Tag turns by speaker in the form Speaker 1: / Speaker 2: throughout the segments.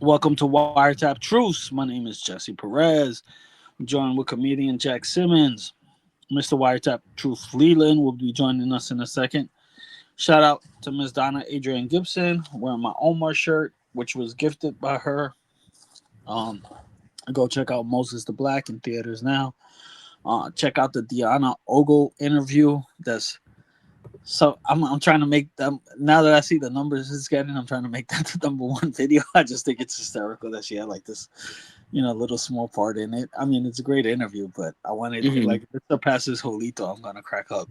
Speaker 1: Welcome to Wiretap Truths. My name is Jesse Perez. I'm joined with comedian Jack Simmons. Mr. Wiretap Truth Leland will be joining us in a second. Shout out to Miss Donna Adrian Gibson wearing my Omar shirt, which was gifted by her. Um, Go check out Moses the Black in theaters now. Check out the Deanna Ogle interview. I'm trying to make them now that I see the numbers it's getting. I'm trying to make that the number one video. I just think it's hysterical that she had like this, little small part in it. I mean, it's a great interview, but I wanted
Speaker 2: Hmm.
Speaker 1: like if it surpasses Jolito, I'm gonna crack up.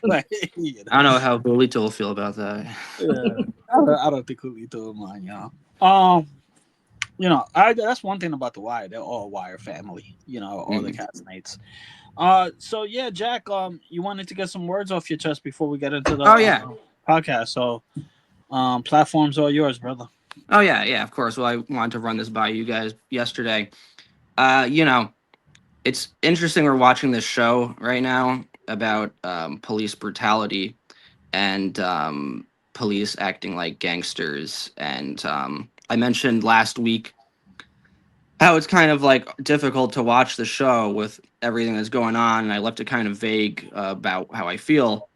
Speaker 1: like, you
Speaker 2: I don't
Speaker 1: know,
Speaker 2: know how Bulito will feel about that.
Speaker 1: yeah. I don't think Jolito will mind, I that's one thing about the Wire. They're all Wire family. All the
Speaker 2: Hmm.
Speaker 1: castmates. So yeah, Jack. You wanted to get some words off your chest before we get into the
Speaker 2: Oh yeah,
Speaker 1: podcast. So, platform's all yours, brother.
Speaker 2: oh yeah, yeah. Of course. Well, I wanted to run this by you guys yesterday. You know, it's interesting. We're watching this show right now about police brutality and police acting like gangsters. And I mentioned last week how it's kind of like difficult to watch the show with everything that's going on, and I left it kind of vague about how I feel,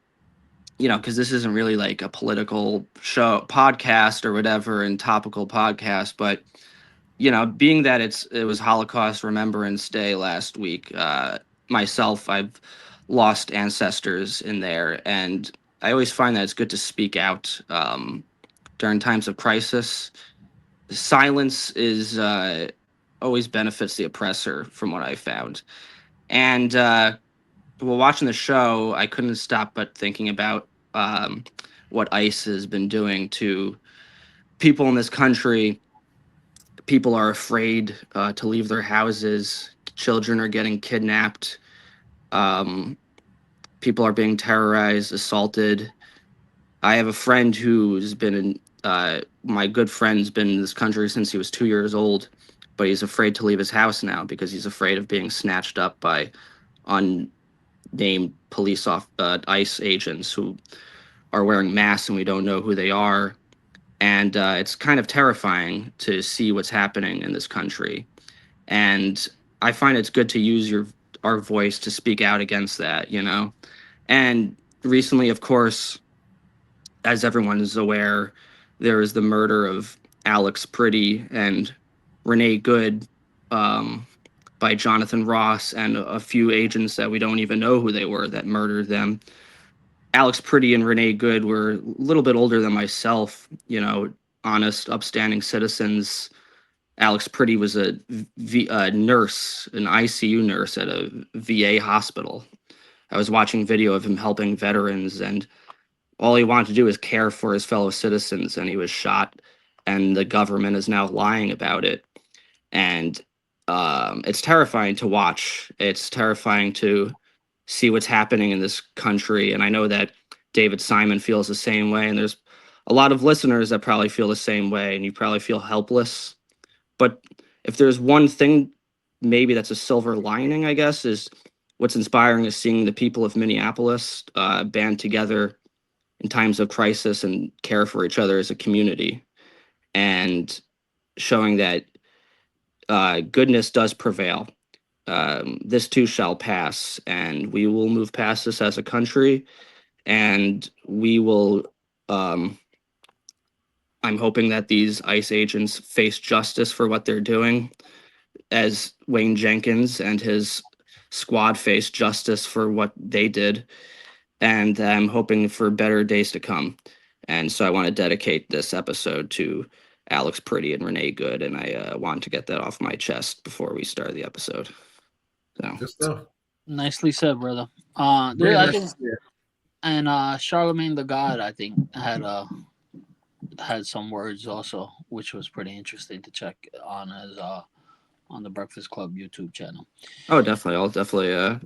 Speaker 2: because this isn't really like a political show podcast or whatever and topical podcast, but being that it was Holocaust Remembrance Day last week, myself, I've lost ancestors in there, and I always find that it's good to speak out during times of crisis. Silence is always benefits the oppressor, from what I found. And while watching the show, I couldn't stop but thinking about what ICE has been doing to people in this country. People are afraid to leave their houses. Children are getting kidnapped. Um, People are being terrorized, assaulted. I have a friend who's been my good friend's been in this country since he was 2 years old, but he's afraid to leave his house now because he's afraid of being snatched up by unnamed ICE agents who are wearing masks and we don't know who they are. And it's kind of terrifying to see what's happening in this country. And I find it's good to use our voice to speak out against that. And recently, of course, as everyone is aware, there is the murder of Alex Pretty and Renee Good, um, by Jonathan Ross and a few agents that we don't even know who they were that murdered them. Alex Pretty and Renee Good were a little bit older than myself, honest, upstanding citizens. Alex Pretty was a nurse, an ICU nurse at a VA hospital. I was watching video of him helping veterans, and all he wanted to do is care for his fellow citizens, and he was shot, and the government is now lying about it. And it's terrifying to watch. It's terrifying to see what's happening in this country. And I know that David Simon feels the same way, and there's a lot of listeners that probably feel the same way, and you probably feel helpless. But if there's one thing, maybe that's a silver lining, I guess, is what's inspiring is seeing the people of Minneapolis band together in times of crisis and care for each other as a community, and showing that goodness does prevail. This too shall pass, and we will move past this as a country, and we will. Um, I'm hoping that these ICE agents face justice for what they're doing, as Wayne Jenkins and his squad face justice for what they did, and I'm hoping for better days to come. And so I want to dedicate this episode to Alex Pretty and Renee Good, and I want to get that off my chest before we start the episode. So,
Speaker 3: Good stuff.
Speaker 1: Nicely said, brother.
Speaker 3: Very
Speaker 1: I
Speaker 3: nice to
Speaker 1: think,
Speaker 3: see it.
Speaker 1: and Charlemagne the God, I think had some words also, which was pretty interesting to check on as on the Breakfast Club YouTube channel.
Speaker 2: oh, definitely, I'll definitely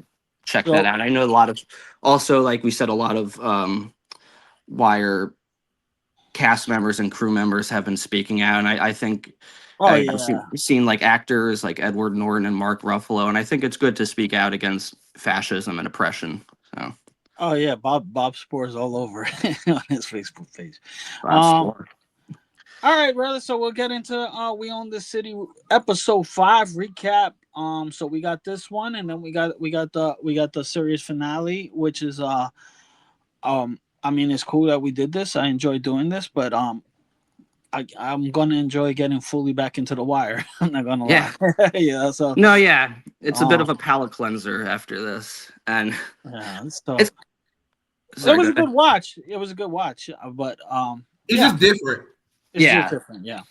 Speaker 2: check that
Speaker 1: So,
Speaker 2: out. I know a lot of, also, like we said, a lot of Wire cast members and crew members have been speaking out, and I think
Speaker 1: oh
Speaker 2: I've
Speaker 1: yeah,
Speaker 2: seen like actors like Edward Norton and Mark Ruffalo, and I think it's good to speak out against fascism and oppression. So,
Speaker 1: oh yeah, Bob Spores all over on his Facebook page.
Speaker 2: Bob
Speaker 1: Um,
Speaker 2: Spore.
Speaker 1: All right, brother. So we'll get into We Own This City episode 5 recap. So we got this one, and then we got the series finale, which is I mean, it's cool that we did this. I enjoy doing this, but I'm gonna enjoy getting fully back into the wire. I'm not gonna lie.
Speaker 2: Yeah.
Speaker 1: Yeah. So
Speaker 2: No, yeah. It's a bit
Speaker 1: um
Speaker 2: of a palate cleanser after this. And
Speaker 1: yeah. So
Speaker 2: it's
Speaker 1: it
Speaker 2: sorry,
Speaker 1: was
Speaker 2: go
Speaker 1: a good
Speaker 2: ahead.
Speaker 1: watch. It was a good watch. But
Speaker 3: It's
Speaker 1: yeah,
Speaker 3: just different.
Speaker 1: it's just
Speaker 2: Yeah.
Speaker 1: different. Yeah.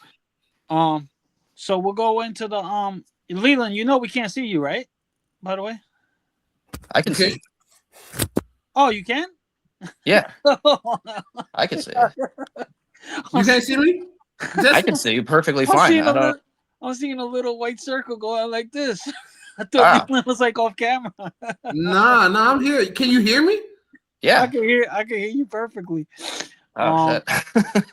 Speaker 1: Um. So we'll go into the Leland. You know we can't see you, right? By the way.
Speaker 2: I can
Speaker 3: Okay.
Speaker 2: see.
Speaker 1: Oh, you can.
Speaker 2: Yeah,
Speaker 1: I'm
Speaker 2: I can see you.
Speaker 3: You can't see me?
Speaker 2: I
Speaker 3: Jesse?
Speaker 2: can see you perfectly
Speaker 1: I'm
Speaker 2: fine.
Speaker 1: seeing
Speaker 2: I
Speaker 1: a
Speaker 2: don't
Speaker 1: little. I'm seeing a little white circle going like this. I thought
Speaker 2: ah,
Speaker 1: Leland was like off camera.
Speaker 3: Nah, I'm here. Can you hear me?
Speaker 2: yeah.
Speaker 1: I can hear you perfectly.
Speaker 2: Oh
Speaker 1: Um,
Speaker 2: shit.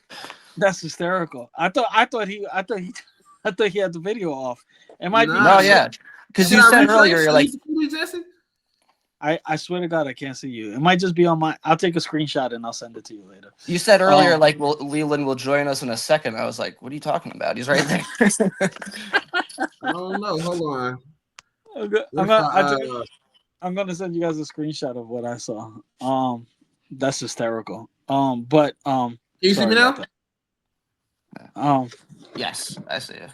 Speaker 1: that's hysterical. I thought he had the video off. It might be
Speaker 2: No,
Speaker 3: Nah.
Speaker 1: me.
Speaker 2: yeah. Because
Speaker 3: Should
Speaker 2: you
Speaker 3: I
Speaker 2: said earlier,
Speaker 3: refresh
Speaker 2: you're
Speaker 3: so you
Speaker 2: like,
Speaker 3: can see me, Jesse?
Speaker 1: I swear to God, I can't see you. It might just be on my. I'll take a screenshot and I'll send it to you later.
Speaker 2: you said earlier,
Speaker 1: Um,
Speaker 2: like, well, Leland will join us in a second. I was like, what are you talking about? He's right there.
Speaker 3: I don't know. Hold on.
Speaker 1: I'm gonna
Speaker 3: What
Speaker 1: I'm
Speaker 3: if
Speaker 1: gonna, I
Speaker 3: I
Speaker 1: took, I'm gonna send you guys a screenshot of what I saw. That's hysterical. But
Speaker 3: can you see
Speaker 1: sorry
Speaker 3: me
Speaker 1: about
Speaker 3: now?
Speaker 1: that. Um,
Speaker 2: Yes, I see you.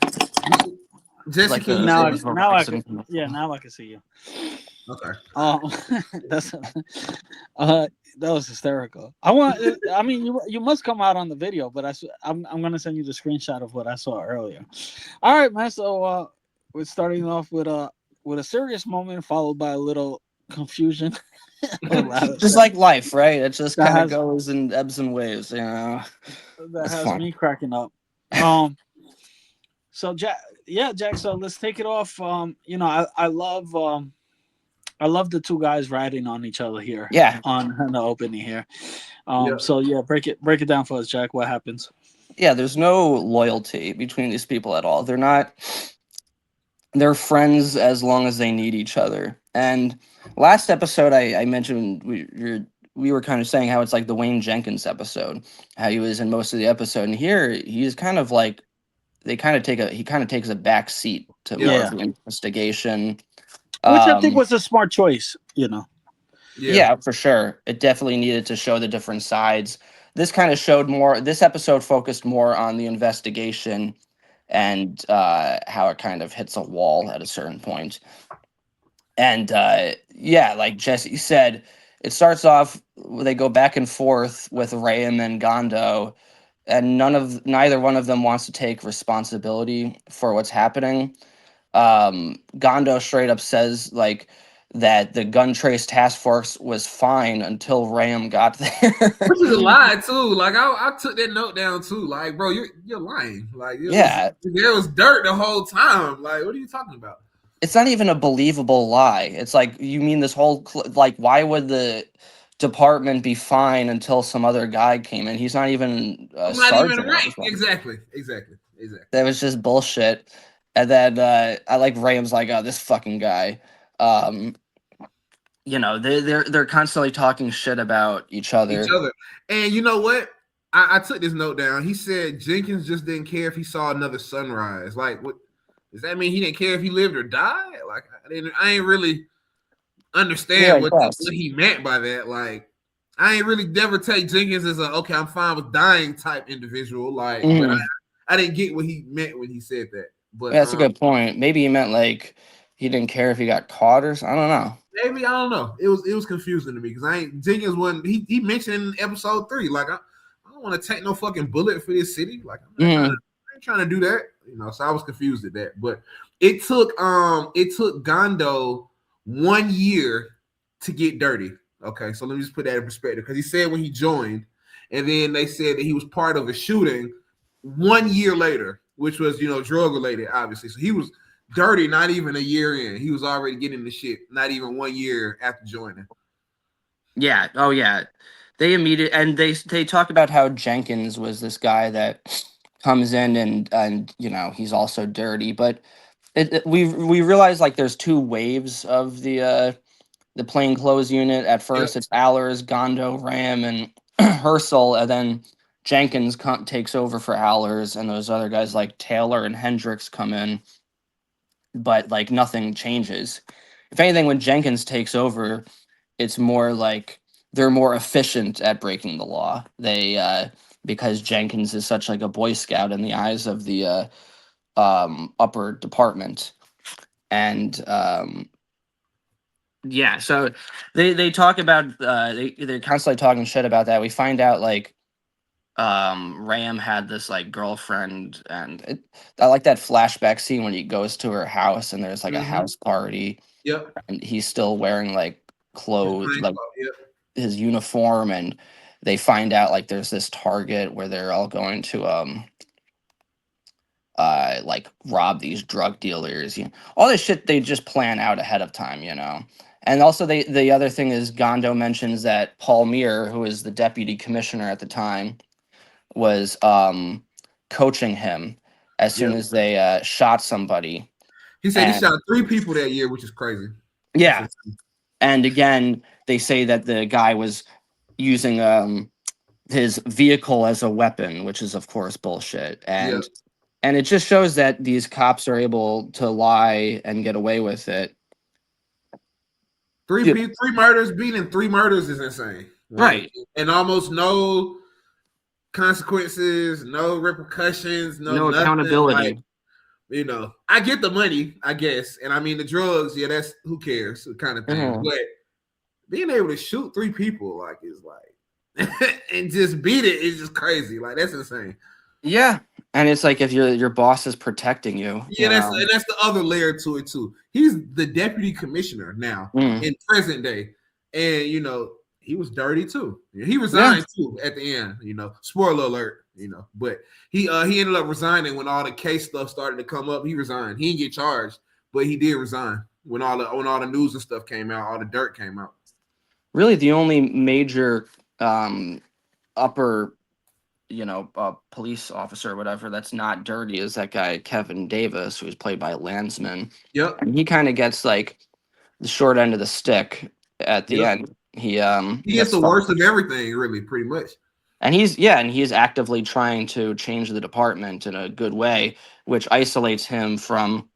Speaker 3: Jesse,
Speaker 2: Like
Speaker 3: can you
Speaker 2: the
Speaker 3: see
Speaker 1: now I
Speaker 3: me?
Speaker 1: now I can
Speaker 2: Verizon
Speaker 1: yeah
Speaker 2: commercial.
Speaker 1: now I can see you.
Speaker 3: Okay.
Speaker 1: Um, that's uh that was hysterical. I mean you must come out on the video, but I'm gonna send you the screenshot of what I saw earlier. All right, man. So we're starting off with a serious moment followed by a little confusion.
Speaker 2: Just like life, right? It just
Speaker 1: that
Speaker 2: kind of
Speaker 1: has
Speaker 2: goes in ebbs and waves. You know,
Speaker 1: that
Speaker 2: it's
Speaker 1: has
Speaker 2: fun.
Speaker 1: me cracking up. Um, so Jack, yeah, Jack. So let's take it off. I love the two guys riding on each other here
Speaker 2: Yeah,
Speaker 1: on the opening here.
Speaker 3: Yeah.
Speaker 1: So yeah, break it down for us, Jack. What happens?
Speaker 2: yeah. There's no loyalty between these people at all. They're not. They're friends as long as they need each other. And last episode, I mentioned we were kind of saying how it's like the Wayne Jenkins episode, how he was in most of the episode, and here he's kind of like he kind of takes a back seat to
Speaker 3: Yeah.
Speaker 2: more of
Speaker 1: Yeah,
Speaker 2: the investigation.
Speaker 1: which I think
Speaker 2: Um,
Speaker 1: was a smart choice. You know.
Speaker 3: Yeah.
Speaker 2: yeah, for sure, it definitely needed to show the different sides. This kind of showed more. This episode focused more on the investigation and how it kind of hits a wall at a certain point. And yeah, like Jesse said, it starts off they go back and forth with Ray and then Gondo, and neither one of them wants to take responsibility for what's happening. Gondo straight up says like that the gun trace task force was fine until Ram got there.
Speaker 3: Which is a lie too. Like I took that note down too. Like, bro, you're lying. Like
Speaker 2: Yeah,
Speaker 3: there was dirt the whole time. Like, what are you talking about?
Speaker 2: it's not even a believable lie. It's like you mean this whole like why would the department be fine until some other guy came in? He's not even a
Speaker 3: I'm not even
Speaker 2: sergeant or
Speaker 3: right.
Speaker 2: anything.
Speaker 3: Exactly.
Speaker 2: That was just bullshit. And then I like Rams like oh this fucking guy. Um, they're constantly talking shit about each
Speaker 3: Each
Speaker 2: other.
Speaker 3: other. And you know what? I took this note down. He said Jenkins just didn't care if he saw another sunrise. Like, what does that mean? He didn't care if he lived or died? Like, I ain't really
Speaker 2: Yeah,
Speaker 3: understand
Speaker 2: I
Speaker 3: what
Speaker 2: guess.
Speaker 3: he meant by that. Like, I ain't really never take Jenkins as a okay, I'm fine with dying type individual. Like, but
Speaker 2: Mhm.
Speaker 3: I didn't get what he meant when he said that. But
Speaker 2: Yeah, that's a good point. Maybe he meant like he didn't care if he got caught or something. I don't know.
Speaker 3: maybe I don't know. It was confusing to me because I ain't Jenkins wasn't he mentioned in episode 3 like I don't want to take no fucking bullet for this city. Like I'm not trying to
Speaker 2: Hmm.
Speaker 3: I ain't trying to do that. So I was confused at that. But it took Gondo 1 year to get dirty. Okay, so let me just put that in perspective because he said when he joined, and then they said that he was part of a shooting 1 year later, which was drug related, obviously. So he was dirty not even a year in. He was already getting the shit, not even 1 year after joining.
Speaker 2: Yeah. Oh yeah. They immediate and they talk about how Jenkins was this guy that comes in and he's also dirty, but we realize like there's two waves of the plainclothes unit. At
Speaker 3: Yep.
Speaker 2: first, it's Allers, Gondo, Ram, and Herschel, and then Jenkins takes over for Allers, and those other guys like Taylor and Hendricks come in, but like nothing changes. If anything, when Jenkins takes over, it's more like they're more efficient at breaking the law. They because Jenkins is such like a Boy Scout in the eyes of the upper department, and yeah, so they talk about they're constantly talking shit about that. We find out like Ram had this like girlfriend, and I like that flashback scene when he goes to her house and there's like a
Speaker 3: Mm-hmm.
Speaker 2: house party,
Speaker 3: Yep.
Speaker 2: and he's still wearing like
Speaker 3: His
Speaker 2: clothes,
Speaker 3: plain
Speaker 2: like
Speaker 3: clothes, yep.
Speaker 2: his uniform, and they find out like there's this target where they're all going to like rob these drug dealers, all this shit they just plan out ahead of time, and also the other thing is Gondo mentions that Paul Mear, who is the deputy commissioner at the time, was coaching him as soon
Speaker 3: Yep.
Speaker 2: as they shot somebody.
Speaker 3: He said he
Speaker 2: And
Speaker 3: shot 3 people that year, which is crazy.
Speaker 2: yeah,
Speaker 3: That's
Speaker 2: and again they say that the guy was using his vehicle as a weapon, which is of course bullshit.
Speaker 3: Yep.
Speaker 2: And it just shows that these cops are able to lie and get away with it.
Speaker 3: 3 murders, beating 3 murders is insane.
Speaker 2: Right.
Speaker 3: And almost no consequences, no repercussions,
Speaker 2: No
Speaker 3: nothing.
Speaker 2: accountability.
Speaker 3: Like, I get the money, I guess. And I mean the drugs, yeah, that's who cares kind of thing.
Speaker 2: Mhm.
Speaker 3: But being able to shoot 3 people like is like and just beat it is just crazy. Like that's insane.
Speaker 2: Yeah. And it's like if your boss is protecting you.
Speaker 3: Yeah, that's the other layer to it too. He's the deputy commissioner now in present day, and he was dirty too. He resigned too at the end. Spoiler alert. But he ended up resigning when all the case stuff started to come up. He resigned. He didn't get charged, but he did resign when all the news and stuff came out. All the dirt came out.
Speaker 2: Really, the only major upper police officer or whatever that's not dirty is that guy Kevin Davis, who's played by Landsman.
Speaker 3: Yep.
Speaker 2: And he kind of gets like the short end of the stick at the end. He
Speaker 3: gets the worst of everything, really, pretty much.
Speaker 2: And he's actively trying to change the department in a good way, which isolates him from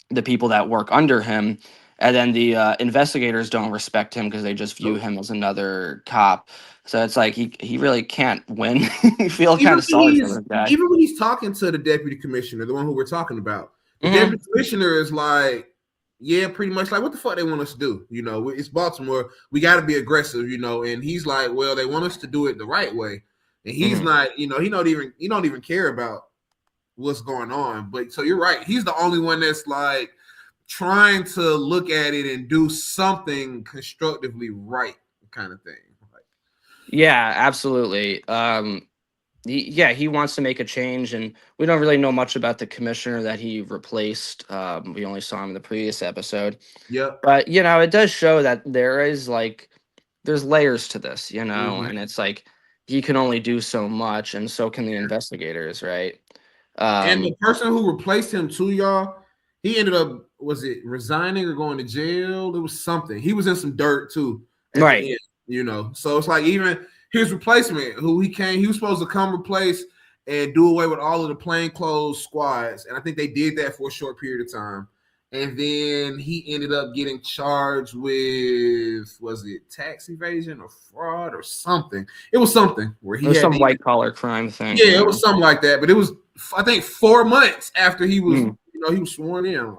Speaker 2: the people that work under him. And then the investigators don't respect him because they just view him as another cop. So it's like he really can't win. You feel kind of sorry for the guy.
Speaker 3: Even when he's talking to the deputy commissioner, the one who we're talking about, the deputy commissioner is like, yeah, pretty much like, what the fuck they want us to do? It's Baltimore. We got to be aggressive, and he's like, well, they want us to do it the right way. And he's not, he don't even care about what's going on. But so you're right. He's the only one that's like trying to look at it and do something constructively right kind of thing.
Speaker 2: Yeah, absolutely. He wants to make a change, and we don't really know much about the commissioner that he replaced. We only saw him in the previous episode.
Speaker 3: Yep.
Speaker 2: But it does show that there's layers to this, and it's like he can only do so much, and so can the investigators, right?
Speaker 3: And the person who replaced him too, y'all, he ended up, was it resigning or going to jail? It was something. He was in some dirt too.
Speaker 2: Right.
Speaker 3: So it's like even his replacement, who he was supposed to come replace and do away with all of the plainclothes squads. And I think they did that for a short period of time. And then he ended up getting charged with, was it tax evasion or fraud or something? It was something where he had
Speaker 2: some white collar crime thing.
Speaker 3: Yeah, it was something like that. But it was, I think, 4 months after he was, he was sworn in.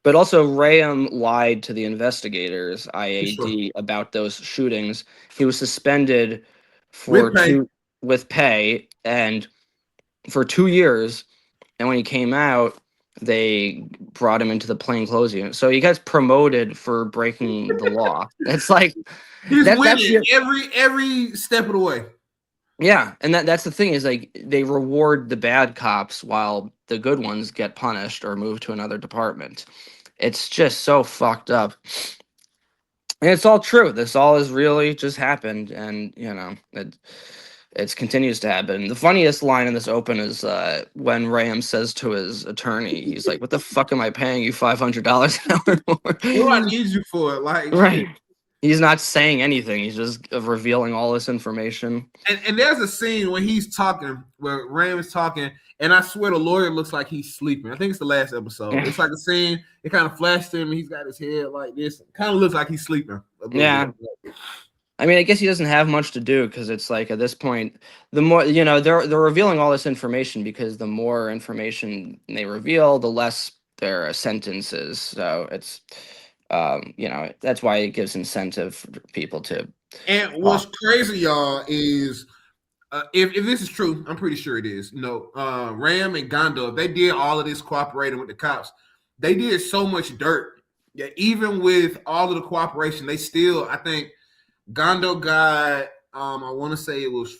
Speaker 2: But also, Ram lied to the investigators, IAD, about those shootings. He was suspended with pay, and for 2 years. And when he came out, they brought him into the plainclothes unit. So he gets promoted for breaking the law. It's like
Speaker 3: he's winning every step of the way.
Speaker 2: Yeah, and that's the thing is like they reward the bad cops while the good ones get punished or moved to another department. It's just so fucked up. And it's all true. This all has really just happened, and it continues to happen. The funniest line in this open is when Ram says to his attorney, he's like, "What the fuck am I paying you $500 an hour for?"
Speaker 3: What do I need you for? Like,
Speaker 2: right. He's not saying anything. He's just revealing all this information.
Speaker 3: And there's a scene when he's talking, where Ram is talking, and I swear the lawyer looks like he's sleeping. I think it's the last episode. It's like a scene. It kind of flashed him. He's got his head like this. Kind of looks like he's sleeping.
Speaker 2: Yeah. I mean, I guess he doesn't have much to do because it's like at this point, the more they're revealing all this information because the more information they reveal, the less their sentences. So it's, that's why it gives incentive for people to.
Speaker 3: And what's crazy, y'all, is if this is true, I'm pretty sure it is. Ram and Gondo, if they did all of this cooperating with the cops, they did so much dirt. Yeah, even with all of the cooperation, they still, I think, Gondo got, I want to say it was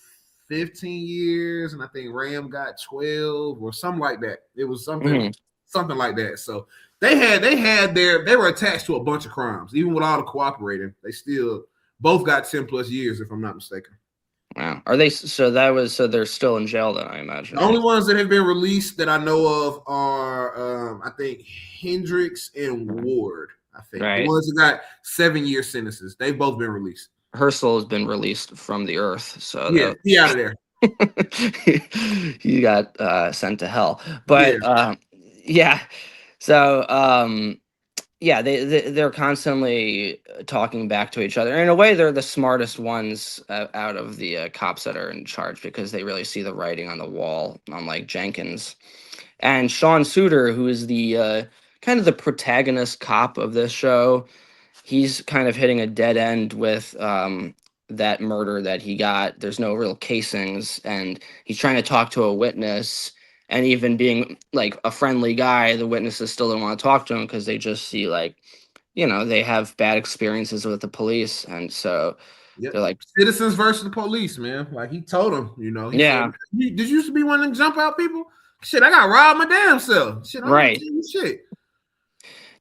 Speaker 3: 15 years, and I think Ram got 12 or something like that. It was something like that. So they were attached to a bunch of crimes, even with all the cooperating. They still both got 10 plus years, if I'm not mistaken.
Speaker 2: Wow. Are they? So they're still in jail then, I imagine.
Speaker 3: The only ones that have been released that I know of are, I think, Hendricks and Ward. I think the ones that got 7-year sentences. They've both been released.
Speaker 2: Herschel has been released from the earth, so
Speaker 3: yeah, he out of there.
Speaker 2: He got sent to hell. But so they're constantly talking back to each other. In a way, they're the smartest ones out of the cops that are in charge because they really see the writing on the wall, unlike Jenkins. And Sean Suter, who is the kind of the protagonist cop of this show, he's kind of hitting a dead end with that murder that he got. There's no real casings, and he's trying to talk to a witness. And even being like a friendly guy, the witnesses still don't want to talk to him because they just see they have bad experiences with the police, and so they're like
Speaker 3: citizens versus the police, man. Like he told them, he said, did you used to be one of them jump out people? Shit, I got robbed my damn self. Shit, I'm
Speaker 2: right.
Speaker 3: Shit.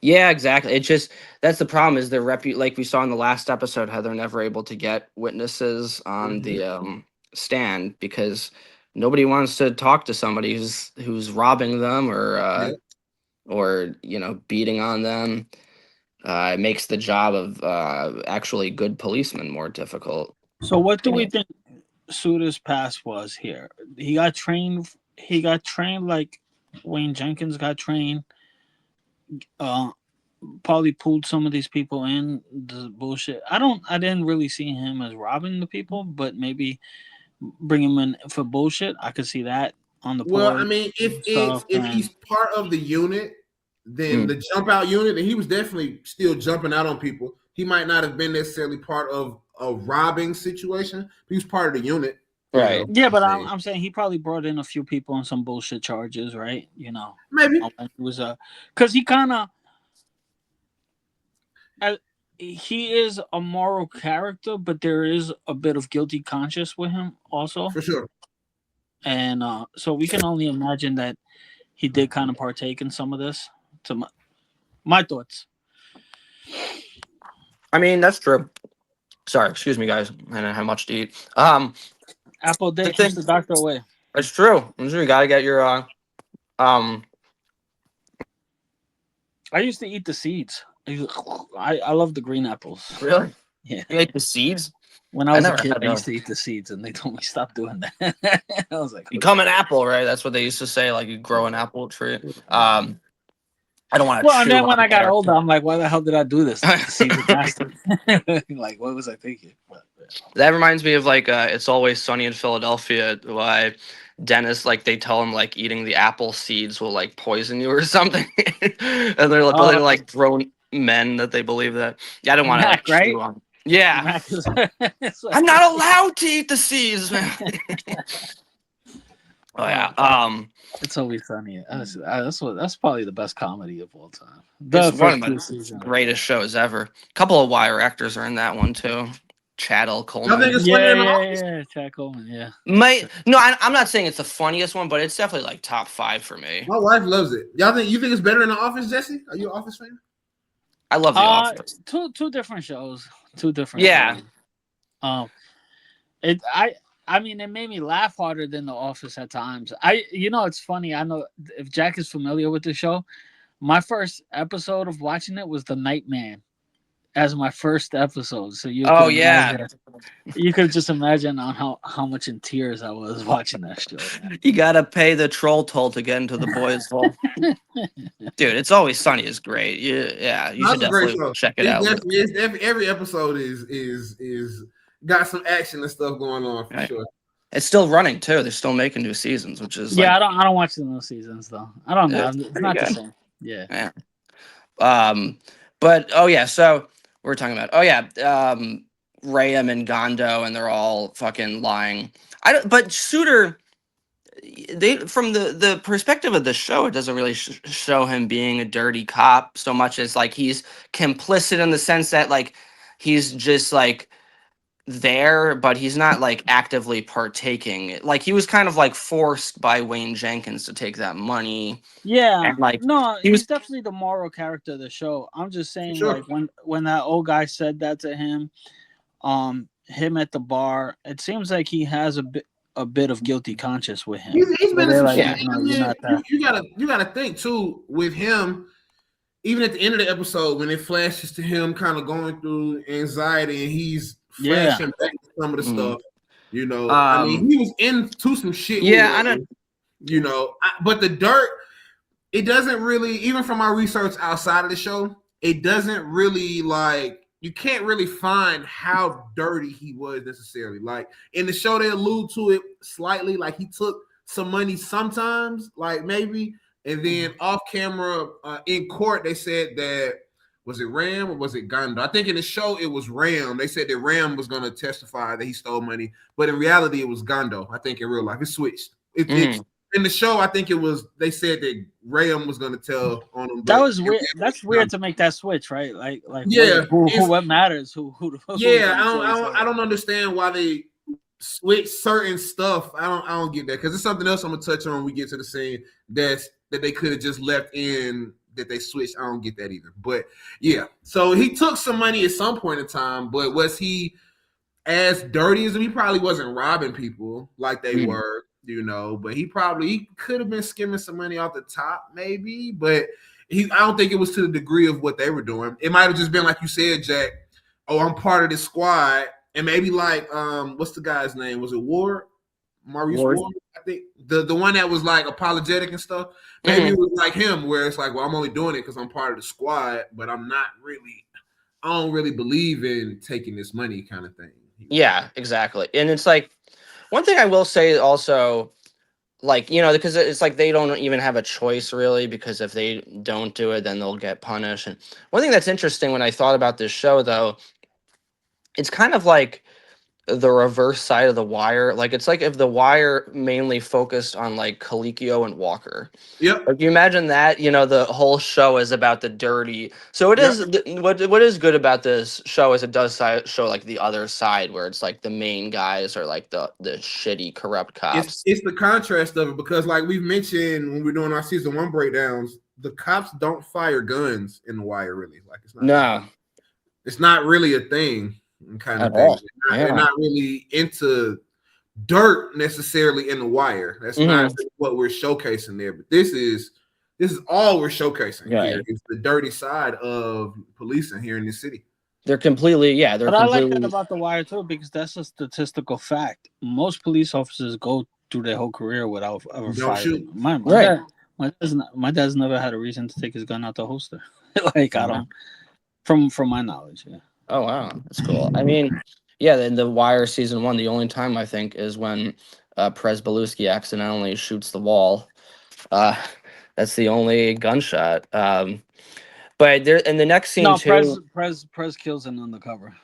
Speaker 2: Yeah, exactly. It just that's the problem is their like we saw in the last episode how they're never able to get witnesses on the stand because nobody wants to talk to somebody who's robbing them or beating on them. It makes the job of actually good policemen more difficult.
Speaker 1: So what do we think Suter's past was here? He got trained like Wayne Jenkins got trained. Probably pulled some of these people in the bullshit. I didn't really see him as robbing the people, but maybe bring him in for bullshit. I could see that on the
Speaker 3: Well, I mean, if he's part of the unit, then the jump out unit, and he was definitely still jumping out on people. He might not have been necessarily part of a robbing situation. But he was part of the unit.
Speaker 2: Right.
Speaker 1: Yeah, but I'm saying he probably brought in a few people on some bullshit charges, right?
Speaker 3: Maybe
Speaker 1: it was because he kind of he is a moral character, but there is a bit of guilty conscience with him also.
Speaker 3: For sure.
Speaker 1: And so we can only imagine that he did kind of partake in some of this. To my thoughts.
Speaker 2: I mean, that's true. Sorry, excuse me, guys. I didn't have much to eat.
Speaker 1: Apple day keeps the doctor away.
Speaker 2: It's true. You gotta get your
Speaker 1: I used to eat the seeds. I love the green apples.
Speaker 2: Really?
Speaker 1: Yeah.
Speaker 2: You ate the seeds?
Speaker 1: When I was a kid, I used to eat the seeds, and they told me stop doing that. I was like,
Speaker 2: "Become an apple," right? That's what they used to say. Like you grow an apple tree. I don't want to.
Speaker 1: Well, and then when I got older, I'm like, why the hell did I do this? Like, what was I thinking? But,
Speaker 2: that reminds me of like It's Always Sunny in Philadelphia. Why Dennis, like they tell him like eating the apple seeds will like poison you or something, and they're like grown men that they believe that. Yeah, I don't want to like
Speaker 1: right?
Speaker 2: chew on. Yeah, I'm not allowed to eat the seeds, man. Oh yeah.
Speaker 1: It's Always Sunny. That's probably the best comedy of all time.
Speaker 2: It's one of the greatest shows ever. A couple of Wire actors are in that one too. Chad Coleman.
Speaker 1: Yeah, Chad Coleman. Yeah.
Speaker 2: I'm not saying it's the funniest one, but it's definitely like top 5 for me.
Speaker 3: My wife loves it. You think it's better than The Office, Jesse? Are you an Office fan?
Speaker 2: I love The Office.
Speaker 1: Two different shows. Two different.
Speaker 2: Yeah.
Speaker 1: Shows. I mean, it made me laugh harder than The Office at times. It's funny. I know if Jack is familiar with the show, my first episode of watching it was The Nightman. as my first episode. So you could
Speaker 2: Oh yeah,
Speaker 1: imagine. You could just imagine on how much in tears I was watching that show.
Speaker 2: you gotta pay the troll toll to get into the boys' hole. Dude, It's Always Sunny is great. Yeah, you should
Speaker 3: That's a great
Speaker 2: definitely
Speaker 3: show.
Speaker 2: check it
Speaker 3: It's
Speaker 2: out.
Speaker 3: definitely it's every episode is got some action and stuff going on for
Speaker 2: Right.
Speaker 3: sure.
Speaker 2: It's still running too. They're still making new seasons, which is
Speaker 1: Yeah,
Speaker 2: like
Speaker 1: I don't watch the new seasons though. I don't know. It's
Speaker 2: pretty
Speaker 1: not the
Speaker 2: good.
Speaker 1: same. Yeah.
Speaker 2: Yeah. But oh yeah, so we're talking about Rayam and Gondo, and they're all fucking lying. I don't. But Suter, they from the perspective of the show, it doesn't really show him being a dirty cop so much as like he's complicit in the sense that like he's just like there, but he's not like actively partaking. Like he was kind of like forced by Wayne Jenkins to take that money,
Speaker 1: Yeah.
Speaker 2: and like
Speaker 1: No,
Speaker 2: he
Speaker 1: he's
Speaker 2: was.
Speaker 1: definitely the moral character of the show. I'm just
Speaker 3: For
Speaker 1: saying,
Speaker 3: sure.
Speaker 1: like when that old guy said that to him, him at the bar, it seems like he has a bit of guilty conscience with him.
Speaker 3: He's
Speaker 1: Where
Speaker 3: been in
Speaker 1: they're
Speaker 3: some
Speaker 1: like,
Speaker 3: shit.
Speaker 2: Yeah.
Speaker 3: I
Speaker 1: you're
Speaker 3: mean,
Speaker 1: not that.
Speaker 3: you gotta think too with him. Even at the end of the episode, when it flashes to him kind of going through anxiety and he's
Speaker 1: Yeah.
Speaker 3: flashing back to some of the
Speaker 2: Mhm.
Speaker 3: stuff, I mean, he was into some shit
Speaker 2: Yeah, I
Speaker 3: with
Speaker 2: don't.
Speaker 3: but the dirt, it doesn't really, even from my research outside of the show, it doesn't really like, you can't really find how dirty he was necessarily. Like in the show, they allude to it slightly, like he took some money sometimes, like maybe, and then off camera in court, they said that was it Ram or was it Gondo? I think in the show it was Ram. They said that Ram was going to testify that he stole money, but in reality it was Gondo. I think in real life it switched. It's in the show. I think it was. They said that Ram was going to tell on him,
Speaker 1: That
Speaker 3: but
Speaker 1: was weird. That's weird to make that switch, right? Like
Speaker 3: yeah,
Speaker 1: what matters? Who's
Speaker 3: yeah.
Speaker 1: gonna say so?
Speaker 3: I don't understand why they switch certain stuff. I don't get that because it's something else I'm gonna touch on when we get to the scene that they could have just left in that they switched. I don't get that either. But yeah, so he took some money at some point in time, but was he as dirty as him? He probably wasn't robbing people like they were, but he could have been skimming some money off the top, maybe, but I don't think it was to the degree of what they were doing. It might have just been like you said, Jack. Oh, I'm part of this squad, and maybe like what's the guy's name? Was it Ward? Maurice Ward? I think the one that was like apologetic and stuff. Maybe it was like him, where it's like, well, I'm only doing it because I'm part of the squad, but I'm not really. I don't really believe in taking this money, kind of thing.
Speaker 2: Yeah, exactly. And it's like one thing I will say also, like, because it's like they don't even have a choice really, because if they don't do it, then they'll get punished. And one thing that's interesting when I thought about this show, though, it's kind of like the reverse side of The Wire. Like, it's like if The Wire mainly focused on like Colicchio and Walker.
Speaker 3: Yep.
Speaker 2: Like, you imagine that, the whole show is about the dirty. So it
Speaker 3: Yep.
Speaker 2: is what is good about this show is it does show like the other side where it's like the main guys are like the shitty corrupt cops.
Speaker 3: It's the contrast of it because, like we've mentioned when we're doing our season 1 breakdowns, the cops don't fire guns in The Wire, really. Like it's not really a thing, kind of thing. They're not really into dirt necessarily in The Wire. That's not really what we're showcasing there. But this is all we're showcasing here. It's the dirty side of policing here in this city.
Speaker 2: They're completely,
Speaker 1: But I like that about The Wire too, because that's a statistical fact. Most police officers go through their whole career without ever firing. My dad's never had a reason to take his gun out the holster. Like I don't, from my knowledge. Yeah.
Speaker 2: Oh wow, that's cool. I mean, yeah, in The Wire season 1, the only time I think is when Prez Belusky accidentally shoots the wall. That's the only gunshot. But there in the next scene too.
Speaker 1: Prez kills an undercover.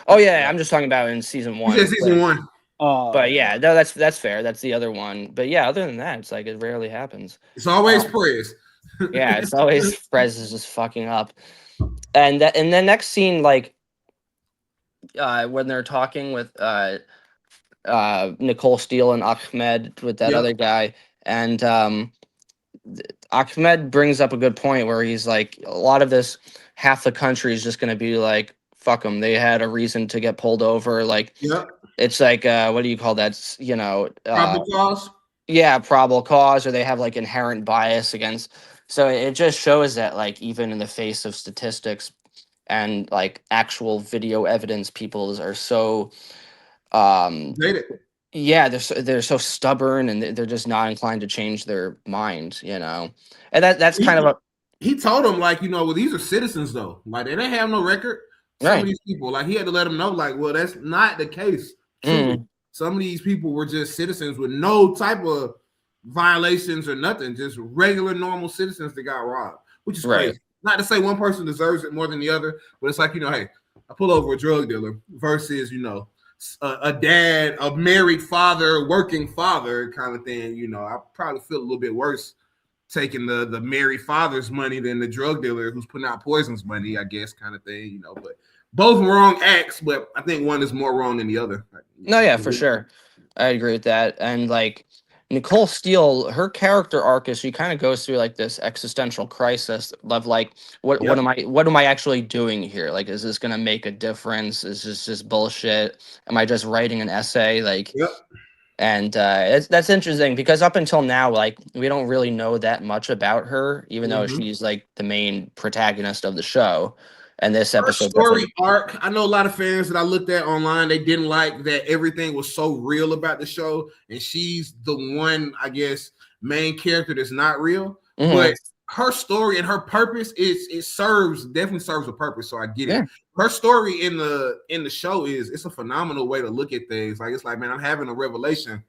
Speaker 2: Oh yeah, I'm just talking about in season 1.
Speaker 3: You said season 1.
Speaker 2: Oh, but yeah, no, that's fair. That's the other one. But yeah, other than that, it's like it rarely happens.
Speaker 3: It's always Prez.
Speaker 2: Yeah, it's always Prez is just fucking up. And the next scene, like when they're talking with Nicole Steele and Ahmed with that other guy, and Ahmed brings up a good point where he's like, a lot of this, half the country is just going to be like, fuck them. They had a reason to get pulled over. Like, it's like, what do you call that?
Speaker 3: Probable cause.
Speaker 2: Yeah, probable cause, or they have like inherent bias against. So it just shows that, like, even in the face of statistics and like actual video evidence people are so um
Speaker 3: Dated.
Speaker 2: yeah, they're so stubborn, and they're just not inclined to change their mind, and that's kind of
Speaker 3: He,
Speaker 2: a
Speaker 3: he told them, like, well, these are citizens though. Like, they didn't have no record. Some of
Speaker 2: right.
Speaker 3: these people, like, he had to let them know, like, well, that's not the case. Truly,
Speaker 2: Mm,
Speaker 3: some of these people were just citizens with no type of violations or nothing, just regular normal citizens that got robbed, which is
Speaker 2: right.
Speaker 3: crazy. Not to say one person deserves it more than the other, but it's like, hey, I pull over a drug dealer versus, a dad, a married father, working father kind of thing. I probably feel a little bit worse taking the married father's money than the drug dealer who's putting out poison's money, I guess, kind of thing. But both wrong acts, but I think one is more wrong than the other.
Speaker 2: No, yeah, for sure. I agree with that. And like Nicole Steele, her character arc is she kind of goes through like this existential crisis of like, what
Speaker 3: Yep.
Speaker 2: what am I actually doing here? Like, is this gonna make a difference? Is this just bullshit? Am I just writing an essay? Like,
Speaker 3: Yep.
Speaker 2: and that's interesting because up until now, like, we don't really know that much about her, even though
Speaker 3: Mm-hmm.
Speaker 2: she's like the main protagonist of the show. And this
Speaker 3: Her
Speaker 2: episode
Speaker 3: story
Speaker 2: definitely,
Speaker 3: arc, I know a lot of fans that I looked at online, they didn't like that everything was so real about the show, and she's the one, I guess, main character that's not real.
Speaker 2: Mhm.
Speaker 3: But her story and her purpose definitely serves a purpose. So I get it.
Speaker 2: Yeah,
Speaker 3: Her story in the show it's a phenomenal way to look at things. Like, it's like, man, I'm having a revelation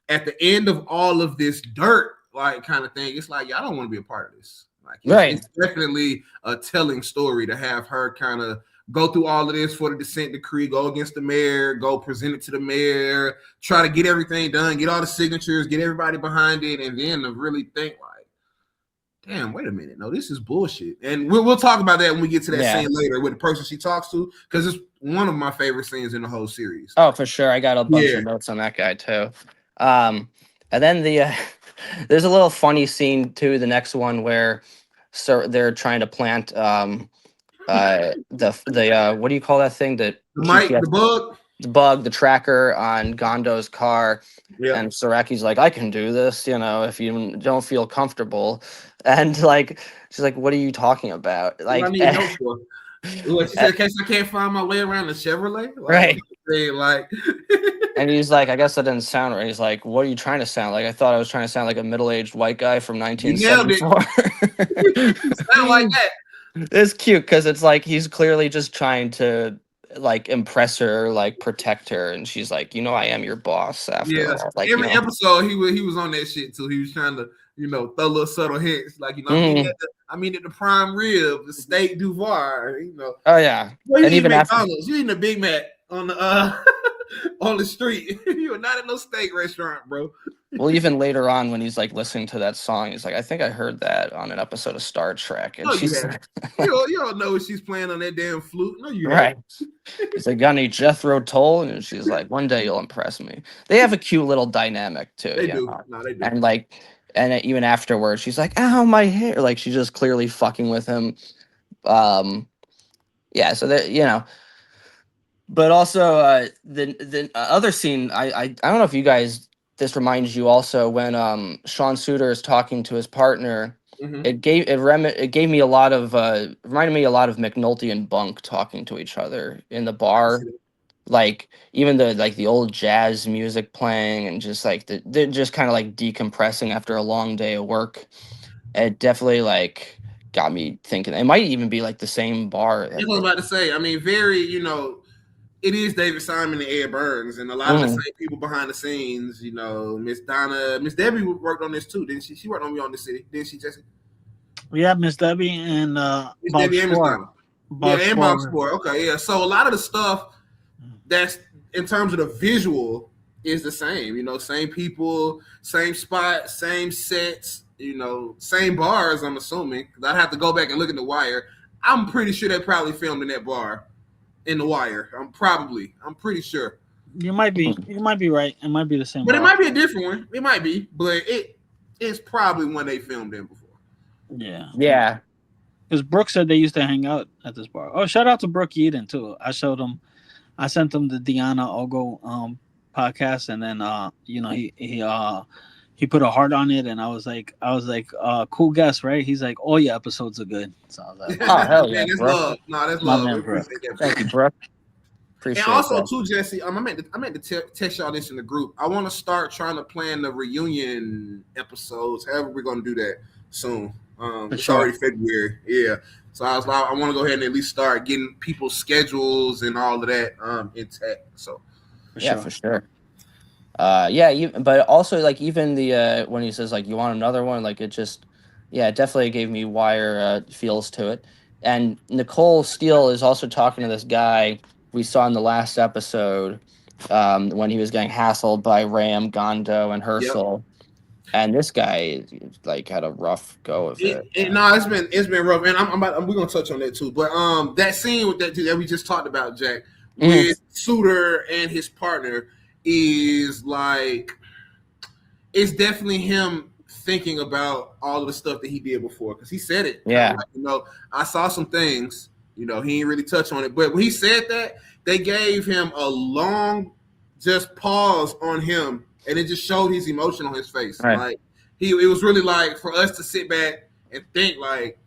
Speaker 3: at the end of all of this dirt, like, kind of thing. It's like, yeah, I don't want to be a part of this. Like,
Speaker 2: right.
Speaker 3: it's definitely a telling story to have her kind of go through all of this for the dissent decree, go against the mayor, go present it to the mayor, try to get everything done, get all the signatures, get everybody behind it, and then to really think like, damn, wait a minute, no, this is bullshit. And we'll talk about that when we get to that
Speaker 2: Yeah.
Speaker 3: scene later with the person she talks to, because it's one of my favorite scenes in the whole series.
Speaker 2: Oh, for sure. I got a bunch
Speaker 3: Yeah.
Speaker 2: of notes on that guy too. And then there's a little funny scene too. The next one where so they're trying to plant the what do you call that thing, that
Speaker 3: The mic, the
Speaker 2: GPS,
Speaker 3: bug.
Speaker 2: the bug, the tracker on Gondo's car.
Speaker 3: Yeah.
Speaker 2: And Saraki's like, I can do this, if you don't feel comfortable. And like, she's like, what are you talking about?
Speaker 3: What I
Speaker 2: Like,
Speaker 3: need help for? What, she said, in case I can't find my way around the Chevrolet? Like, what
Speaker 2: right.
Speaker 3: are you saying? Like,
Speaker 2: And he's like, I guess that didn't sound right. He's like, what are you trying to sound like? I thought I was trying to sound like a middle-aged white guy from
Speaker 3: you nailed it.
Speaker 2: 1974.
Speaker 3: Sound like that.
Speaker 2: It's cute because it's like he's clearly just trying to like impress her, like protect her, and she's like, I am your boss after
Speaker 3: Yeah.
Speaker 2: all. Like,
Speaker 3: Every episode, he was on that shit too. He was trying to, throw little subtle hints. Like, I mean at the prime rib, the steak Duvar,
Speaker 2: Oh yeah.
Speaker 3: Well, you
Speaker 2: And
Speaker 3: eat
Speaker 2: even after,
Speaker 3: McDonald's. You eating a Big Mac on the on the street. You are not at no steak restaurant, bro.
Speaker 2: well, even later on when he's like listening to that song, he's like, I think I heard that on an episode of Star Trek. And
Speaker 3: No, you
Speaker 2: she's
Speaker 3: haven't. You don't know what she's playing on that damn flute. No, you
Speaker 2: right.
Speaker 3: haven't.
Speaker 2: He's like, got any Jethro Tull? And she's like, one day you'll impress me. They have a cute little dynamic too,
Speaker 3: They do. No, they do.
Speaker 2: And like, and even afterwards, she's like, ow, my hair. Like, she's just clearly fucking with him. Yeah, so that, but also the other scene, I don't know if you guys, this reminds you also when Sean Suiter is talking to his partner.
Speaker 3: Mhm.
Speaker 2: It gave me a lot of reminded me a lot of McNulty and Bunk talking to each other in the bar, like even the old jazz music playing, and just like they're just kind of like decompressing after a long day of work. It definitely like got me thinking it might even be like the same bar.
Speaker 3: That's what I was about to say. I mean, very, it is David Simon and Ed Burns, and a lot of the same people behind the scenes. Miss Donna, Miss Debbie worked on this too, didn't she? She worked on Beyond the City, didn't she, Jesse?
Speaker 1: Yeah, Miss Debbie and
Speaker 3: Miss
Speaker 1: Bob
Speaker 3: Debbie and Miss
Speaker 1: Sport.
Speaker 3: Donna.
Speaker 1: Bob
Speaker 3: Yeah, and Bob
Speaker 1: Sport.
Speaker 3: Sport. Okay, yeah. So a lot of the stuff that's in terms of the visual is the same. Same people, same spot, same sets. Same bars. I'm assuming. I'd have to go back and look at The Wire. I'm pretty sure they probably filmed in that bar in The Wire. I'm pretty sure.
Speaker 1: You might be right. It might be the same.
Speaker 3: But
Speaker 1: bar.
Speaker 3: it might be a different one. It might be, but it's probably one they filmed in before.
Speaker 1: Yeah.
Speaker 2: Yeah.
Speaker 1: Because Brooke said they used to hang out at this bar. Oh, shout out to Brooke Eden too. I sent him the Deanna Ogo podcast, and then he he put a heart on it, and I was like, cool guess, right? He's like, all your episodes are good. So I was like,
Speaker 2: Oh, hell
Speaker 3: Man,
Speaker 2: yeah,
Speaker 3: that's
Speaker 2: bro.
Speaker 3: love. No, that's
Speaker 1: my
Speaker 3: love. We
Speaker 1: man, bro.
Speaker 3: appreciate that.
Speaker 2: Thank you, bro.
Speaker 3: And
Speaker 2: Appreciate
Speaker 3: also
Speaker 2: that.
Speaker 3: too, Jesse, I meant to text y'all this in the group. I want to start trying to plan the reunion episodes. However, we're gonna do that soon.
Speaker 1: For
Speaker 3: It's
Speaker 1: sure.
Speaker 3: already February, yeah. So I was like, I want to go ahead and at least start getting people's schedules and all of that intact. So
Speaker 1: For
Speaker 2: Yeah,
Speaker 1: sure.
Speaker 2: for sure. Yeah, but also like even the when he says like you want another one, like it just yeah, it definitely gave me wire feels to it. And Nicole Steele is also talking to this guy we saw in the last episode when he was getting hassled by Ram, Gondo, and
Speaker 3: yep.
Speaker 2: Herschel. And this guy like had a rough go of it.
Speaker 3: No, it's been rough, and we're gonna touch on that too. But that scene with that we just talked about, Jack,
Speaker 2: Mhm.
Speaker 3: with Suter and his partner is like it's definitely him thinking about all of the stuff that he did before because he said it kind of
Speaker 2: Yeah,
Speaker 3: like I saw some things. He didn't really touch on it, but when he said that, they gave him a long just pause on him, and it just showed his emotion on his face.
Speaker 2: right.
Speaker 3: Like it was really like for us to sit back and think like,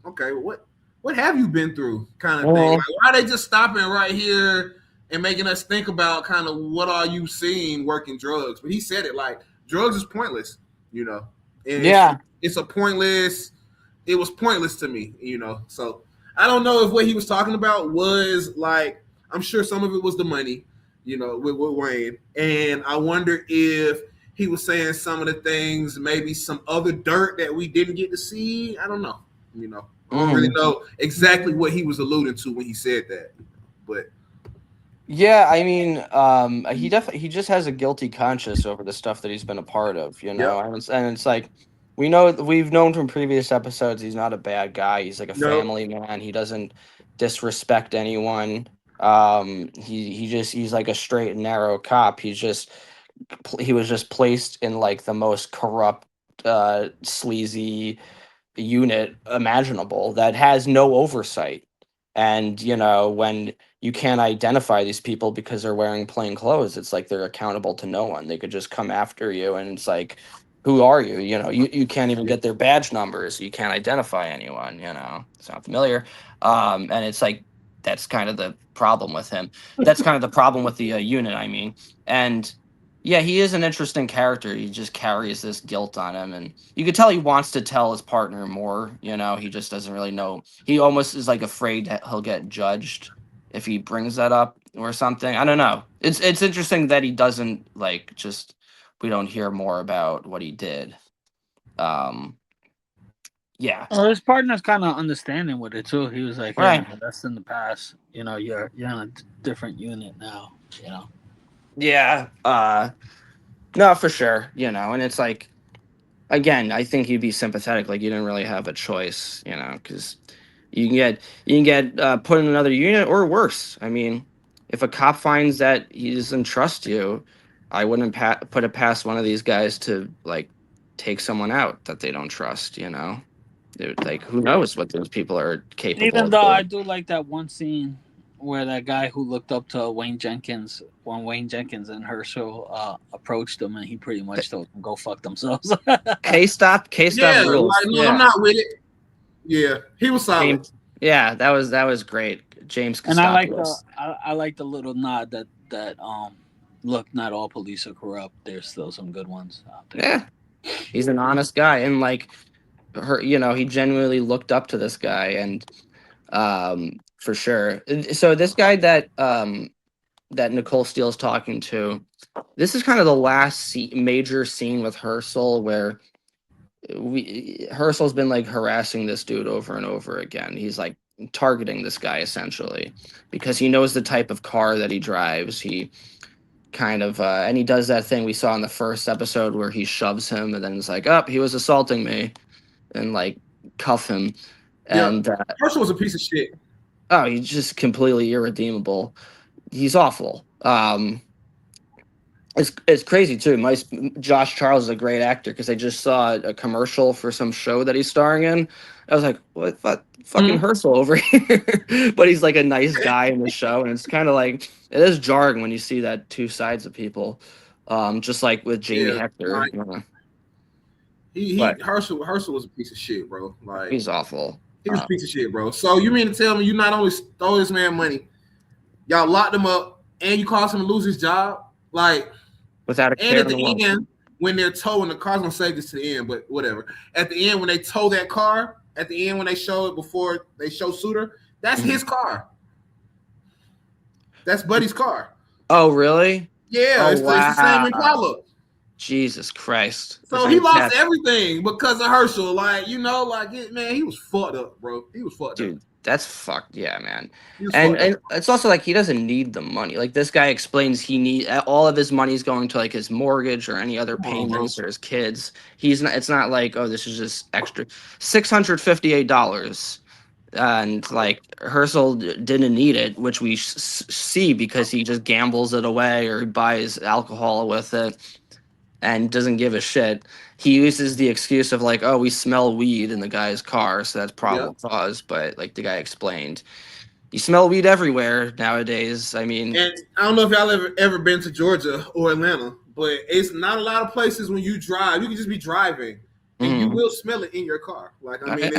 Speaker 3: okay, what have you been through, kind of thing. Like
Speaker 2: Well,
Speaker 3: why are they just stopping right here and making us think about kind of what are you seeing working drugs? But he said it like drugs is pointless, you know, and
Speaker 2: yeah.
Speaker 3: it's a pointless. It was pointless to me, So I don't know if what he was talking about was like I'm sure some of it was the money, with Wayne, and I wonder if he was saying some of the things, maybe some other dirt that we didn't get to see. I don't know, I don't really
Speaker 2: Mhm.
Speaker 3: know exactly what he was alluding to when he said that, but
Speaker 2: Yeah, I mean, he just has a guilty conscience over the stuff that he's been a part of,
Speaker 3: yep,
Speaker 2: and it's like we've known from previous episodes he's not a bad guy. He's like a
Speaker 3: no,
Speaker 2: family man. He doesn't disrespect anyone. He's like a straight and narrow cop. He was just placed in like the most corrupt, sleazy unit imaginable that has no oversight. And when you can't identify these people because they're wearing plain clothes, it's like they're accountable to no one. They could just come after you, and it's like, who are you? You can't even get their badge numbers. You can't identify anyone. It's not familiar. And it's like that's kind of the problem with him. That's kind of the problem with the unit. I mean, and yeah, he is an interesting character. He just carries this guilt on him, and you could tell he wants to tell his partner more. He just doesn't really know. He almost is like afraid that he'll get judged if he brings that up or something. I don't know. It's interesting that he doesn't like just we don't hear more about what he did. Um, yeah,
Speaker 1: Well, his partner's kind of understanding with it too. He was like, "Hey,
Speaker 2: right.
Speaker 1: man, that's in the past. You're in a different unit now. You know."
Speaker 2: Yeah. No, for sure. And it's like again, I think you'd be sympathetic. Like you didn't really have a choice, because you can get put in another unit or worse. I mean, if a cop finds that he doesn't trust you, I wouldn't put it past one of these guys to like take someone out that they don't trust. Like who knows what those people are capable
Speaker 1: Even
Speaker 2: of
Speaker 1: though I
Speaker 2: doing.
Speaker 1: do like that one scene where that guy who looked up to Wayne Jenkins, when Wayne Jenkins and Herschel approached him, and he pretty much told them go fuck themselves.
Speaker 2: K stop
Speaker 3: yeah, like
Speaker 2: rules.
Speaker 3: no, I'm
Speaker 2: Yeah,
Speaker 3: not with it. Yeah, he was solid.
Speaker 2: James. Yeah, that was great. James
Speaker 1: And I like the
Speaker 2: Kostopoulos.
Speaker 1: I like the little nod that look, not all police are corrupt. There's still some good ones out there.
Speaker 2: Yeah, he's an honest guy, and like he genuinely looked up to this guy, and for sure. So this guy that Nicole Steele's talking to, this is kind of the last major scene with Herschel where Herschel's been like harassing this dude over and over again. He's like targeting this guy essentially because he knows the type of car that he drives. He kind of and he does that thing we saw in the first episode where he shoves him and then it's like, up, he was assaulting me, and like cuff him.
Speaker 3: Yeah,
Speaker 2: And
Speaker 3: Herschel was a piece of shit.
Speaker 2: oh, he's just completely irredeemable. He's awful. It's crazy too. Josh Charles is a great actor because I just saw a commercial for some show that he's starring in. I was like, what, fucking
Speaker 1: Mhm.
Speaker 2: Herschel over here? But he's like a nice guy in the show, and it's kind of like it is jarring when you see that two sides of people. just like with Jamie
Speaker 3: Yeah,
Speaker 2: Hector.
Speaker 3: like he
Speaker 2: But
Speaker 3: Herschel was a piece of shit, bro. Like
Speaker 2: he's awful.
Speaker 3: he was a piece of shit, bro. So you mean to tell me you not only stole this man money, y'all locked him up, and you caused him to lose his job? Like,
Speaker 2: Without a
Speaker 3: and
Speaker 2: care
Speaker 3: at
Speaker 2: in the
Speaker 3: the
Speaker 2: world.
Speaker 3: end, when they're towing the car's gonna save this to the end, but whatever. At the end, when they tow that car, at the end when they show it before they show Suter, that's his car. That's Buddy's car.
Speaker 2: Oh, really?
Speaker 3: Yeah,
Speaker 2: Oh,
Speaker 3: it's the same
Speaker 2: wow.
Speaker 3: Impala.
Speaker 2: Jesus Christ. The
Speaker 3: So he lost
Speaker 2: fantastic.
Speaker 3: everything because of Herschel. Like, man, he was fucked up, bro. He was fucked up.
Speaker 2: Dude, that's fucked. Yeah, man.
Speaker 3: He was
Speaker 2: And
Speaker 3: fucked up.
Speaker 2: and it's also like he doesn't need the money. Like this guy explains he need all of his money's going to like his mortgage or any other
Speaker 3: Come on, bro.
Speaker 2: payments or his kids. He's not. It's not like, oh, this is just extra $658. And like Herschel didn't need it, which we see because he just gambles it away or buys alcohol with it and doesn't give a shit. He uses the excuse of like, oh, we smell weed in the guy's car, so that's
Speaker 3: Yep.
Speaker 2: probable cause. But like the guy explained, you smell weed everywhere nowadays. I mean,
Speaker 3: And I don't know if y'all ever been to Georgia or Atlanta, but it's not a lot of places when you drive. You can just be driving, and you will smell it in your car. Like, I mean,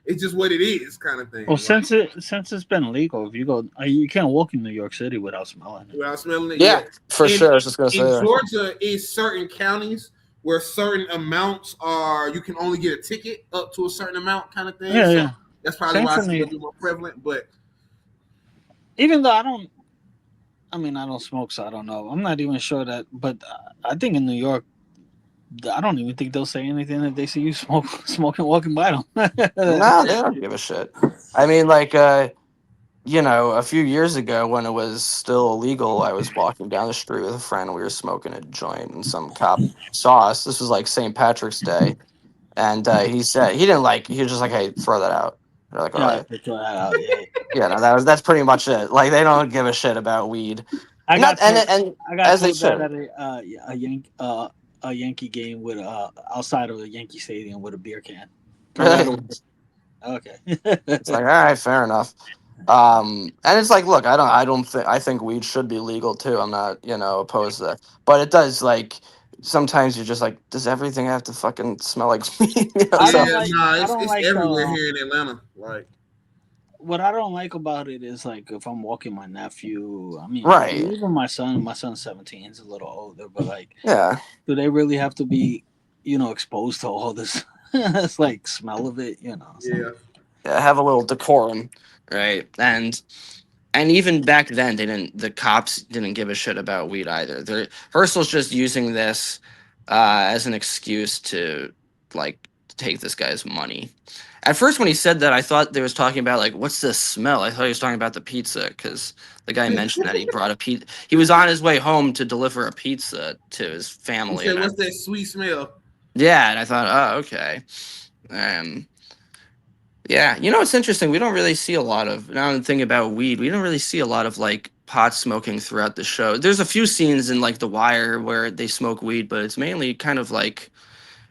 Speaker 3: it's just what it is, kind of thing.
Speaker 1: Well,
Speaker 3: like,
Speaker 1: since it's been legal, if you go, you can't walk in New York City without smelling it.
Speaker 3: without smelling it,
Speaker 2: yeah, for
Speaker 3: In-
Speaker 2: sure. I was just gonna say
Speaker 3: in
Speaker 2: that.
Speaker 3: Georgia, is certain counties where certain amounts are you can only get a ticket up to a certain amount, kind of thing.
Speaker 1: Yeah,
Speaker 3: so
Speaker 1: yeah.
Speaker 3: that's probably
Speaker 1: Same
Speaker 3: why
Speaker 1: for
Speaker 3: it's a
Speaker 1: me.
Speaker 3: little bit more prevalent. But
Speaker 1: Even though I don't smoke, so I don't know. I'm not even sure that, but I think in New York, I don't even think they'll say anything if they see you smoking walking by them.
Speaker 2: No, they don't give a shit. I mean, like, a few years ago when it was still illegal, I was walking down the street with a friend. And we were smoking a joint, and some cop saw us. This was like St. Patrick's Day, and he said he didn't like. He was just like, "Hey, throw that out." They're like, "All
Speaker 1: Yeah,
Speaker 2: right."
Speaker 1: they throw that out. Yeah.
Speaker 2: Yeah, no, that's pretty much it. Like they don't give a shit about weed.
Speaker 1: I got
Speaker 2: Not
Speaker 1: told
Speaker 2: and
Speaker 1: I got
Speaker 2: as they
Speaker 1: told that
Speaker 2: should.
Speaker 1: at a Yankee game with outside of a Yankee stadium with a beer can. Throw that
Speaker 2: Really,
Speaker 1: away. Okay.
Speaker 2: it's like all right, fair enough. And it's like, look, I don't think I think weed should be legal too. I'm not, opposed to that, but it does like sometimes you're just like, does everything have to fucking smell like weed?
Speaker 1: I
Speaker 2: So
Speaker 1: don't
Speaker 3: yeah,
Speaker 1: like.
Speaker 3: nah,
Speaker 1: I don't
Speaker 3: it's
Speaker 1: like
Speaker 3: everywhere here in Atlanta. Like,
Speaker 1: what I don't like about it is like if I'm walking my nephew. I mean,
Speaker 2: right,
Speaker 1: even my son. My son's 17. He's a little older, but like,
Speaker 2: yeah,
Speaker 1: do they really have to be, exposed to all this? It's like smell of it. So.
Speaker 3: yeah,
Speaker 2: yeah, have a little decorum, right? And even back then, the cops didn't give a shit about weed either. Herschel's just using this as an excuse to like take this guy's money. At first, when he said that, I thought they was talking about like, what's this smell? I thought he was talking about the pizza because the guy mentioned that he brought a pizza. He was on his way home to deliver a pizza to his
Speaker 3: he
Speaker 2: family,
Speaker 3: said,
Speaker 2: and
Speaker 3: "What's that sweet smell?"
Speaker 2: yeah, and I thought, oh, okay. Yeah, it's interesting. We don't really see a lot of now I'm thinking about weed. We don't really see a lot of like pot smoking throughout the show. There's a few scenes in like The Wire where they smoke weed, but it's mainly kind of like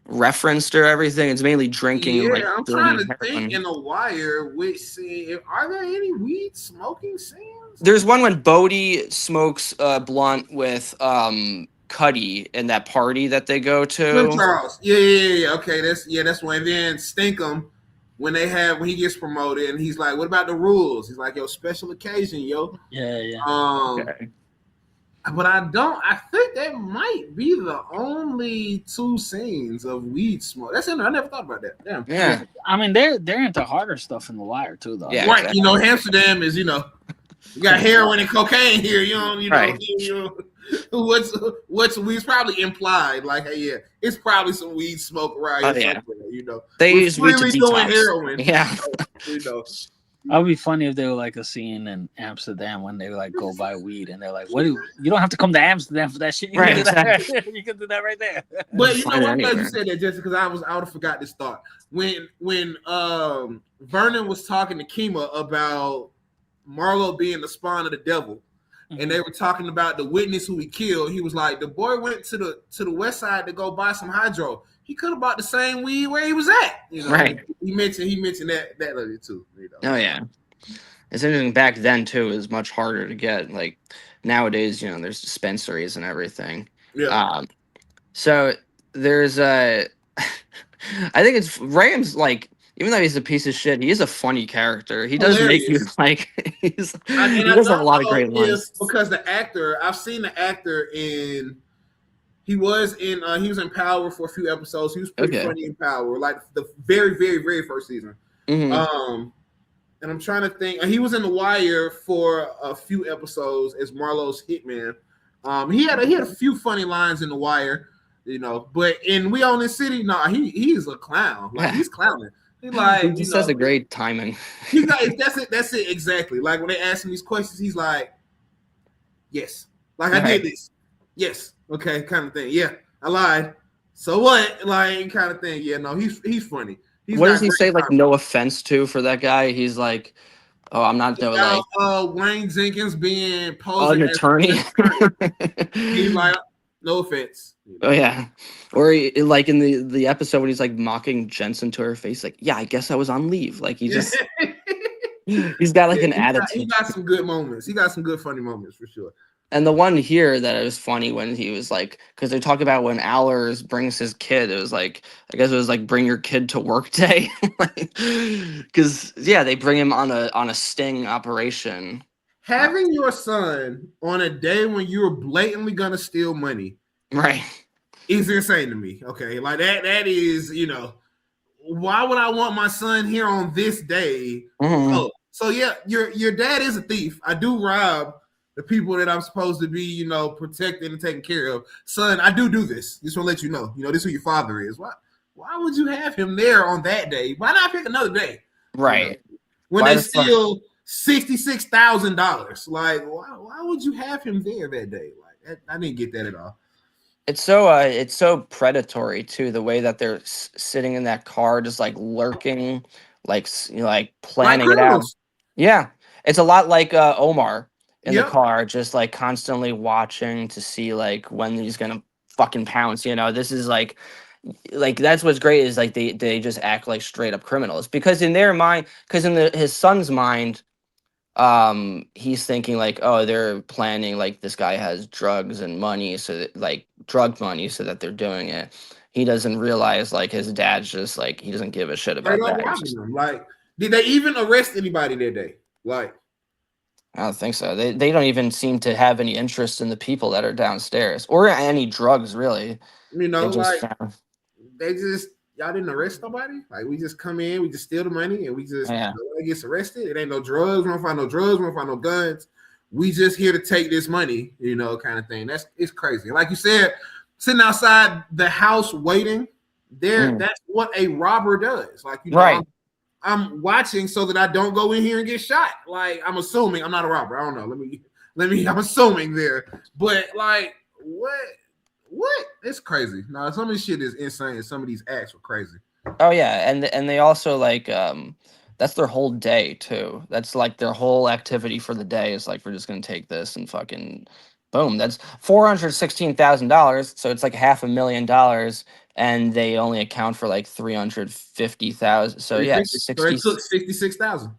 Speaker 2: referenced or everything. It's mainly drinking and like
Speaker 3: Yeah, I'm trying
Speaker 2: doing
Speaker 3: to think
Speaker 2: heroin.
Speaker 3: in the Wire which scene. Are there any weed smoking scenes?
Speaker 2: There's one when Bodie smokes a blunt with Cuddy in that party that they go
Speaker 3: Slim
Speaker 2: to.
Speaker 3: Charles. Yeah. Okay, that's one. And then Stinkum when he gets promoted and he's like, "What about the rules?" He's like, "Yo, special occasion, yo."
Speaker 1: Yeah.
Speaker 2: Okay.
Speaker 3: But I think that might be the only two scenes of weed smoke. That's in there. I never thought about that. Damn.
Speaker 2: Yeah.
Speaker 1: I mean, they're into harder stuff in The Wire too, though.
Speaker 2: Yeah.
Speaker 3: Right.
Speaker 2: Exactly.
Speaker 3: Amsterdam is, you got heroin and cocaine here.
Speaker 2: Right.
Speaker 3: What's weed's probably implied. Like, hey, yeah, it's probably some weed smoke around
Speaker 2: Oh,
Speaker 3: here
Speaker 2: yeah.
Speaker 3: somewhere,
Speaker 2: They
Speaker 3: We're
Speaker 2: use weed to
Speaker 3: freely doing
Speaker 2: detox.
Speaker 3: heroin.
Speaker 2: Yeah.
Speaker 3: You know.
Speaker 1: That would be funny if they were like a scene in Amsterdam when they like go buy weed and they're like, "What? You don't have to come to Amsterdam for that shit. You
Speaker 2: Right,
Speaker 1: can do that.
Speaker 2: exactly.
Speaker 1: You can do that right there."
Speaker 3: But
Speaker 2: Find it
Speaker 3: I'm glad you
Speaker 2: anywhere.
Speaker 3: said that, Jessica, because I would have forgot this thought. When Vernon was talking to Kima about Marlo being the spawn of the devil, and they were talking about the witness who he killed, he was like, the boy went to the west side to go buy some hydro. He could have bought the same weed where he was at.
Speaker 2: Right.
Speaker 3: He mentioned that later too.
Speaker 2: Oh yeah. It's interesting back then too, it was much harder to get. Like nowadays, there's dispensaries and everything.
Speaker 3: Yeah.
Speaker 2: So there's a, I think it's Rams. Like, even though he's a piece of shit, he is a funny character. He does make you
Speaker 3: Hilarious.
Speaker 2: like.
Speaker 3: And
Speaker 2: He
Speaker 3: I
Speaker 2: does have a
Speaker 3: don't
Speaker 2: lot of
Speaker 3: know
Speaker 2: great
Speaker 3: if
Speaker 2: lines.
Speaker 3: because the actor, I've seen the actor in. He was in Power for a few episodes. He was pretty
Speaker 2: Okay.
Speaker 3: funny in Power, like the very, very, very first season.
Speaker 2: Hmm.
Speaker 3: And I'm trying to think. He was in The Wire for a few episodes as Marlowe's hitman. He had a few funny lines in The Wire, but in We Own This City, nah, he's a clown. Like
Speaker 2: Yeah.
Speaker 3: he's clowning. He
Speaker 2: He
Speaker 3: like,
Speaker 2: just has a great timing.
Speaker 3: he's like that's it exactly. Like when they ask him these questions, he's like, yes, like I did
Speaker 2: Right.
Speaker 3: this, yes, okay, kind of thing. Yeah, I lied. So what? Like kind of thing. Yeah, no, he's funny. He's
Speaker 2: What does
Speaker 3: got
Speaker 2: he
Speaker 3: great
Speaker 2: say? Like,
Speaker 3: timing.
Speaker 2: no offense to for that guy. He's like, oh, I'm not no
Speaker 3: About
Speaker 2: like
Speaker 3: Wayne Jenkins being posing
Speaker 2: an
Speaker 3: as
Speaker 2: attorney.
Speaker 3: an attorney. He's like, no offense.
Speaker 2: Oh yeah, or like in the episode when he's like mocking Jensen to her face, like, yeah, I guess I was on leave. Like he
Speaker 3: Yeah.
Speaker 2: just he's got like
Speaker 3: Yeah,
Speaker 2: an
Speaker 3: he
Speaker 2: attitude.
Speaker 3: got some good moments. He got some good funny moments for sure.
Speaker 2: And the one here that was funny when he was like, because they talk about when Allers brings his kid, it was like, I guess it was like bring your kid to work day, because yeah, they bring him on a sting operation.
Speaker 3: Having your son on a day when you're blatantly gonna steal money
Speaker 2: Right.
Speaker 3: is insane to me. Okay, like that is why would I want my son here on this day?
Speaker 2: Mhm.
Speaker 3: Oh, so yeah, your dad is a thief. I do rob the people that I'm supposed to be, protecting and taking care of. Son, I do this. Just want to let you know. This is who your father is. Why would you have him there on that day? Why not pick another day?
Speaker 2: Right.
Speaker 3: When
Speaker 2: Why
Speaker 3: they
Speaker 2: the fuck?
Speaker 3: steal $66,000, like why would you have him there that day? Like I didn't get that at all.
Speaker 2: It's so predatory too, the way that they're sitting in that car just like lurking, like like
Speaker 3: Like
Speaker 2: planning it out.
Speaker 3: criminals.
Speaker 2: Yeah. It's a lot like Omar in the
Speaker 3: Yep.
Speaker 2: car, just like constantly watching to see like when he's gonna fucking pounce. This is like that's what's great is like they just act like straight up criminals because in their mind, because in his son's mind, he's thinking like, oh, they're planning like this guy has drugs and money, so that, like drug money, so that they're doing it. He doesn't realize like his dad's just like he doesn't give a shit
Speaker 3: Straight
Speaker 2: about
Speaker 3: up
Speaker 2: that. He's
Speaker 3: robbing
Speaker 2: just,
Speaker 3: them. Like, did they even arrest anybody that day? Like,
Speaker 2: I don't think so. They don't even seem to have any interest in the people that are downstairs or any drugs really. They just
Speaker 3: like they just y'all didn't arrest nobody. Like we just come in, we just steal the money, and we just
Speaker 2: yeah.
Speaker 3: nobody gets arrested. It ain't no drugs. We don't find no drugs. We don't find no guns. We just here to take this money, kind of thing. It's crazy. Like you said, sitting outside the house waiting.
Speaker 2: Mm.
Speaker 3: That's what a robber does. Like
Speaker 2: Right.
Speaker 3: I'm watching so that I don't go in here and get shot. Like I'm assuming I'm not a robber. I don't know. Let me. I'm assuming there, but like what? What? It's crazy. No, some of this shit is insane. Some of these acts were crazy.
Speaker 2: Oh yeah, and they also like that's their whole day too. That's like their whole activity for the day is like we're just gonna take this and fucking boom. That's $416,000. So it's like $500,000, and they only account for like 350,000. So yeah,
Speaker 3: 350. So
Speaker 2: 60.
Speaker 3: it took 66,000.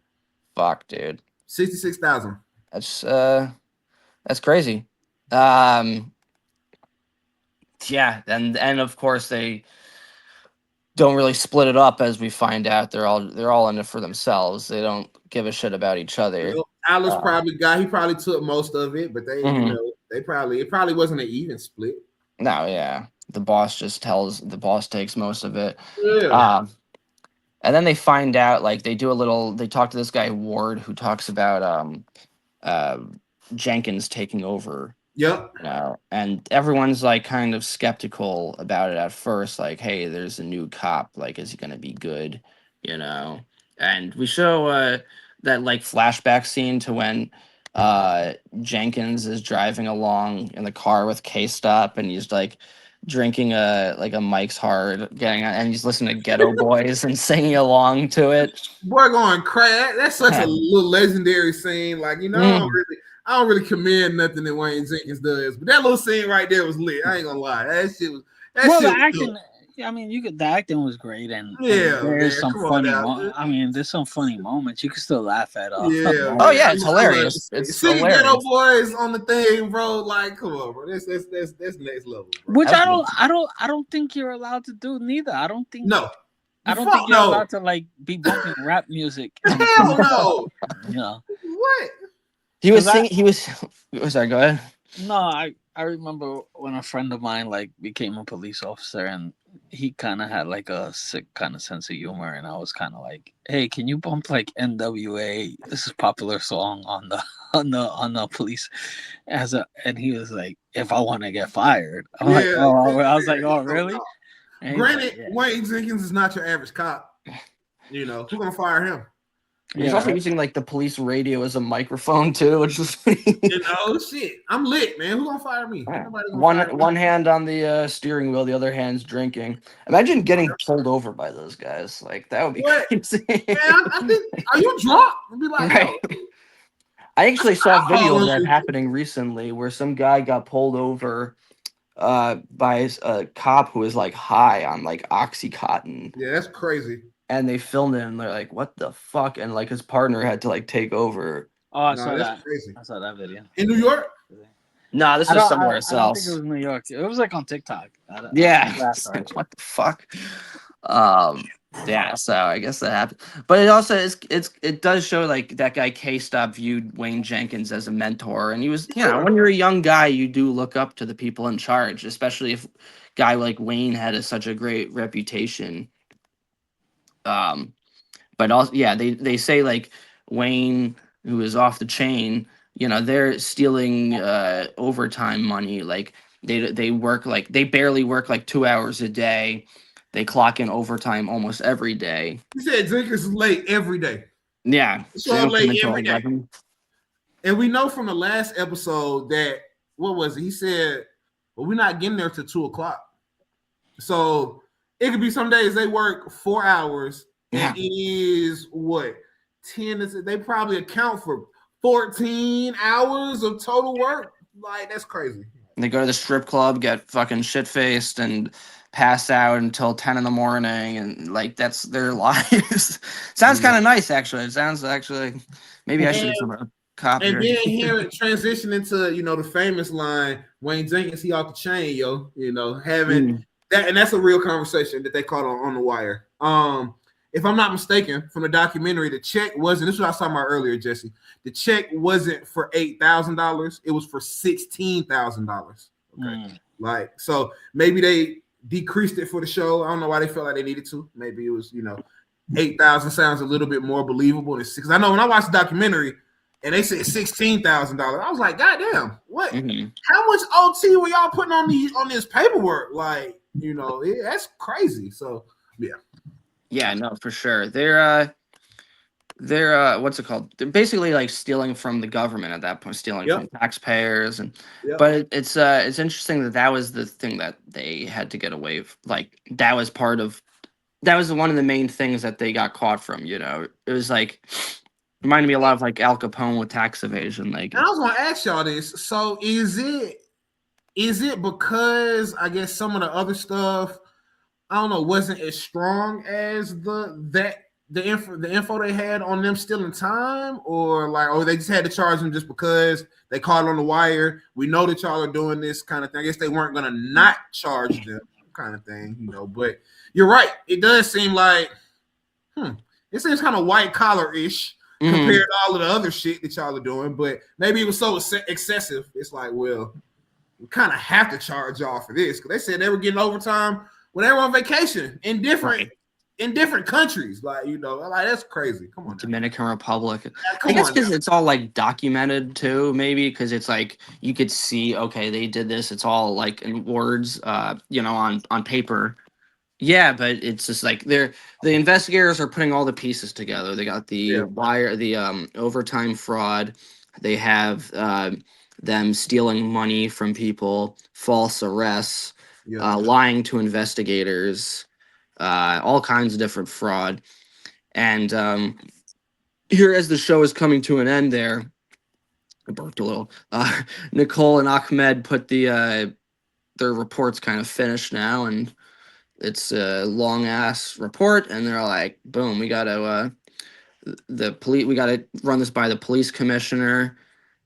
Speaker 2: Fuck, dude.
Speaker 3: 66,000.
Speaker 2: That's crazy. Um, yeah, and of course they don't really split it up as we find out. They're all in it for themselves. They don't give a shit about each other.
Speaker 3: Alice
Speaker 2: Uh,
Speaker 3: he probably took most of it, but
Speaker 2: mhm.
Speaker 3: it probably wasn't an even split.
Speaker 2: No, yeah. The boss takes most of it.
Speaker 3: Yeah.
Speaker 2: Um, and then they find out like they talk to this guy Ward who talks about uh Jenkins taking over.
Speaker 3: Yep.
Speaker 2: And everyone's like kind of skeptical about it at first, like, hey, there's a new cop, like, is he gonna be good? you know and we show that like flashback scene to when Jenkins is driving along in the car with K-Stop, and he's like drinking a Mike's Hard, getting and he's listening to Ghetto Boys and singing along to it.
Speaker 3: Boy going crack. That's such a
Speaker 2: Yeah.
Speaker 3: little legendary scene. Like,
Speaker 2: Mm.
Speaker 3: I don't really commend nothing that Wayne Jenkins does, but that little scene right there was lit. I ain't gonna lie. That shit was
Speaker 1: Well, the
Speaker 3: dope.
Speaker 1: action, Yeah, I mean, you could. The acting was great, and
Speaker 3: Yeah,
Speaker 1: there's
Speaker 3: man.
Speaker 1: some
Speaker 3: Come on
Speaker 1: funny.
Speaker 3: now.
Speaker 1: I mean, there's some funny moments. You can still laugh at
Speaker 3: Yeah,
Speaker 2: Oh
Speaker 3: man.
Speaker 1: moments.
Speaker 2: yeah,
Speaker 3: I,
Speaker 2: it's
Speaker 3: I love
Speaker 2: hilarious.
Speaker 3: it.
Speaker 2: It's
Speaker 3: See Ghetto
Speaker 2: hilarious.
Speaker 3: Boys on the thing, bro. Like, come on, bro. That's next level, bro.
Speaker 1: Which
Speaker 2: That's
Speaker 1: I don't think you're allowed to do neither.
Speaker 3: No,
Speaker 1: I
Speaker 3: the
Speaker 1: don't
Speaker 3: fuck
Speaker 1: think you're
Speaker 3: no.
Speaker 1: allowed to like be bumping rap music and
Speaker 3: Hell no.
Speaker 1: you know.
Speaker 3: What?
Speaker 2: he was
Speaker 1: Because I
Speaker 2: singing. He was. Sorry, go ahead.
Speaker 1: no, I remember when a friend of mine like became a police officer and he kind of had like a sick kind of sense of humor and I was kind of like, hey, can you bump like NWA? This is a popular song on the on the police as a and he was like, if I want to get fired, I'm like,
Speaker 3: Yeah,
Speaker 1: oh, I was
Speaker 3: yeah.
Speaker 1: like, oh
Speaker 3: Hell
Speaker 1: really?
Speaker 3: no.
Speaker 1: And he's like,
Speaker 3: Granted,
Speaker 1: yeah,
Speaker 3: Wayne Jenkins is not your average cop. You know, who gonna fire him?
Speaker 2: He's
Speaker 1: yeah,
Speaker 2: also
Speaker 1: right.
Speaker 2: using like the police radio as a microphone too, which is
Speaker 3: You know, shit. I'm lit, man. Who gonna fire me? Ain't nobody gonna fire me.
Speaker 2: one hand on the steering wheel, the other hand's drinking. Imagine getting pulled over by those guys. Like that would be
Speaker 3: What?
Speaker 2: crazy.
Speaker 3: Man, I think, are you drunk? I'll be like,
Speaker 2: Right.
Speaker 3: yo,
Speaker 2: I actually saw a video of
Speaker 3: alcohol
Speaker 2: that
Speaker 3: in
Speaker 2: happening recently where some guy got pulled over by a cop who was like high on like Oxycontin,
Speaker 3: yeah, that's crazy.
Speaker 2: and they filmed it and they're like, what the fuck? And like his partner had to like take over.
Speaker 1: Oh, I
Speaker 3: No,
Speaker 1: saw
Speaker 3: that's
Speaker 1: that.
Speaker 3: crazy.
Speaker 1: I saw that video.
Speaker 3: In New York?
Speaker 2: Nah, this was somewhere
Speaker 1: I don't think it
Speaker 2: else.
Speaker 1: was New York. It was like on TikTok.
Speaker 2: Yeah.
Speaker 1: I
Speaker 2: It's like, what the fuck? Um, yeah, so I guess that happened. But it also it does show like that guy K-Stop viewed Wayne Jenkins as a mentor. And he was, you know,
Speaker 3: Sure.
Speaker 2: when you're a young guy, you do look up to the people in charge, especially if guy like Wayne had such a great reputation. Um, but also yeah, they say like Wayne, who is off the chain, you know, they're stealing overtime money. Like they work like they barely work like 2 hours a day. They clock in overtime almost every day.
Speaker 3: He said Jenkins is late every day.
Speaker 2: Yeah,
Speaker 3: Show up late
Speaker 2: incremental
Speaker 3: every day.
Speaker 2: 11.
Speaker 3: And we know from the last episode that, what was it? He said, well, we're not getting there till 2 o'clock. So it could be some days they work 4 hours
Speaker 2: Yeah,
Speaker 3: and it is what 10 is they probably account for 14 hours of total work. Like that's crazy.
Speaker 2: they go to the strip club, get fucking shit faced, and pass out until 10 in the morning, and like that's their lives. Sounds
Speaker 3: Yeah.
Speaker 2: kind of nice, actually. It sounds actually maybe I should
Speaker 3: And,
Speaker 2: become a cop
Speaker 3: and
Speaker 2: here.
Speaker 3: then here it transition into the famous line, Wayne Jenkins, he off the chain, yo. Having
Speaker 2: Mm.
Speaker 3: that, and that's a real conversation that they caught on the wire. If I'm not mistaken, from the documentary, the check wasn't. This is what I was talking about earlier, Jesse. The check wasn't for $8,000; it was for $16,000. Okay, like so maybe they decreased it for the show. I don't know why they felt like they needed to. Maybe it was 8,000 sounds a little bit more believable than six. I know when I watched the documentary and they said $16,000, I was like, God damn, what?
Speaker 2: Mhm.
Speaker 3: How much OT were y'all putting on this paperwork? Like, that's crazy. So yeah.
Speaker 2: Yeah, no, for sure. They're what's it called? They're basically like stealing from the government at that point, stealing
Speaker 3: Yep.
Speaker 2: from taxpayers, and
Speaker 3: Yep.
Speaker 2: but it's interesting that was the thing that they had to get away. Like that was one of the main things that they got caught from. You know, it was like reminded me a lot of like Al Capone with tax evasion. Like,
Speaker 3: And I was gonna ask y'all this. So is it because I guess some of the other stuff I don't know wasn't as strong as the info they had on them stealing time, or they just had to charge them just because they caught on the wire. We know that y'all are doing this kind of thing. I guess they weren't gonna not charge them, kind of thing, But you're right. It does seem like it seems kind of white collar ish compared to all of the other shit that y'all are doing. But maybe it was so excessive. It's like, well, we kind of have to charge y'all for this because they said they were getting overtime when they were on vacation in different countries. Like, like that's crazy. Come on,
Speaker 2: Dominican Republic.
Speaker 3: Come
Speaker 2: I guess
Speaker 3: on
Speaker 2: because it's all like documented too, maybe because it's like you could see, okay, they did this. It's all like in words, on paper. Yeah, but it's just like the investigators are putting all the pieces together. They got the overtime fraud. They have them stealing money from people, false arrests, lying to investigators, all kinds of different fraud. And here, as the show is coming to an end, there, I burped a little. Nicole and Ahmed put their reports kind of finished now, and it's a long ass report, and they're like, boom, we gotta we gotta run this by the police commissioner,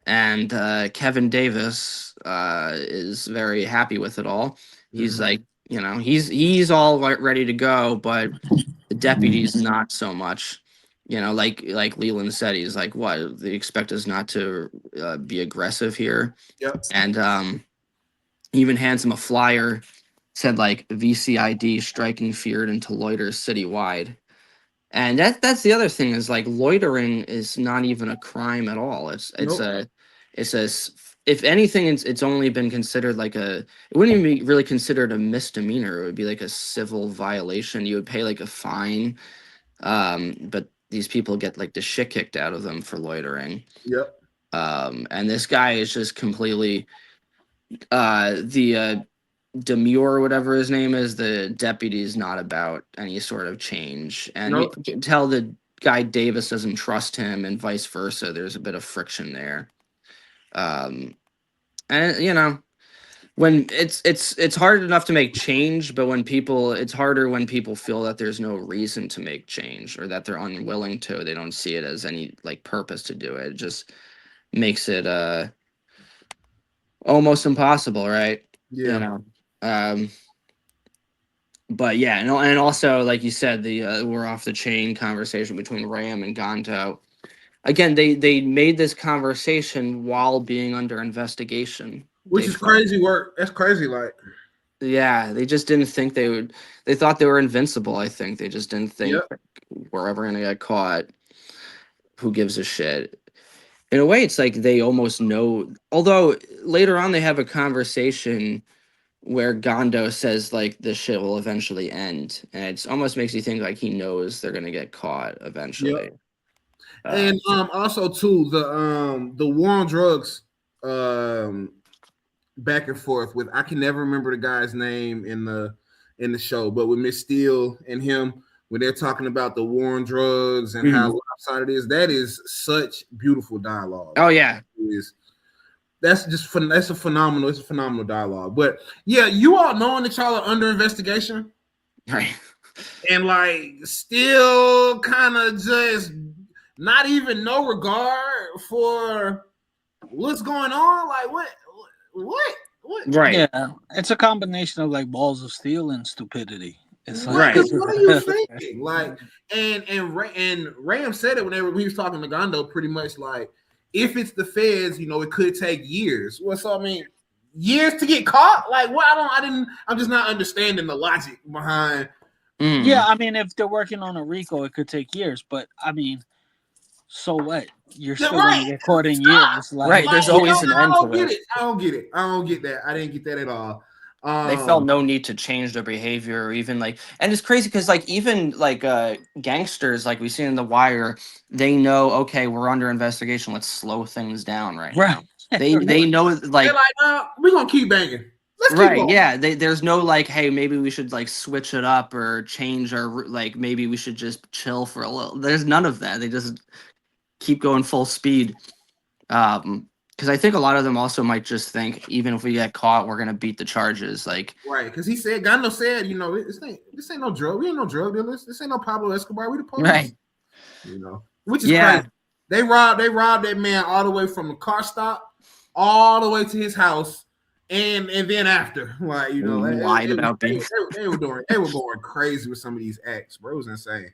Speaker 2: and Kevin Davis is very happy with it all. He's like, he's all ready to go, but the deputies not so much. Like Leland said, he's like, what? They expect us not to be aggressive here,
Speaker 3: Yep.
Speaker 2: and he even hands him a flyer. Said like VCID striking feared into loiters citywide. And that's the other thing is like loitering is not even a crime at all. If anything it's only been considered like it wouldn't even be really considered a misdemeanor. It would be like a civil violation. You would pay like a fine. But these people get like the shit kicked out of them for loitering.
Speaker 3: Yep.
Speaker 2: And this guy is just completely the Demure or whatever his name is, the deputy's not about any sort of change, and you can tell the guy Davis doesn't trust him, and vice versa. There's a bit of friction there, and when it's hard enough to make change, but it's harder when people feel that there's no reason to make change or that they're unwilling to. They don't see it as any like purpose to do it. It just makes it almost impossible, right?
Speaker 3: Yeah.
Speaker 2: But yeah, and also like you said, the we're off the chain conversation between Ram and Gonto. Again, they made this conversation while being under investigation,
Speaker 3: which is crazy work. That's crazy. Like,
Speaker 2: yeah, they just didn't think they would. They thought they were invincible. I think they just didn't think we're ever gonna get caught. Who gives a shit? In a way, it's like they almost know. Although later on, they have a conversation where Gondo says like this shit will eventually end, and it almost makes you think like he knows they're gonna get caught eventually.
Speaker 3: Yep. And also too the war on drugs back and forth with I can never remember the guy's name in the show, but with Miss Steele and him when they're talking about the war on drugs and how lopsided it is, that is such beautiful dialogue.
Speaker 2: Oh yeah,
Speaker 3: that's a phenomenal dialogue. But yeah, you all knowing that y'all are under investigation,
Speaker 2: right?
Speaker 3: And like still kind of just not even no regard for what's going on. Like what?
Speaker 2: Right.
Speaker 1: Yeah, it's a combination of like balls of steel and stupidity. It's
Speaker 3: like, what are you thinking? Like, and Ram said it whenever he was talking to Gondo, pretty much like, if it's the feds, it could take years. Well, so I mean, years to get caught? Like, what? I'm just not understanding the logic behind.
Speaker 1: Yeah, I mean, if they're working on a RICO, it could take years. But I mean, so what? You're still going to get caught in years.
Speaker 2: Like, there's always an end to
Speaker 3: it. I don't get it. I don't get that. I didn't get that at all.
Speaker 2: They felt no need to change their behavior or even like, and it's crazy because like even like gangsters like we see in The Wire, they know, okay, we're under investigation. Let's slow things down right now. They know like,
Speaker 3: we're gonna keep banging. Let's keep
Speaker 2: right,
Speaker 3: going.
Speaker 2: yeah. There's no like, hey, maybe we should like switch it up or change our like maybe we should just chill for a little. There's none of that. They just keep going full speed. Because I think a lot of them also might just think, even if we get caught, we're gonna beat the charges. Like,
Speaker 3: right? Because he said, Gondo said, this ain't no drug. We ain't no drug dealers. This ain't no Pablo Escobar. We the police.
Speaker 2: Right.
Speaker 3: Which is crazy. They robbed that man all the way from the car stop, all the way to his house, and then after, like
Speaker 2: lied about things.
Speaker 3: They were going crazy with some of these acts, bro. It was insane.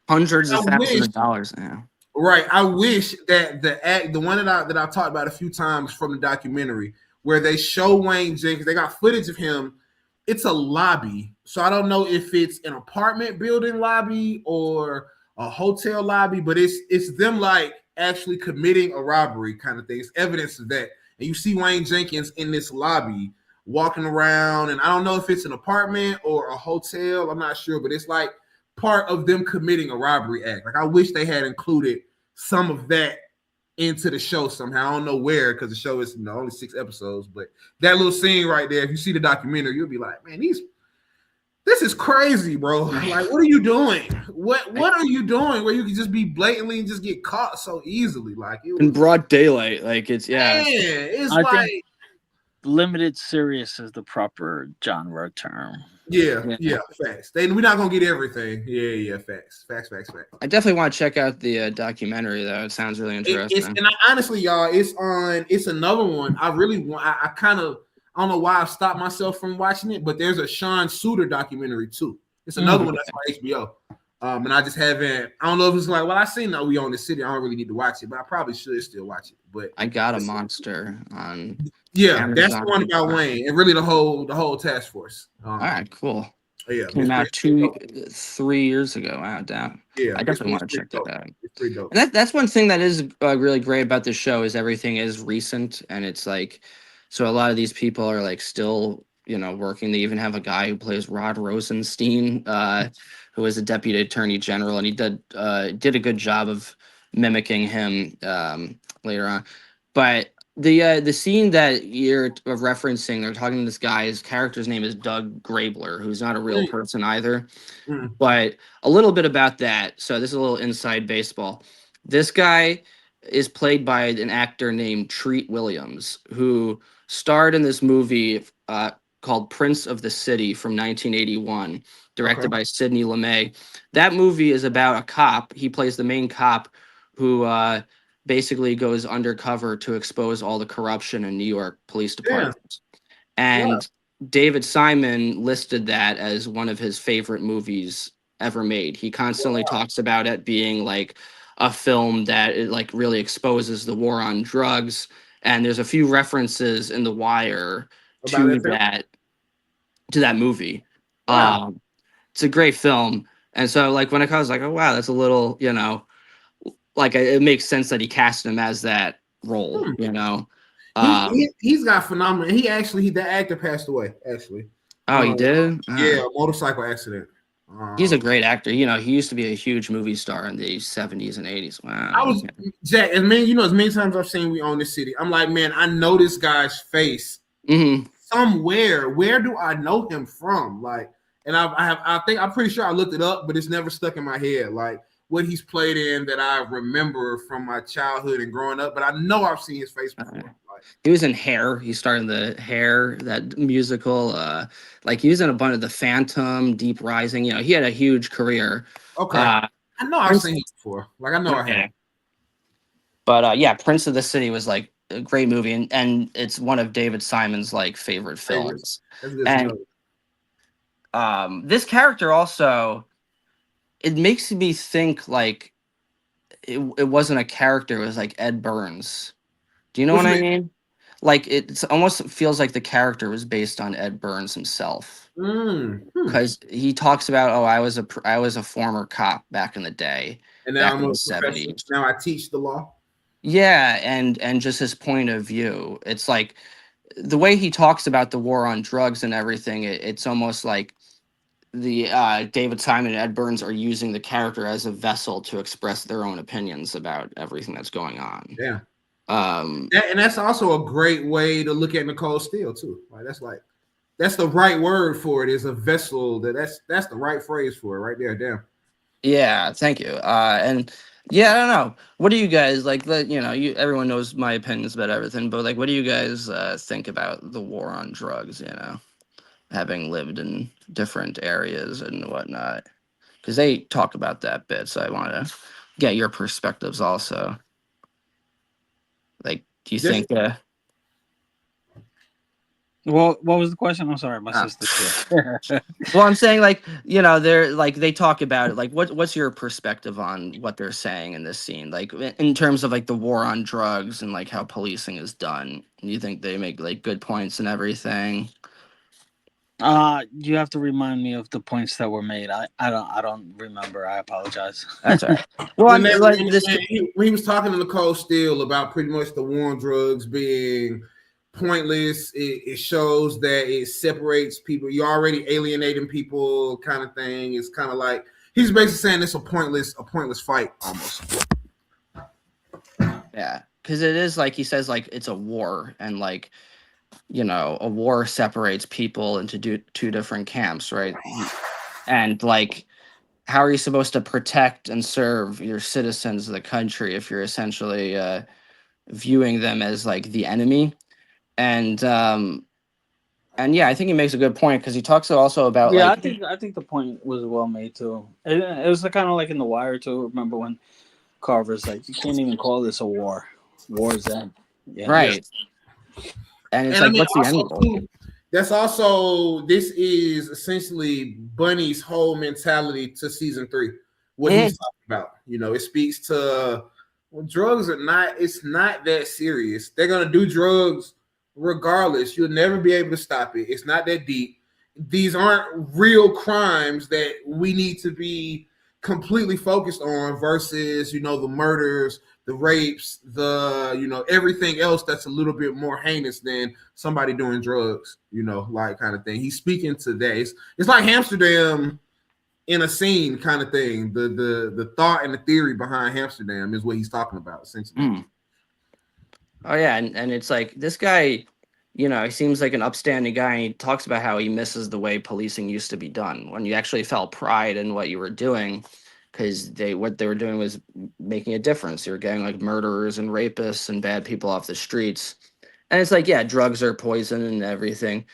Speaker 2: Hundreds of thousands of dollars. Yeah.
Speaker 3: Right. I wish that the one that I talked about a few times from the documentary where they show Wayne Jenkins, they got footage of him. It's a lobby. So I don't know if it's an apartment building lobby or a hotel lobby, but it's them like actually committing a robbery kind of thing. It's evidence of that. And you see Wayne Jenkins in this lobby walking around, and I don't know if it's an apartment or a hotel. I'm not sure, but it's like part of them committing a robbery act. Like I wish they had included some of that into the show somehow. I don't know where because the show is only 6 episodes, but that little scene right there, if you see the documentary, you'll be like, man, this is crazy, bro. Like, what are you doing? What are you doing where you can just be blatantly and just get caught so easily? Like
Speaker 2: in broad daylight, like it's
Speaker 1: I limited serious is the proper genre term.
Speaker 3: Yeah,
Speaker 2: Yeah.
Speaker 3: yeah, facts. We're not gonna get everything. Yeah, yeah, facts.
Speaker 2: I definitely want to check out the documentary though. It sounds really
Speaker 3: It's
Speaker 2: interesting.
Speaker 3: and honestly, y'all, it's another one. I really want. I kind of I don't know why I've stopped myself from watching it, but there's a Sean Suiter documentary too. It's another one that's on HBO. And I just haven't. I don't know if it's like, well, I seen that We Own the City. I don't really need to watch it, but I probably should still watch it. But
Speaker 2: I Got a Monster on
Speaker 3: yeah, that's the one
Speaker 2: Amazon
Speaker 3: about
Speaker 2: Prime.
Speaker 3: Wayne and really the whole task force.
Speaker 2: All right, cool.
Speaker 3: Yeah,
Speaker 2: Came out
Speaker 3: pretty dope.
Speaker 2: 3 years ago. Wow, damn.
Speaker 3: Yeah,
Speaker 2: I definitely want to
Speaker 3: pretty
Speaker 2: check that
Speaker 3: dope.
Speaker 2: out.
Speaker 3: It's pretty dope.
Speaker 2: And that's one thing that is really great about this show is everything is recent and it's like, so a lot of these people are like still, working. They even have a guy who plays Rod Rosenstein, who is a deputy attorney general, and he did a good job of mimicking him later on. But the scene that you're referencing, they're talking to this guy. His character's name is Doug Grabler, who's not a real
Speaker 3: Mm,
Speaker 2: person either.
Speaker 3: mm.
Speaker 2: But a little bit about that. So this is a little inside baseball. This guy is played by an actor named Treat Williams, who starred in this movie called Prince of the City from 1981, directed
Speaker 3: Okay.
Speaker 2: by Sidney Lumet. That movie is about a cop. He plays the main cop who basically goes undercover to expose all the corruption in New York police
Speaker 3: Yeah.
Speaker 2: departments.
Speaker 3: Wow.
Speaker 2: And David Simon listed that as one of his favorite movies ever made. He constantly
Speaker 3: Wow.
Speaker 2: talks about it being like a film that it like really exposes the war on drugs. And there's a few references in The Wire
Speaker 3: About
Speaker 2: to
Speaker 3: that film?
Speaker 2: that movie.
Speaker 3: Wow.
Speaker 2: It's a great film. And so like when I was like, oh wow, that's a little, like it makes sense that he cast him as that role,
Speaker 3: Hmm.
Speaker 2: you know.
Speaker 3: He's got phenomenal. That actor passed away actually.
Speaker 2: Oh, he did?
Speaker 3: Yeah, a motorcycle accident.
Speaker 2: He's a great actor. He used to be a huge movie star in the 70s and 80s.
Speaker 3: I
Speaker 2: Wow.
Speaker 3: was Jack, and man, as many times I've seen We Own the City, I'm like, man, I know this guy's face
Speaker 2: Mm-hmm.
Speaker 3: somewhere. Where do I know him from? Like, and I'm pretty sure I looked it up, but it's never stuck in my head. Like what he's played in that I remember from my childhood and growing up, but I know I've seen his face before. Like,
Speaker 2: He was in Hair. He starred in the Hair, that musical. Like he was in a bunch of The Phantom, Deep Rising. He had a huge career.
Speaker 3: okay,
Speaker 2: Uh,
Speaker 3: I know I've
Speaker 2: Prince,
Speaker 3: seen him before. Like I know I have.
Speaker 2: yeah. But yeah, Prince of the City was like a great movie, and it's one of David Simon's like favorite
Speaker 3: Favorites.
Speaker 2: films.
Speaker 3: That's good to
Speaker 2: And
Speaker 3: know.
Speaker 2: this character also, it makes me think like it wasn't a character. It was like Ed Burns. Do you know
Speaker 3: What
Speaker 2: what
Speaker 3: you
Speaker 2: I
Speaker 3: mean?
Speaker 2: mean? Like it almost feels like the character was based on Ed Burns himself,
Speaker 3: Hmm.
Speaker 2: because he talks about, oh, I was a former cop back in the day,
Speaker 3: And now
Speaker 2: back
Speaker 3: I'm
Speaker 2: in
Speaker 3: a
Speaker 2: the
Speaker 3: professor.
Speaker 2: 70s.
Speaker 3: Now I teach the law.
Speaker 2: Yeah, and just his point of view. It's like the way he talks about the war on drugs and everything. It's almost like the David Simon and Ed Burns are using the character as a vessel to express their own opinions about everything that's going on.
Speaker 3: Yeah.
Speaker 2: Um,
Speaker 3: And that's also a great way to look at Nicole Steele too. That's the right word for it. Is a vessel. That's the right phrase for it right there. Damn.
Speaker 2: Yeah, thank you. And yeah, I don't know. What do you guys like? Everyone knows my opinions about everything, but like, what do you guys think about the war on drugs? Having lived in different areas and whatnot, because they talk about that bit. So I want to get your perspectives also. Like, do you
Speaker 3: Just
Speaker 2: think?
Speaker 1: Well, what was the question? I'm sorry, my
Speaker 2: Ah.
Speaker 1: sister's here.
Speaker 2: Well, I'm saying like, they're like they talk about it. Like, what's your perspective on what they're saying in this scene? Like in terms of like the war on drugs and like how policing is done. Do you think they make like good points and everything?
Speaker 1: You have to remind me of the points that were made. I don't remember. I apologize.
Speaker 2: That's all right. Well,
Speaker 3: when
Speaker 2: I'm
Speaker 3: that
Speaker 2: like this.
Speaker 3: when he was talking to Nicole Steele about pretty much the war on drugs being pointless, it shows that it separates people. You're already alienating people, kind of thing. It's kind of like he's basically saying it's a pointless fight almost.
Speaker 2: Yeah, because it is like he says like it's a war, and like a war separates people into two different camps, right? And like, how are you supposed to protect and serve your citizens of the country if you're essentially viewing them as like the enemy? And yeah, I think he makes a good point because he talks also about
Speaker 1: Yeah,
Speaker 2: like
Speaker 1: I think the point was well made too. It was kind of like in The Wire too. Remember when Carver's like, you can't even call this a war. War's end. Yeah.
Speaker 3: Yeah.
Speaker 2: right, and it's
Speaker 3: And I
Speaker 2: like,
Speaker 3: mean,
Speaker 2: what's the end
Speaker 3: also
Speaker 2: goal?
Speaker 3: too, that's also this is essentially Bunny's whole mentality to season 3. What
Speaker 2: Mhm.
Speaker 3: he's talking about, it speaks to drugs are not. It's not that serious. They're gonna do drugs regardless. You'll never be able to stop it. It's not that deep. These aren't real crimes that we need to be completely focused on versus the murders, the rapes, everything else that's a little bit more heinous than somebody doing drugs, like kind of thing. He's speaking to that. It's like Amsterdam in a scene kind of thing. The thought and the theory behind Amsterdam is what he's talking about essentially.
Speaker 2: Mm. Oh yeah, and it's like this guy, he seems like an upstanding guy, and he talks about how he misses the way policing used to be done when you actually felt pride in what you were doing, because what they were doing was making a difference. You were getting like murderers and rapists and bad people off the streets, and it's like, yeah, drugs are poison and everything,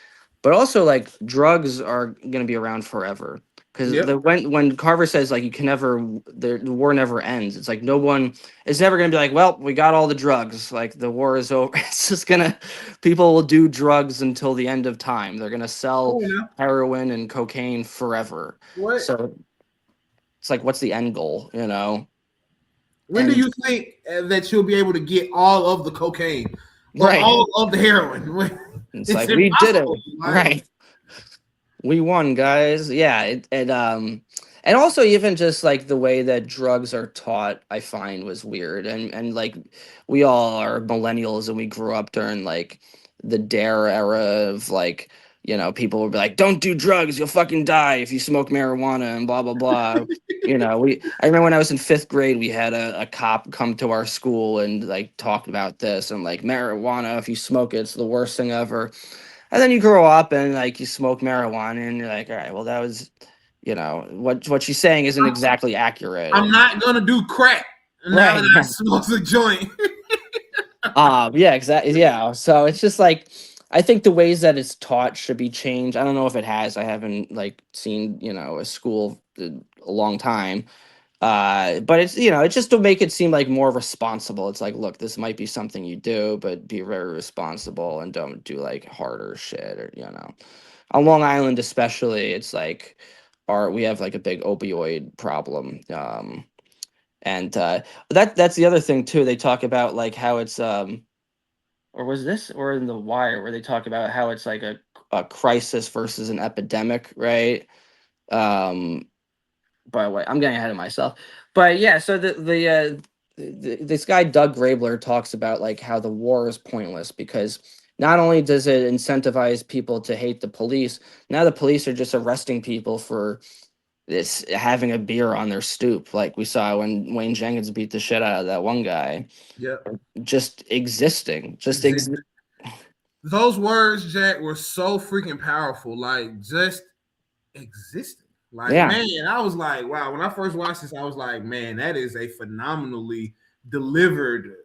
Speaker 2: but also like drugs are gonna be around forever. Because
Speaker 3: Yep.
Speaker 2: when Carver says like you can never the war never ends, it's like no one is never gonna be like, well, we got all the drugs, like the war is over. It's just gonna people will do drugs until the end of time. They're gonna
Speaker 3: Oh,
Speaker 2: sell
Speaker 3: yeah.
Speaker 2: heroin and cocaine forever.
Speaker 3: What?
Speaker 2: So it's like, what's the end goal,
Speaker 3: When do
Speaker 2: And
Speaker 3: you think that you'll be able to get all of the cocaine or
Speaker 2: right,
Speaker 3: all of the heroin?
Speaker 2: it's
Speaker 3: It's
Speaker 2: like we did it,
Speaker 3: impossible. Like,
Speaker 2: right? We won, guys. Yeah, and also even just like the way that drugs are taught, I find was weird. And like we all are millennials and we grew up during like the dare era of like, people would be like, don't do drugs, you'll fucking die if you smoke marijuana and blah blah blah. I remember when I was in 5th grade, we had a cop come to our school and like talk about this and like marijuana, if you smoke it, it's the worst thing ever. And then you grow up and like you smoke marijuana and you're like, all right, well that was, what she's saying isn't exactly accurate.
Speaker 3: I'm
Speaker 2: And
Speaker 3: not gonna do crack now that
Speaker 2: right,
Speaker 3: I smoke a joint.
Speaker 2: yeah, exactly, yeah. So it's just like I think the ways that it's taught should be changed. I don't know if it has. I haven't like seen a school a long time. But it's just to make it seem like more responsible. It's like, look, this might be something you do, but be very responsible and don't do like harder shit or. On Long Island especially, it's like we have like a big opioid problem. And that's the other thing too. They talk about like how it's or was this or in The Wire where they talk about how it's like a crisis versus an epidemic, right? Um by the way, I'm getting ahead of myself. But yeah, so this guy Doug Grabler talks about like how the war is pointless because not only does it incentivize people to hate the police, now the police are just arresting people for this having a beer on their stoop, like we saw when Wayne Jenkins beat the shit out of that one guy,
Speaker 3: Yeah.
Speaker 2: just existing,
Speaker 3: Those words, Jack, were so freaking powerful. Like, just existing. Like,
Speaker 2: yeah.
Speaker 3: man, I was like, wow. When I first watched this, I was like, man, that is a phenomenally delivered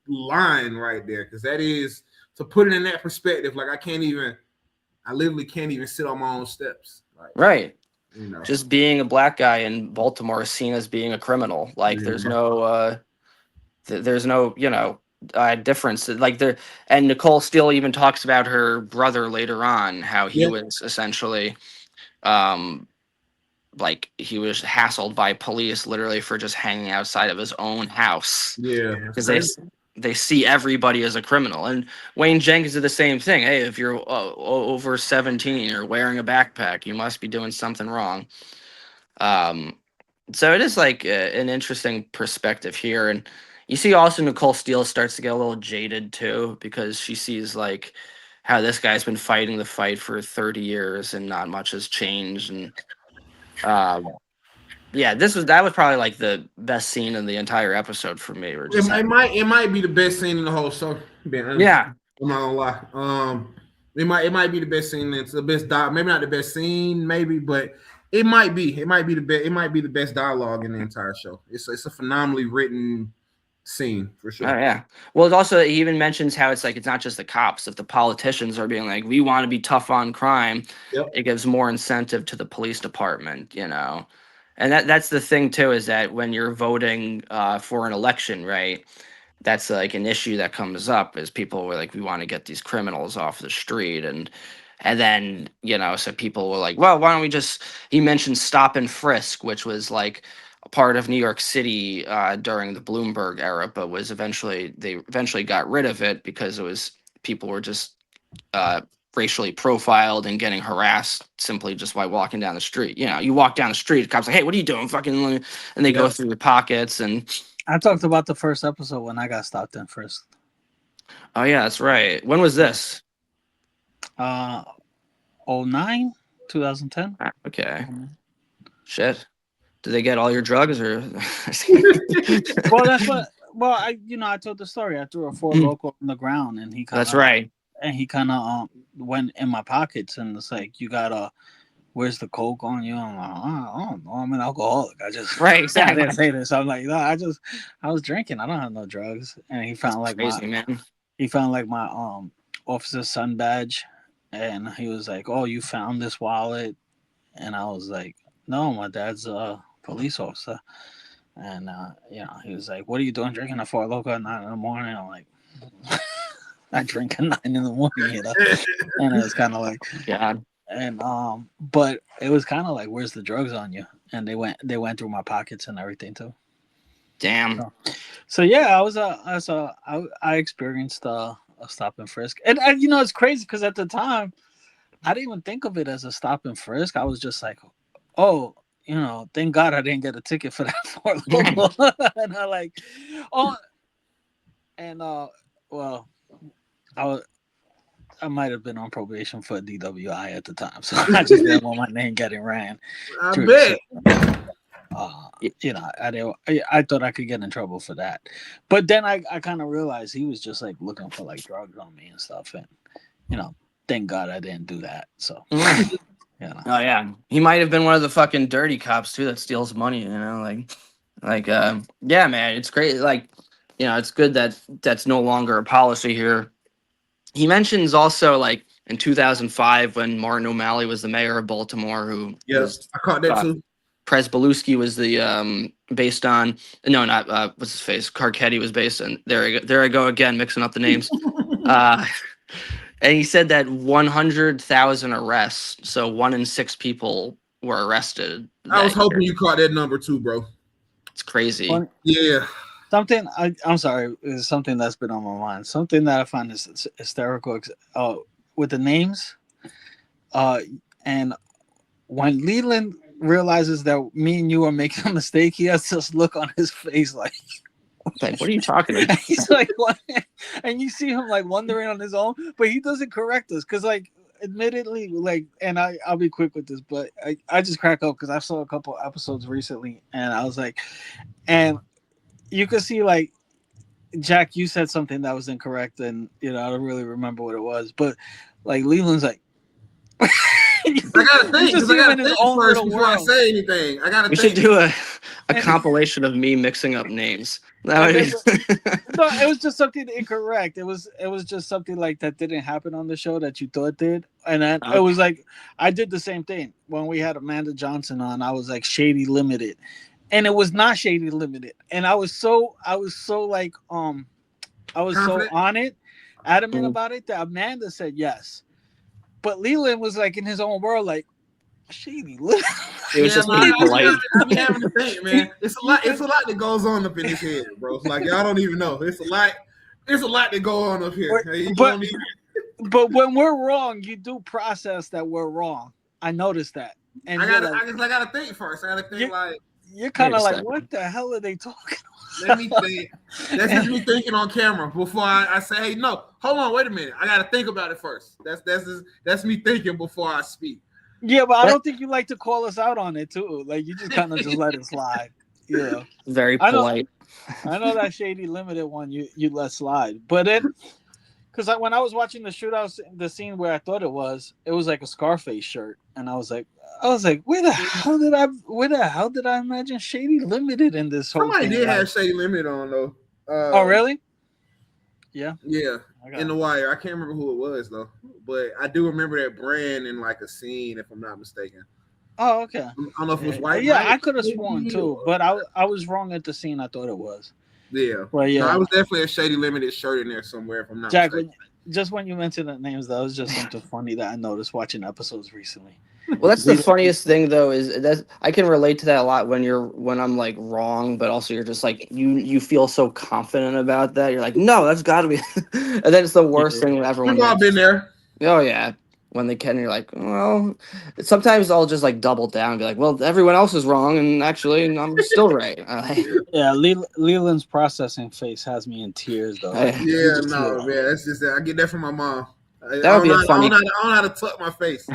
Speaker 3: line right there. Because that is, to put it in that perspective, like, I literally can't even sit on my own steps. Like,
Speaker 2: Right.
Speaker 3: you know.
Speaker 2: Just being a black guy in Baltimore is seen as being a criminal. Like there's
Speaker 3: Yeah.
Speaker 2: no there's no difference like there. And Nicole Steele even talks about her brother later on, how he
Speaker 3: Yeah.
Speaker 2: was essentially um like he was hassled by police literally for just hanging outside of his own house
Speaker 3: Yeah. That's
Speaker 2: because
Speaker 3: crazy.
Speaker 2: they see everybody as a criminal. And Wayne Jenkins did the same thing. Hey, if you're over 17 or wearing a backpack, you must be doing something wrong. um so it is like an interesting perspective here. And you see also Nicole Steele starts to get a little jaded too because she sees like how this guy's been fighting the fight for 30 years and not much has changed. And um, yeah, that was probably like the best scene in the entire episode for me. Or just
Speaker 3: It might be the best scene in the whole show. Being honest,
Speaker 2: yeah,
Speaker 3: I'm not gonna lie. It might be the best scene. It's the best maybe not the best scene, maybe, but it might be the best. It might be the best dialogue in the entire show. It's a phenomenally written scene for
Speaker 2: Oh
Speaker 3: sure.
Speaker 2: yeah. Well, it also he even mentions how it's like it's not just the cops. If the politicians are being like, we want to be tough on crime,
Speaker 3: Yep.
Speaker 2: it gives more incentive to the police department, you know. And that's the thing too, is that when you're voting for an election, right? That's like an issue that comes up is people were like, we want to get these criminals off the street, and then so people were like, well, why don't we just? He mentioned stop and frisk, which was like a part of New York City during the Bloomberg era, but they eventually got rid of it because it was people were just racially profiled and getting harassed simply just by walking down the street. You walk down the street, the cops like, hey, what are you doing? Fucking, and they go
Speaker 3: Yep.
Speaker 2: through your pockets and.
Speaker 1: I talked about the first episode when I got stopped in first.
Speaker 2: Oh yeah, that's right. When was this?
Speaker 1: 09, 2010.
Speaker 2: Okay. Shit. Did they get all your drugs or?
Speaker 1: Well, that's what. Well, I told the story. I threw a Four Loco on the ground, and he kind
Speaker 2: That's
Speaker 1: of
Speaker 2: right.
Speaker 1: went in my pockets, and it's like, you got where's the coke on you? I'm like, I don't know. I'm an alcoholic. I just
Speaker 2: Right.
Speaker 1: I
Speaker 2: Exactly.
Speaker 1: didn't say this. I'm like, no, I was drinking. I don't have no drugs. And he found
Speaker 2: That's crazy, man.
Speaker 1: my officer's son badge, and he was like, oh, you found this wallet, and I was like, no, my dad's a police officer. And he was like, "What are you doing drinking a Four Loko at 9 in the morning?" I'm like, "I drink at 9 in the morning," And it was kind of like,
Speaker 2: God.
Speaker 1: and but it was kind of like, "Where's the drugs on you?" And they went through my pockets and everything too.
Speaker 2: Damn.
Speaker 1: So yeah, I experienced a stop and frisk, and it's crazy because at the time I didn't even think of it as a stop and frisk. I was just like, "Oh, thank God I didn't get a ticket for that Four Loko." And I like, oh, and well, I might have been on probation for DWI at the time, so I just didn't want my name getting ran
Speaker 3: I
Speaker 1: through the
Speaker 3: bet.
Speaker 1: system. I thought I could get in trouble for that, but then I kind of realized he was just like looking for like drugs on me and stuff, and thank God I didn't do that. So.
Speaker 2: Oh yeah, he might have been one of the fucking dirty cops too that steals money. Yeah, man, it's great. Like, it's good that that's no longer a policy here. He mentions also like in 2005 when Martin O'Malley was the mayor of Baltimore, who
Speaker 3: Yeah,
Speaker 2: was
Speaker 3: I caught that too.
Speaker 2: Presbeluski was the based on no, not what's his face, Carcetti was based on. There I go again, mixing up the names. And he said that 100,000 arrests, so 1 in 6 people were arrested.
Speaker 3: I was
Speaker 2: That
Speaker 3: hoping
Speaker 2: year.
Speaker 3: you caught that number too, bro.
Speaker 2: It's crazy.
Speaker 3: Yeah.
Speaker 1: Something I'm sorry is something that's been on my mind. Something that I find is hysterical with the names. And when Leland realizes that me and you are making a mistake, he has this look on his face like,
Speaker 2: Like, what are you talking about?
Speaker 1: he's like, what? And you see him like wondering on his own, but he doesn't correct us because, like, admittedly, like, and I'll be quick with this, but I just crack up because I saw a couple episodes recently, and I was like, and you could see like, Jack, you said something that was incorrect, and I don't really remember what it was, but like Leland's like,
Speaker 3: I gotta think because I gotta think first before I
Speaker 1: world.
Speaker 3: say anything. I gotta.
Speaker 2: We should do a compilation of me mixing up names.
Speaker 1: No, it was just something incorrect. It was just something like that didn't happen on the show that you thought did, and then it was like I did the same thing when we had Amanda Johnson on. I was like Shady Limited, and it was not Shady Limited, and I was so like I was so on it, adamant about it that Amanda said yes, but Leland was like in his own world, like Shady Limited.
Speaker 2: It was just being polite.
Speaker 3: I be having to think, man. It's a lot. It's a lot that goes on up in his head, bro. Like y'all don't even know. It's a lot. There's a lot that go on up here.
Speaker 1: But when we're wrong, you do process that we're wrong. I noticed that. And
Speaker 3: I gotta think first. I gotta think
Speaker 1: you're kind of like, what the hell are they talking about?
Speaker 3: Let me think. That's just me thinking on camera before I say, hey, no, hold on, wait a minute. I gotta think about it first. That's me thinking before I speak.
Speaker 1: Yeah, but I don't think you like to call us out on it too. Like you just kind of just let it slide. Yeah,
Speaker 2: very polite.
Speaker 1: I know that Shady Limited one you let slide, but it because when I was watching the shootout, the scene where I thought it was like a Scarface shirt, and I was like, where the hell did I imagine Shady Limited in this whole
Speaker 3: Somebody
Speaker 1: thing?
Speaker 3: did have Shady Limited on though.
Speaker 1: Oh, really? Yeah.
Speaker 3: Yeah,
Speaker 1: Okay.
Speaker 3: in The Wire. I can't remember who it was though, but I do remember that brand in like a scene, if I'm not mistaken.
Speaker 1: Oh, okay.
Speaker 3: I don't know if it was White
Speaker 1: Yeah,
Speaker 3: Knight,
Speaker 1: I could have sworn
Speaker 3: maybe,
Speaker 1: too,
Speaker 3: or
Speaker 1: but I was wrong at the scene. I thought it was.
Speaker 3: yeah.
Speaker 1: But
Speaker 3: No, I
Speaker 1: yeah,
Speaker 3: was definitely a Shady Limited shirt in there somewhere, if I'm not
Speaker 1: Jack,
Speaker 3: mistaken.
Speaker 1: when you mentioned the names, that was just something funny that I noticed watching episodes recently.
Speaker 2: Well, that's the
Speaker 1: Leland-
Speaker 2: funniest thing though, is that I can relate to that a lot when I'm like wrong, but also you're just like you feel so confident about that. You're like, no, that's got to be, and then it's the worst
Speaker 1: Yeah.
Speaker 2: thing ever when
Speaker 3: We've
Speaker 2: they,
Speaker 3: all been there.
Speaker 2: oh yeah, when they can, you're like, well, sometimes I'll just like double down and be like, well, everyone else is wrong, and actually I'm still right.
Speaker 1: Yeah, Leland's processing face has me in tears though. Like
Speaker 2: I-
Speaker 1: you
Speaker 3: Yeah,
Speaker 1: just hear
Speaker 3: no,
Speaker 1: that.
Speaker 3: man. That's just that. I get that from my mom. I
Speaker 2: that would
Speaker 3: don't
Speaker 2: be
Speaker 3: know.
Speaker 2: a
Speaker 3: I don't
Speaker 2: funny.
Speaker 3: know. I don't know how to tuck my face.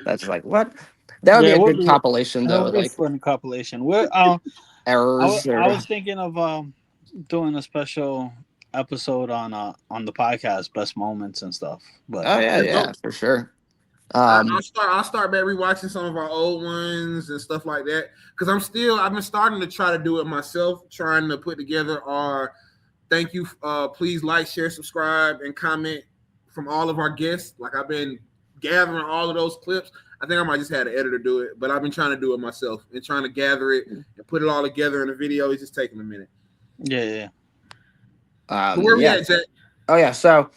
Speaker 2: That's like what? That would be
Speaker 1: Yeah,
Speaker 2: a good compilation
Speaker 1: it
Speaker 2: though,
Speaker 1: would be a
Speaker 2: like
Speaker 1: funny compilation. We're
Speaker 2: errors
Speaker 1: I
Speaker 2: or.
Speaker 1: was thinking of doing a special episode on the podcast, best moments and stuff. But
Speaker 2: Oh yeah,
Speaker 3: That's
Speaker 2: yeah,
Speaker 3: dope.
Speaker 2: for sure.
Speaker 3: I'll start. I'll start back rewatching some of our old ones and stuff like that. Because I've been starting to try to do it myself, trying to put together our thank you. Please like, share, subscribe, and comment from all of our guests. Like I've been gathering all of those clips. I think I might just have an editor do it, but I've been trying to do it myself and trying to gather it and put it all together in a video. It's just taking a minute.
Speaker 1: yeah.
Speaker 3: But where we
Speaker 2: Yeah.
Speaker 3: at, Jack?
Speaker 2: Oh yeah. So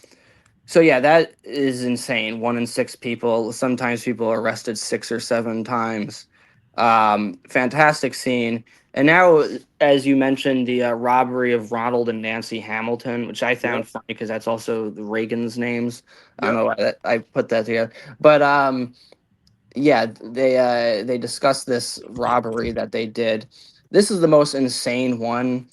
Speaker 2: yeah, that is insane. 1 in 6 people. Sometimes people are arrested 6 or 7 times. Fantastic scene. And now, as you mentioned, the robbery of Ronald and Nancy Hamilton, which I
Speaker 3: Yep.
Speaker 2: found funny because that's also the Reagan's names. I don't
Speaker 3: Yep.
Speaker 2: know why I put that together, but yeah, they discussed this robbery that they did. This is the most insane one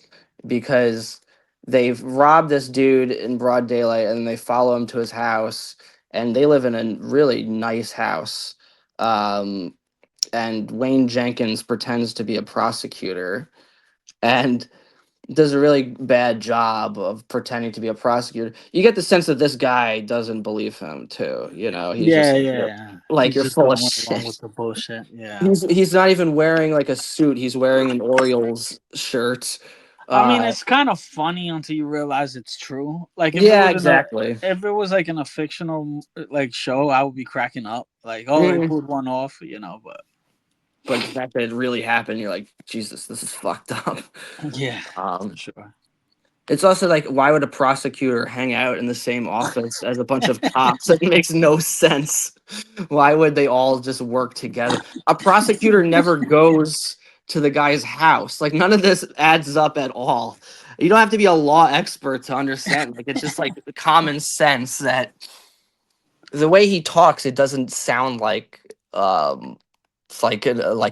Speaker 2: because they've robbed this dude in broad daylight and they follow him to his house and they live in a really nice house. Um, and Wayne Jenkins pretends to be a prosecutor and does a really bad job of pretending to be a prosecutor. You get the sense that this guy doesn't believe him too. You know, he's
Speaker 1: Yeah,
Speaker 2: just
Speaker 1: yeah.
Speaker 2: like
Speaker 1: He's
Speaker 2: you're
Speaker 1: just
Speaker 2: full of
Speaker 1: going along
Speaker 2: shit.
Speaker 1: with the bullshit. Yeah.
Speaker 2: He's not even wearing like a suit. He's wearing an Orioles shirt.
Speaker 1: I mean,
Speaker 2: Uh,
Speaker 1: it's kind of funny until you realize it's true. Like
Speaker 2: yeah, exactly.
Speaker 1: if it was like in a fictional like show, I would be cracking up. Like, oh, they
Speaker 2: Mm.
Speaker 1: pulled one off,
Speaker 2: But the fact that it really happened, you're like, Jesus, this is fucked up.
Speaker 1: yeah, for
Speaker 2: Um,
Speaker 1: sure.
Speaker 2: it's also like, why would a prosecutor hang out in the same office as a bunch of cops? It makes no sense. Why would they all just work together? A prosecutor never goes to the guy's house. Like none of this adds up at all. You don't have to be a law expert to understand. Like it's just like common sense that the way he talks, it doesn't sound like it's like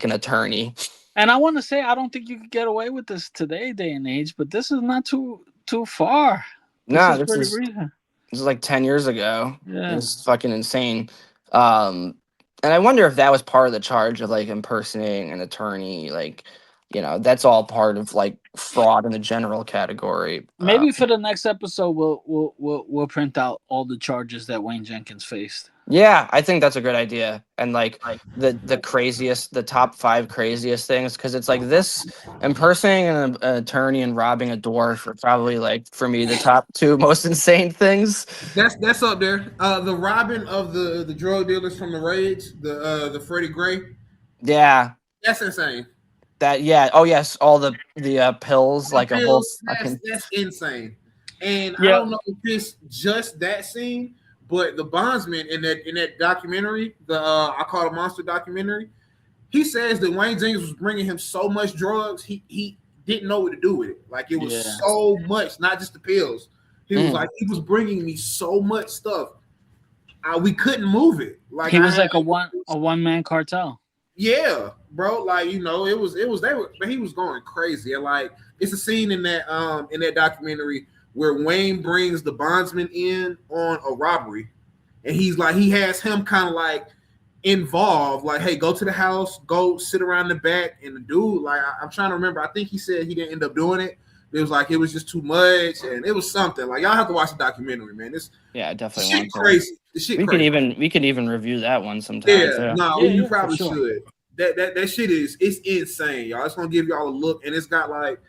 Speaker 2: an attorney.
Speaker 1: And I want to say I don't think you could get away with this today, day and age. But this is not too far. This
Speaker 2: No,
Speaker 1: is pretty recent.
Speaker 2: this is like 10 years ago.
Speaker 1: Yeah.
Speaker 2: It's fucking insane. Um, and I wonder if that was part of the charge of like impersonating an attorney. Like, that's all part of like fraud in the general category.
Speaker 1: Maybe for the next episode, we'll print out all the charges that Wayne Jenkins faced.
Speaker 2: Yeah, I think that's a good idea. And like the top 5 craziest things, because it's like this impersonating an attorney and robbing a dwarf are probably like for me the top 2 most insane things.
Speaker 3: That's up there. The robbing of the drug dealers from the raids, the Freddie Gray.
Speaker 2: Yeah,
Speaker 3: That's insane.
Speaker 2: that yeah. Oh yes, all the pills,
Speaker 3: The
Speaker 2: like a whole
Speaker 3: pills,
Speaker 2: fucking
Speaker 3: that's insane. And I
Speaker 1: Yeah.
Speaker 3: don't know if it's just that scene, but the bondsman in that documentary, the I call it monster documentary, he says that Wayne Jenkins was bringing him so much drugs, he didn't know what to do with it. Like it was
Speaker 1: Yeah.
Speaker 3: so much, not just the pills. He was
Speaker 2: Mm.
Speaker 3: like, he was bringing me so much stuff. We couldn't move it. Like
Speaker 1: He
Speaker 3: I
Speaker 1: was
Speaker 3: had,
Speaker 1: like a one man cartel.
Speaker 3: yeah, bro. Like it was they were, but he was going crazy. And like it's a scene in that documentary where Wayne brings the bondsman in on a robbery, and he's like he has him kind of like involved. Like, hey, go to the house, go sit around the back, and the dude like I'm trying to remember. I think he said he didn't end up doing it. It was like it was just too much, and it was something. Like y'all have to watch the documentary, man. This
Speaker 2: yeah, I definitely
Speaker 3: shit
Speaker 2: want to.
Speaker 3: crazy. This shit
Speaker 2: We
Speaker 3: crazy.
Speaker 2: can even review that one sometime
Speaker 3: Yeah,
Speaker 2: too.
Speaker 3: no,
Speaker 1: Yeah,
Speaker 3: you
Speaker 1: for
Speaker 3: probably
Speaker 1: sure.
Speaker 3: should. That shit it's insane, y'all. It's gonna give y'all a look, and it's got like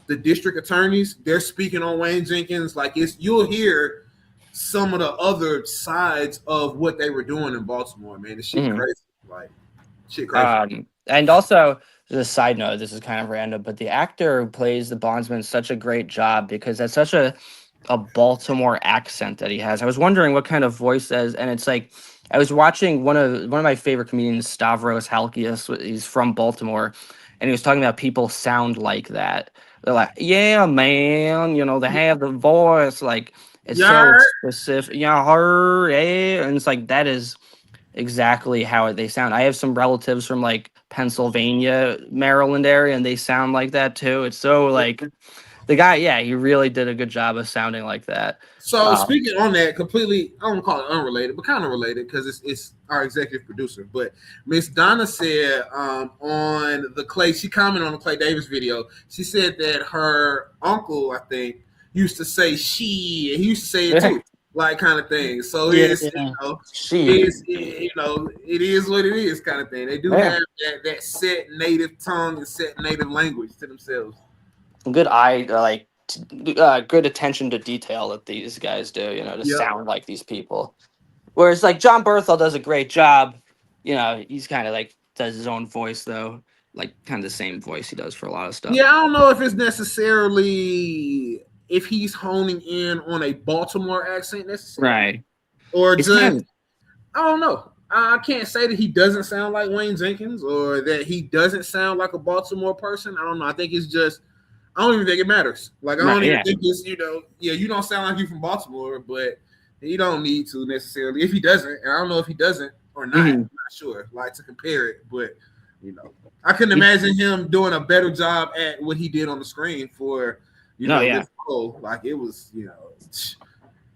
Speaker 3: the district attorneys, they're speaking on Wayne Jenkins. Like you'll hear some of the other sides of what they were doing in Baltimore, man. The shit crazy. Like shit crazy.
Speaker 2: And also, as a side note, this is kind of random, but the actor who plays the bondsman does such a great job because that's such a Baltimore accent that he has. I was wondering what kind of voice that is, and it's like I was watching one of my favorite comedians, Stavros Halkias. He's from Baltimore, and he was talking about people sound like that. They're like, "Yeah, man," they have the voice like it's so specific. Yeah, her, yeah, and it's like that is exactly how they sound. I have some relatives from like Pennsylvania, Maryland area, and they sound like that too. It's so like the guy, yeah, he really did a good job of sounding like that.
Speaker 3: So speaking on that, completely, I don't call it unrelated, but kind of related because it's our executive producer. But Miss Donna said on the Clay, she commented on the Clay Davis video. She said that her uncle, I think, used to say she, and he used to say it too. Like kind of thing. So it is what it is kind of thing. They do have that set native tongue and set native language to themselves.
Speaker 2: Good good attention to detail that these guys do, to sound like these people. Whereas like John Berthel does a great job. He's kind of like does his own voice though, like kind of the same voice he does for a lot of stuff.
Speaker 3: Yeah, I don't know if it's necessarily if he's honing in on a Baltimore accent necessarily.
Speaker 2: Right.
Speaker 3: Or just I don't know. I can't say that he doesn't sound like Wayne Jenkins or that he doesn't sound like a Baltimore person. I don't know. I think it's just I don't even think it matters. Like I don't even think it's, you don't sound like you from Baltimore, but you don't need to necessarily. If he doesn't, and I don't know if he doesn't or not, I'm not sure. Like to compare it, but I couldn't imagine him doing a better job at what he did on the screen for this role. Like it was,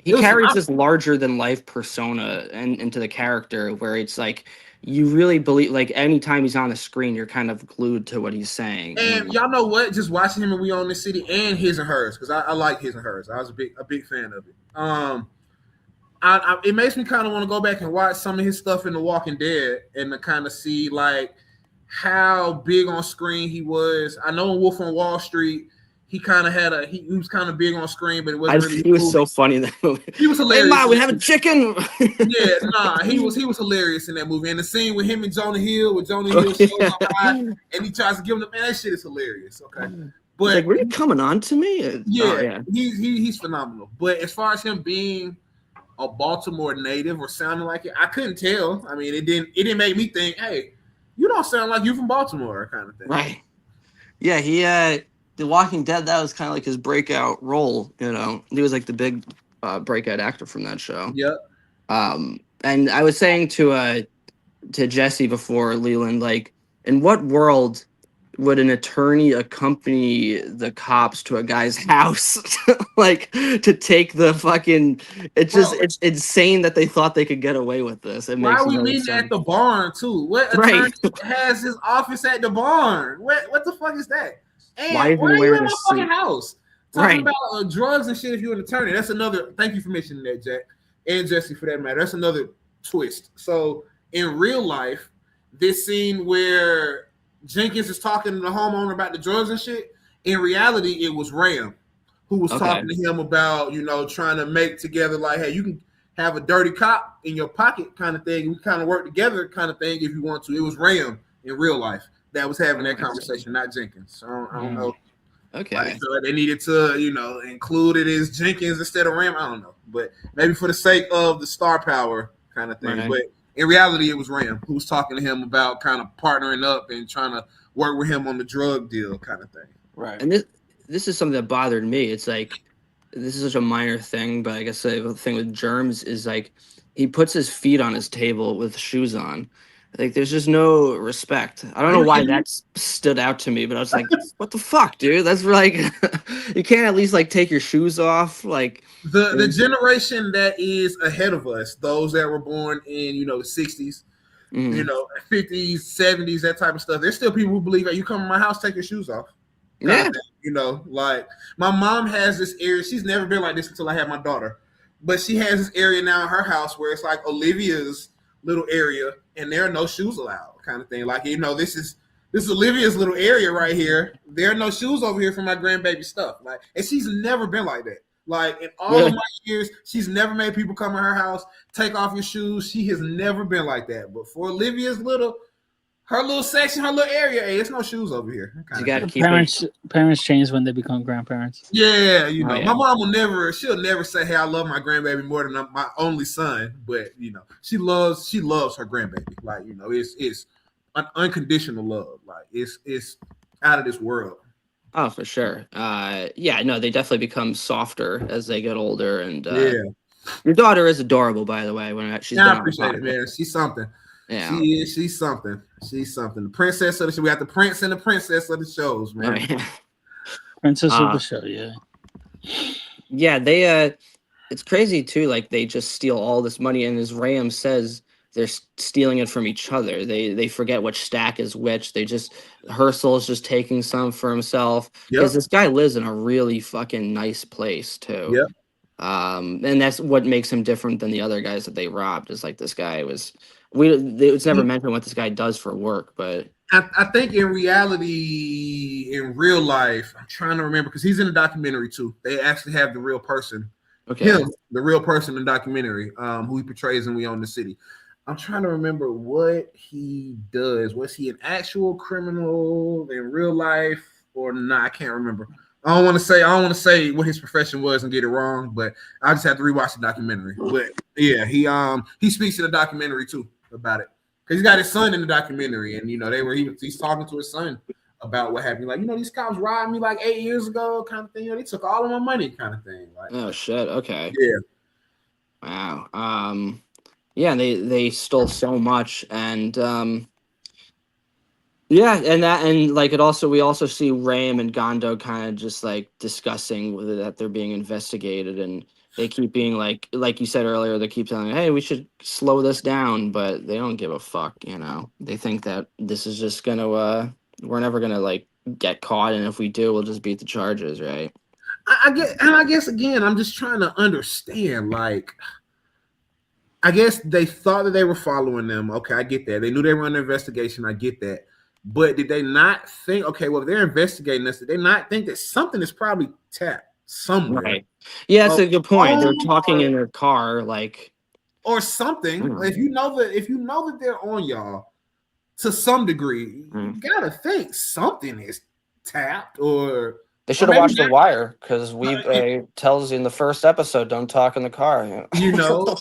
Speaker 2: he carries this larger than life persona and into the character where it's like you really believe, like anytime he's on the screen, you're kind of glued to what he's saying.
Speaker 3: And y'all know what? Just watching him and We Own This City and His and Hers, because I like His and Hers. I was a big fan of it. It makes me kind of want to go back and watch some of his stuff in The Walking Dead and to kind of see like how big on screen he was. I know in Wolf on Wall Street, he kind of had he was kind of big on screen, but it wasn't really.
Speaker 2: He was so funny in that movie.
Speaker 3: He was hilarious.
Speaker 2: Hey, Ma, we have a chicken.
Speaker 3: He was hilarious in that movie. And the scene with him and Jonah Hill, with Jonah Hill shows up high, and he tries to give him that shit is hilarious. Okay, but
Speaker 2: like, were you coming on to me?
Speaker 3: He's phenomenal. But as far as him being a Baltimore native or sounding like it, I couldn't tell. I mean, it didn't make me think, hey, you don't sound like you from Baltimore, kind of thing.
Speaker 2: Right. Yeah, he The Walking Dead, that was kind of like his breakout role, He was like the big breakout actor from that show.
Speaker 3: Yep.
Speaker 2: And I was saying to Jesse before, Leland, like, in what world would an attorney accompany the cops to a guy's house, like, to take the fucking? It's insane that they thought they could get away with this.
Speaker 3: Why are we meeting at the barn too? What attorney has his office at the barn? What the fuck is that? And why are you in my fucking house? Talking about drugs and shit if you're an attorney. That's another, thank you for mentioning that, Jack. And Jesse for that matter. That's another twist. So in real life, this scene where Jenkins is talking to the homeowner about the drugs and shit, in reality, it was Ram who was talking to him about, trying to make together like, hey, you can have a dirty cop in your pocket kind of thing. We kind of work together kind of thing if you want to. It was Ram in real life that was having that conversation, not Jenkins. So I don't know.
Speaker 2: Okay.
Speaker 3: Like, so they needed to, include it as Jenkins instead of Ram. I don't know. But maybe for the sake of the star power kind of thing. Right. But in reality, it was Ram who was talking to him about kind of partnering up and trying to work with him on the drug deal kind of thing.
Speaker 2: Right. And this is something that bothered me. It's like, this is such a minor thing, but I guess the thing with Germs is like, he puts his feet on his table with shoes on. Like, there's just no respect. I don't know why that stood out to me, but I was like, what the fuck, dude? That's like, you can't at least like take your shoes off. Like
Speaker 3: the generation that is ahead of us, those that were born in, the 60s, 50s, 70s, that type of stuff. There's still people who believe that you come to my house, take your shoes off.
Speaker 2: Yeah.
Speaker 3: Like my mom has this area. She's never been like this until I had my daughter, but she has this area now in her house where it's like Olivia's little area, and there are no shoes allowed, kind of thing. Like, this is This is Olivia's little area right here. There are no shoes over here for my grandbaby stuff. Like, and she's never been like that. Like in all of my years, she's never made people come to her house, take off your shoes. She has never been like that. But for Olivia's her little section, her little area, hey, it's no shoes over here.
Speaker 2: You got to keep
Speaker 1: parents change when they become grandparents.
Speaker 3: Yeah, you know,
Speaker 2: yeah.
Speaker 3: my mom she'll never say, "Hey, I love my grandbaby more than my only son," but you know, she loves her grandbaby. Like, you know, it's an unconditional love. Like it's out of this world.
Speaker 2: Oh, for sure. Yeah, no, they definitely become softer as they get older, and your daughter is adorable, by the way. When she's
Speaker 3: I appreciate it, man. She's something.
Speaker 2: Yeah,
Speaker 3: She's something. She's something. The princess of the show. We got the prince and the princess of the shows, man.
Speaker 2: Oh, yeah.
Speaker 1: Princess of the show, yeah.
Speaker 2: Yeah, they it's crazy too. Like they just steal all this money, and as Ram says, they're stealing it from each other. They forget which stack is which. Herschel is just taking some for himself because this guy lives in a really fucking nice place too.
Speaker 3: Yep.
Speaker 2: And that's what makes him different than the other guys that they robbed. Is like this guy it's never mentioned what this guy does for work, but
Speaker 3: I think in reality, in real life, I'm trying to remember because he's in the documentary too. They actually have the real person, the real person in the documentary, who he portrays in We Own the City. I'm trying to remember what he does. Was he an actual criminal in real life or not? I can't remember. I don't want to say what his profession was and get it wrong, but I just have to rewatch the documentary. But yeah, he speaks in the documentary too about it. Because he's got his son in the documentary, and you know, he's talking to his son about what happened. Like, you know, these cops robbed me like 8 years ago, kind of thing. You know, they took all of my money, kind of thing. Like,
Speaker 2: oh shit, okay.
Speaker 3: Yeah.
Speaker 2: Wow. Yeah, they stole so much, and yeah, and like we also see Ram and Gondo kind of just like discussing that they're being investigated, and they keep being like you said earlier, they keep telling, hey, we should slow this down, but they don't give a fuck, you know. They think that this is just gonna we're never gonna like get caught, and if we do, we'll just beat the charges, right?
Speaker 3: I guess again, I'm just trying to understand, like, I guess they thought that they were following them. Okay, I get that. They knew they were under investigation. I get that. But did they not think, okay, well, if they're investigating us, did they not think that something is probably tapped somewhere?
Speaker 2: Right. Yeah, that's a good point. They're talking in their car, like,
Speaker 3: or something. If you know that they're on y'all to some degree, you gotta think something is tapped, or
Speaker 2: they should have watched The Wire, because tells you in the first episode, don't talk in the car.
Speaker 3: You know,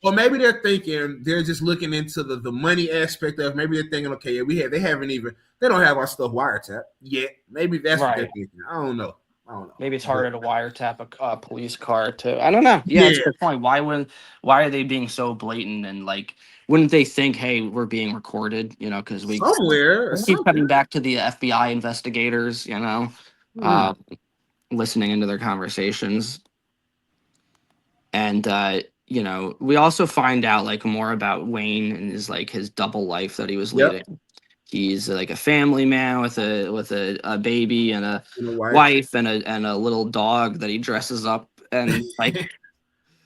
Speaker 3: or maybe they're thinking, they're just looking into the money aspect of. Maybe they're thinking, okay, yeah, they don't have our stuff wiretapped yet. Maybe that's what they're thinking. I don't know.
Speaker 2: Maybe it's harder to wiretap a police car too. I don't know. Yeah, that's a good point. Why are they being so blatant, and like, wouldn't they think, hey, we're being recorded? You know, because we keep coming back to the FBI investigators. You know, listening into their conversations, and you know, we also find out like more about Wayne and his double life that he was leading. He's like a family man with a baby and a wife and a little dog that he dresses up, and like.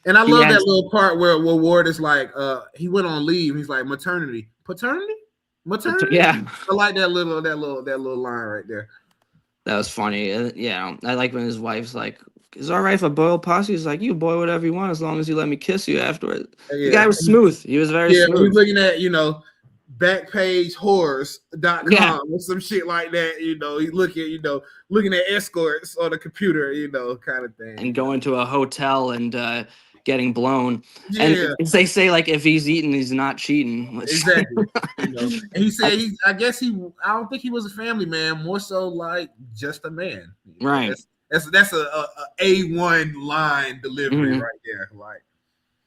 Speaker 3: And I love that little part where Ward is like, he went on leave. He's like, maternity.
Speaker 2: Yeah,
Speaker 3: I like that little line right there.
Speaker 2: That was funny. Yeah, I like when his wife's like, "Is it all right if I boil pasta?" He's like, "You boil whatever you want as long as you let me kiss you afterwards." Yeah. The guy was smooth. He was very smooth.
Speaker 3: He's looking at, you know, backpagehorrors.com or some shit like that. You know, he's looking at escorts on the computer, you know, kind of thing.
Speaker 2: And going to a hotel and getting blown. Yeah. And they say, like, if he's eating, he's not cheating.
Speaker 3: Exactly. You know, and he said I don't think he was a family man, more so like just a man. You know?
Speaker 2: Right.
Speaker 3: That's a A1 line delivery right there. Like,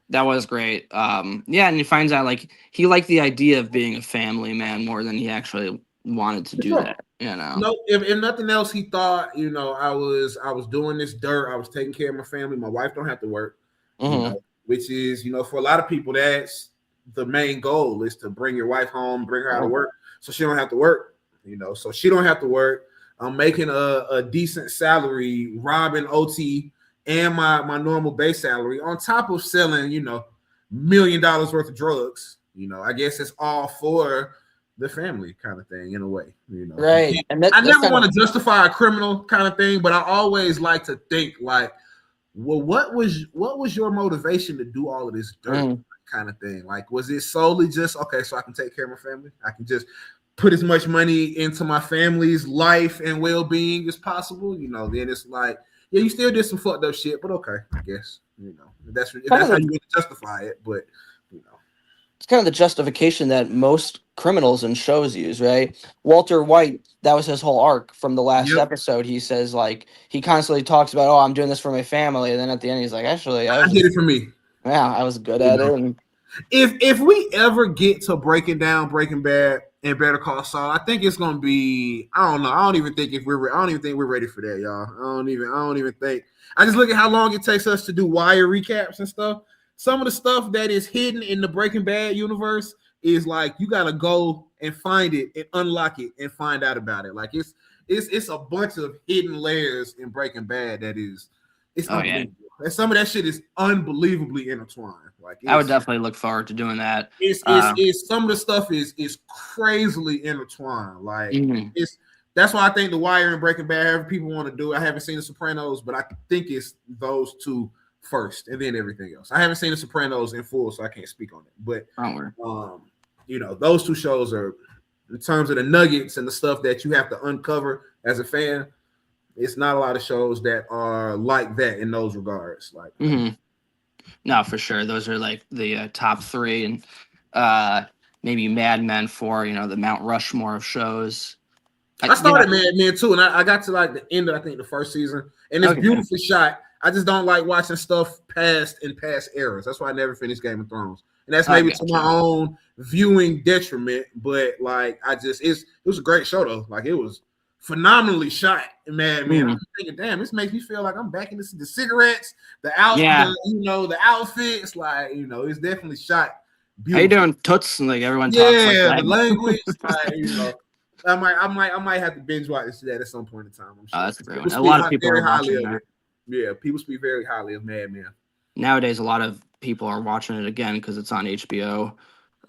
Speaker 2: that was great. Yeah, and he finds out like he liked the idea of being a family man more than he actually wanted to do that. You know.
Speaker 3: No, if nothing else, he thought, you know, I was doing this dirt. I was taking care of my family. My wife don't have to work. You know, which is, you know, for a lot of people, that's the main goal, is to bring your wife home, bring her out of work, so she don't have to work. You know, so she don't have to work. I'm making a decent salary, robbing OT, and my normal base salary on top of selling, you know, $1 million worth of drugs. You know, I guess it's all for the family kind of thing in a way.
Speaker 2: Right. And
Speaker 3: I
Speaker 2: that's
Speaker 3: never
Speaker 2: kind
Speaker 3: want
Speaker 2: of
Speaker 3: to justify a criminal kind of thing, but I always like to think like, well, what was your motivation to do all of this dirt kind of thing? Like, was it solely just okay, so I can take care of my family? I can just put as much money into my family's life and well-being as possible. Then it's like, yeah, you still did some fucked up shit, but okay, I guess. If
Speaker 2: kind
Speaker 3: that's
Speaker 2: of
Speaker 3: how
Speaker 2: the,
Speaker 3: you want to justify it, but you know.
Speaker 2: it's kind of the justification that most criminals and shows use, right? Walter White, that was his whole arc from the last
Speaker 3: Yep.
Speaker 2: episode. He says like he constantly talks about, oh, I'm doing this for my family, and then at the end he's like, actually,
Speaker 3: I did it for me.
Speaker 2: I was good
Speaker 3: You
Speaker 2: at
Speaker 3: know.
Speaker 2: it. And
Speaker 3: If we ever get to breaking down Breaking Bad and Better Call Saul, I think it's gonna be. I don't know. I don't even think we're ready for that, y'all. I don't even think. I just look at how long it takes us to do wire recaps and stuff. Some of the stuff that is hidden in the Breaking Bad universe is like you gotta go and find it and unlock it and find out about it. Like it's a bunch of hidden layers in Breaking Bad that is it's
Speaker 2: oh yeah,
Speaker 3: unbelievable. And some of that shit is unbelievably intertwined. Like
Speaker 2: I would definitely look forward to doing that.
Speaker 3: it's some of the stuff is crazily intertwined. Like
Speaker 2: Mhm.
Speaker 3: that's why I think The Wire and Breaking Bad, however people want to do it. I haven't seen The Sopranos, but I think it's those two first and then everything else. I haven't seen The Sopranos in full, so I can't speak on it. But
Speaker 2: Don't worry.
Speaker 3: those two shows are, in terms of the nuggets and the stuff that you have to uncover as a fan, it's not a lot of shows that are like that in those regards. Like
Speaker 2: No, for sure. Those are like the top three, and maybe Mad Men for the Mount Rushmore of shows.
Speaker 3: I started Mad Men too, and I got to like the end of I think the first season, and it's beautifully shot. I just don't like watching stuff past eras. That's why I never finished Game of Thrones, and that's maybe to my own viewing detriment. But like, it was a great show though. Like it was phenomenally shot. Mad Men. I'm thinking, damn, this makes me feel like I'm back in the cigarettes, the outfits. Like it's definitely shot beautiful.
Speaker 2: How you doing, Toots? And like everyone talks like that.
Speaker 3: The language, like I might have to binge watch that at some point in time. I'm sure.
Speaker 2: That's a great one. A lot of people are watching that.
Speaker 3: Yeah, people speak very highly of Mad Men.
Speaker 2: Nowadays, a lot of people are watching it again because it's on HBO.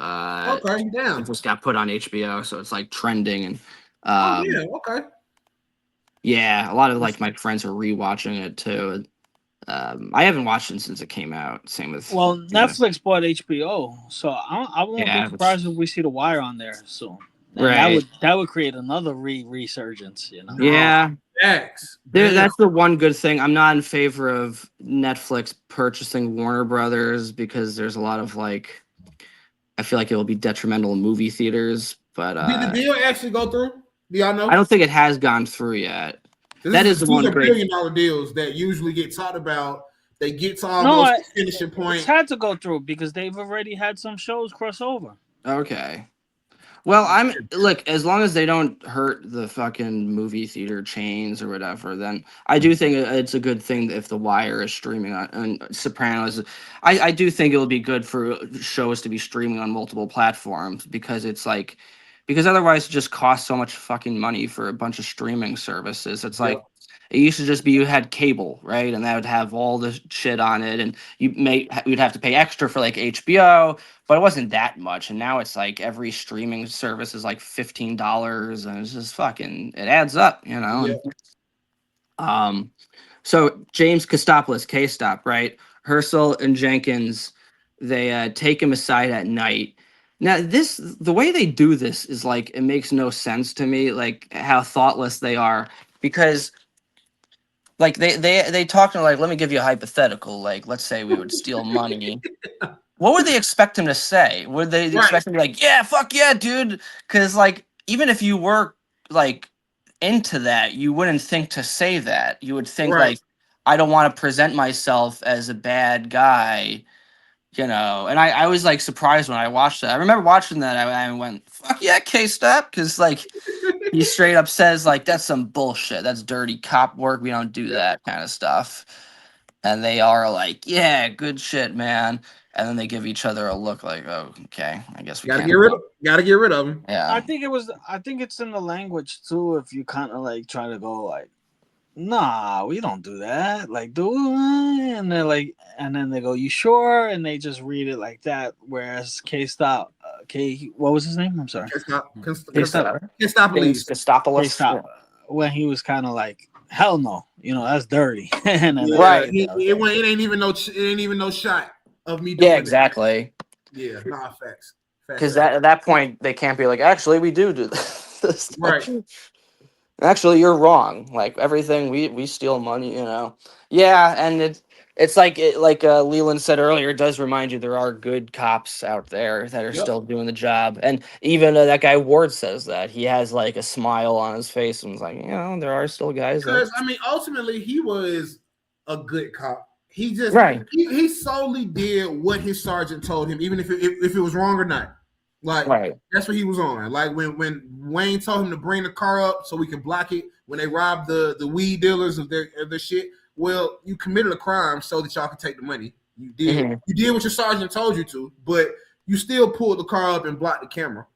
Speaker 3: Okay, damn.
Speaker 2: It just got put on HBO, so it's like trending and.
Speaker 3: Okay.
Speaker 2: Yeah, a lot of like my friends are rewatching it too. I haven't watched it since it came out. Same with
Speaker 1: Netflix bought HBO, so I won't be surprised if we see The Wire on there soon. And that would create another resurgence,
Speaker 2: Yeah, that's the one good thing. I'm not in favor of Netflix purchasing Warner Brothers because there's a lot of like, I feel like it will be detrimental in movie theaters. But
Speaker 3: did the deal actually go through? Do y'all know?
Speaker 2: I don't think it has gone through yet. That is the one great.
Speaker 3: $1 billion deals that usually get talked about. They get to almost the finishing point.
Speaker 1: It's had to go through because they've already had some shows cross over.
Speaker 2: Okay. Well, as long as they don't hurt the fucking movie theater chains or whatever, then I do think it's a good thing if The Wire is streaming on and Sopranos. I do think it'll be good for shows to be streaming on multiple platforms because otherwise it just costs so much fucking money for a bunch of streaming services. It's like it used to just be you had cable, right? And that would have all the shit on it, and you'd have to pay extra for like HBO, but it wasn't that much. And now it's like every streaming service is like $15, and it's just fucking it adds up,
Speaker 3: Yeah.
Speaker 2: So James Kostopoulos, K-Stop, right? Herschel and Jenkins, they take him aside at night. Now, the way they do this is like it makes no sense to me, like how thoughtless they are, because like they talk to him like, let me give you a hypothetical. Like, let's say we would steal money. What would they expect him to say? Would they expect him to be like, yeah, fuck yeah, dude? Because like even if you were like into that, you wouldn't think to say that. You would think like, I don't want to present myself as a bad guy. And I was like surprised when I watched that. I remember watching that. I went, "Fuck yeah, K-Stop," because like he straight up says like that's some bullshit. That's dirty cop work. We don't do that kind of stuff. And they are like, "Yeah, good shit, man." And then they give each other a look like, "Oh, okay, I guess we
Speaker 3: gotta get rid of them."
Speaker 2: Yeah,
Speaker 1: I think it's in the language too. If you kind of like try to go like nah, we don't do that. Like, and they're like, and then they go, you sure? And they just read it like that. Whereas K Stop, what was his name? I'm sorry. K Stop, right?
Speaker 3: Constopoulos.
Speaker 1: K
Speaker 2: Christopoulos.
Speaker 1: Stop. When he was kind of like, hell no, that's dirty. And then
Speaker 3: Yeah,
Speaker 2: Right.
Speaker 3: it ain't even no shot of me doing
Speaker 2: Yeah,
Speaker 3: that.
Speaker 2: exactly.
Speaker 3: Yeah, nah, facts.
Speaker 2: Because at that point they can't be like, actually, we do this.
Speaker 3: Right.
Speaker 2: Actually, you're wrong. Like everything, we steal money. Yeah, and it's like Leland said earlier. It does remind you there are good cops out there that are
Speaker 3: Yep.
Speaker 2: still doing the job, and even that guy Ward says that he has like a smile on his face and was like, there are still guys that.
Speaker 3: Because I mean, ultimately, he was a good cop. He just
Speaker 2: Right.
Speaker 3: he solely did what his sergeant told him, even if it was wrong or not. Like
Speaker 2: Right.
Speaker 3: that's what he was on. Like when Wayne told him to bring the car up so we can block it when they robbed the weed dealers of their shit. Well, you committed a crime so that y'all could take the money. You did you did what your sergeant told you to, but you still pulled the car up and blocked the camera.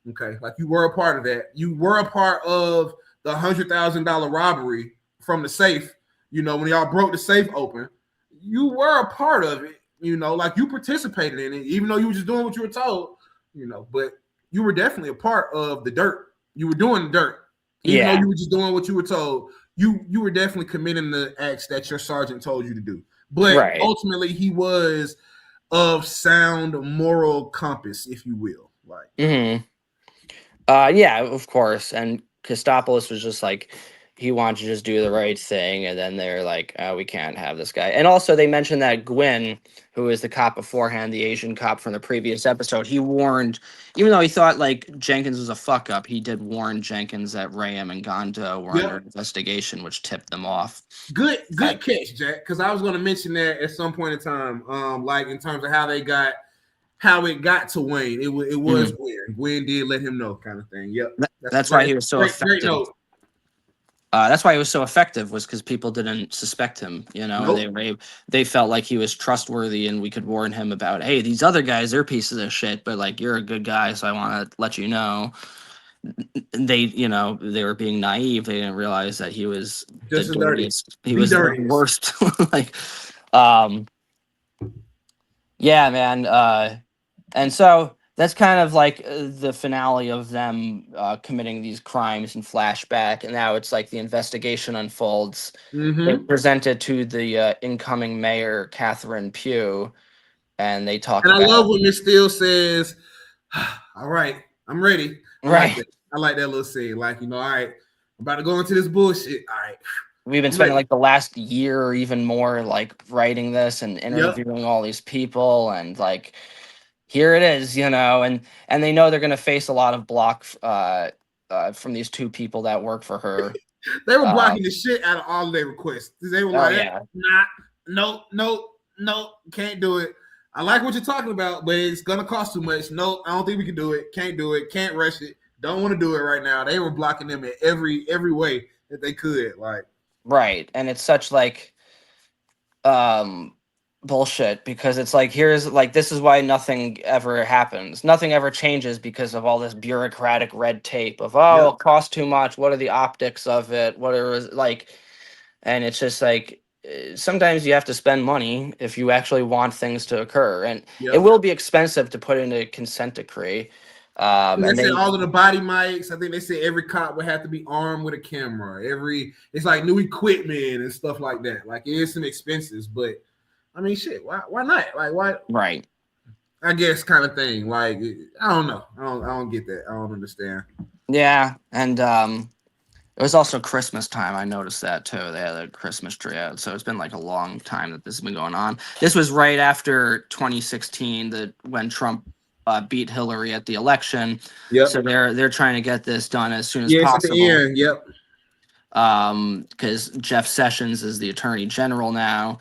Speaker 3: Okay, like you were a part of that. You were a part of the $100,000 robbery from the safe. When y'all broke the safe open, you were a part of it. Like you participated in it, even though you were just doing what you were told. But you were definitely a part of the dirt. You were doing the dirt, even though you were just doing what you were told. You were definitely committing the acts that your sergeant told you to do. But ultimately, he was of sound moral compass, if you will. Like,
Speaker 2: yeah, of course. And Christopoulos was just like, he wanted to just do the right thing, and then they're like, oh, we can't have this guy. And also, they mentioned that Gwyn, who is the cop beforehand, the Asian cop from the previous episode, he warned, even though he thought like Jenkins was a fuck up, he did warn Jenkins that Rayam and Gondo were under investigation, which tipped them off.
Speaker 3: Good catch, Jack. Because I was going to mention that at some point in time, like in terms of how it got to Wayne. It was Gwen. Gwen did let him know, kind of thing. Yep.
Speaker 2: That's why he was so effective.
Speaker 3: Great note.
Speaker 2: That's why he was so effective, was because people didn't suspect him, and they felt like he was trustworthy, and we could warn him about, hey, these other guys, they're pieces of shit, but like you're a good guy, so I want to let you know. They were being naive. They didn't realize that he was
Speaker 3: just
Speaker 2: the dirtiest. He was the worst. Like, yeah, man. And so that's kind of like the finale of them committing these crimes in flashback, and now it's like the investigation unfolds. They present it to the incoming mayor, Catherine Pugh, and they talk.
Speaker 3: And I love when Miss Steele says, "All right, I'm ready." I like that little scene. Like, all right, I'm about to go into this bullshit. All right.
Speaker 2: We've been spending like the last year or even more like writing this and interviewing all these people, and like here it is, and they know they're gonna face a lot of block from these two people that work for her.
Speaker 3: They were blocking the shit out of all of their requests. They were nope, can't do it. I like what you're talking about, but it's gonna cost too much. Nope, I don't think we can do it. Can't do it. Can't rush it. Don't want to do it right now. They were blocking them in every way that they could. Like,
Speaker 2: right, and it's such like bullshit, because it's like, here's like, this is why nothing ever happens. Nothing ever changes because of all this bureaucratic red tape of it'll cost too much. What are the optics of it? What are like, and it's just like sometimes you have to spend money if you actually want things to occur, and it will be expensive to put in a consent decree.
Speaker 3: And they said all of the body mics. I think they said every cop would have to be armed with a camera. It's like new equipment and stuff like that. Like, it is some expenses, but I mean, shit. Why not? Like, why?
Speaker 2: Right.
Speaker 3: I guess, kind of thing. Like, I don't know. I don't get that. I don't understand.
Speaker 2: Yeah, and it was also Christmas time. I noticed that too. They had a Christmas tree out, so it's been like a long time that this has been going on. This was right after 2016, when Trump beat Hillary at the election.
Speaker 3: Yep.
Speaker 2: So they're trying to get this done as soon as possible.
Speaker 3: At the end. Yep.
Speaker 2: Because Jeff Sessions is the attorney general now,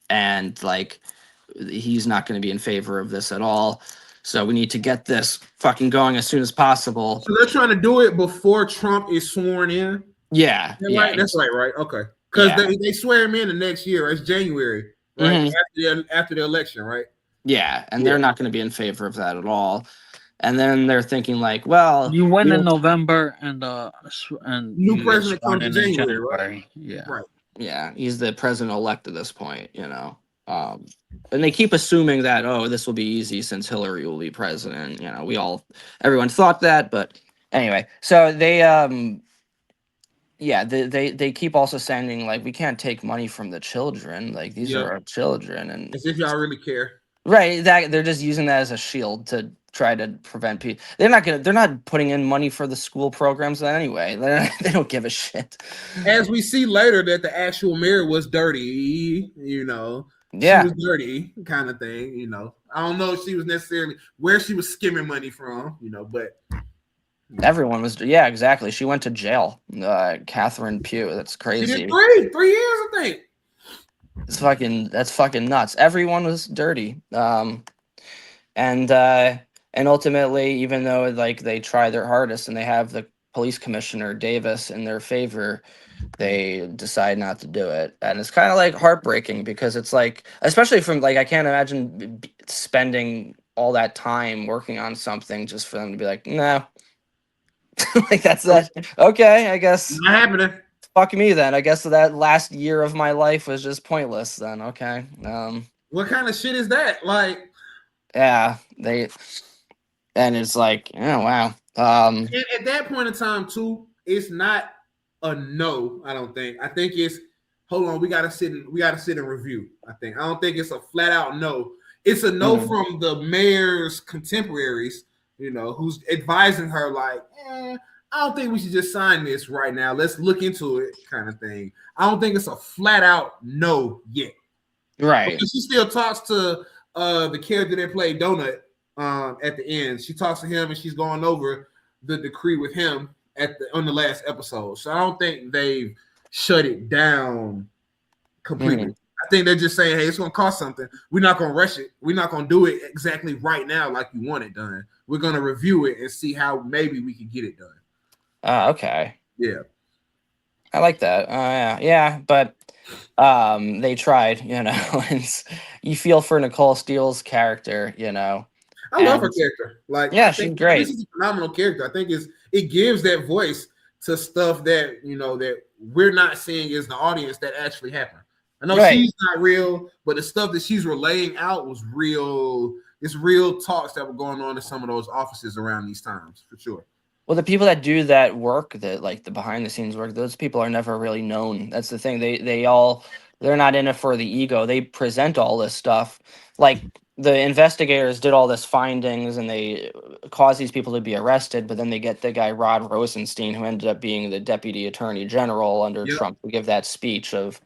Speaker 2: and like he's not going to be in favor of this at all. So we need to get this fucking going as soon as possible.
Speaker 3: So they're trying to do it before Trump is sworn in.
Speaker 2: Yeah.
Speaker 3: Right. That's right. Okay. Because they swear him in the next year. It's January, right? After the election, right?
Speaker 2: Yeah, and they're not going to be in favor of that at all. And then they're thinking like, well,
Speaker 1: You win
Speaker 2: we
Speaker 1: in
Speaker 2: don't.
Speaker 1: November and
Speaker 3: New
Speaker 1: you get
Speaker 3: president
Speaker 1: sworn
Speaker 3: comes in
Speaker 1: in
Speaker 3: January, right?
Speaker 1: January. Yeah.
Speaker 3: Right.
Speaker 2: Yeah, he's the president-elect at this point, you know. Um, and they keep assuming that, oh, this will be easy since Hillary will be president. You know, everyone thought that, but anyway. So yeah, they keep also saying like we can't take money from the children, like these
Speaker 3: Yep.
Speaker 2: are our children, and
Speaker 3: As if y'all really care.
Speaker 2: right, that they're just using that as a shield to try to prevent people. They're not putting in money for the school programs anyway. They don't give a shit.
Speaker 3: As we see later that the actual mayor was dirty, she
Speaker 2: Yeah,
Speaker 3: was dirty, kind of thing, I don't know if she was necessarily where she was skimming money from, but
Speaker 2: everyone was. Yeah, exactly. She went to jail. Catherine Pugh. That's
Speaker 3: she did
Speaker 2: crazy.
Speaker 3: 3 years, I think.
Speaker 2: That's fucking nuts. Everyone was dirty. And and ultimately, even though like they try their hardest and they have the police commissioner Davis in their favor, they decide not to do it. And it's kind of like heartbreaking because it's like, especially from like, I can't imagine spending all that time working on something just for them to be like, no. Like that's that. Okay, I guess.
Speaker 3: Not happening.
Speaker 2: Fuck me then. I guess that last year of my life was just pointless then. Okay.
Speaker 3: What kind of shit is that? Like,
Speaker 2: Yeah, and it's like, oh wow.
Speaker 3: at that point in time, too, it's not a no. I don't think. I think it's hold on. We gotta sit and review. I don't think it's a flat out no. It's a no from the mayor's contemporaries. Who's advising her like, I don't think we should just sign this right now. Let's look into it, kind of thing. I don't think it's a flat out no yet.
Speaker 2: Right.
Speaker 3: Because she still talks to the character that played Donut at the end. She talks to him and she's going over the decree with him on the last episode. So I don't think they've shut it down completely. I think they're just saying, hey, it's going to cost something. We're not going to rush it. We're not going to do it exactly right now like you want it done. We're going to review it and see how maybe we can get it done.
Speaker 2: Okay.
Speaker 3: Yeah.
Speaker 2: I like that. Yeah, but they tried, and you feel for Nicole Steele's character,
Speaker 3: I love her character. Like,
Speaker 2: yeah,
Speaker 3: I think
Speaker 2: she's great.
Speaker 3: this is a phenomenal character. I think it gives that voice to stuff that that we're not seeing as the audience that actually happened. I know she's not real, but the stuff that she's relaying out was real. It's real talks that were going on in some of those offices around these times, for sure.
Speaker 2: Well, the people that do that work, that like the behind the scenes work, those people are never really known. That's the thing. They're not in it for the ego. They present all this stuff. Like the investigators did all this findings and they caused these people to be arrested, but then they get the guy Rod Rosenstein, who ended up being the deputy attorney general under Trump, to give that speech of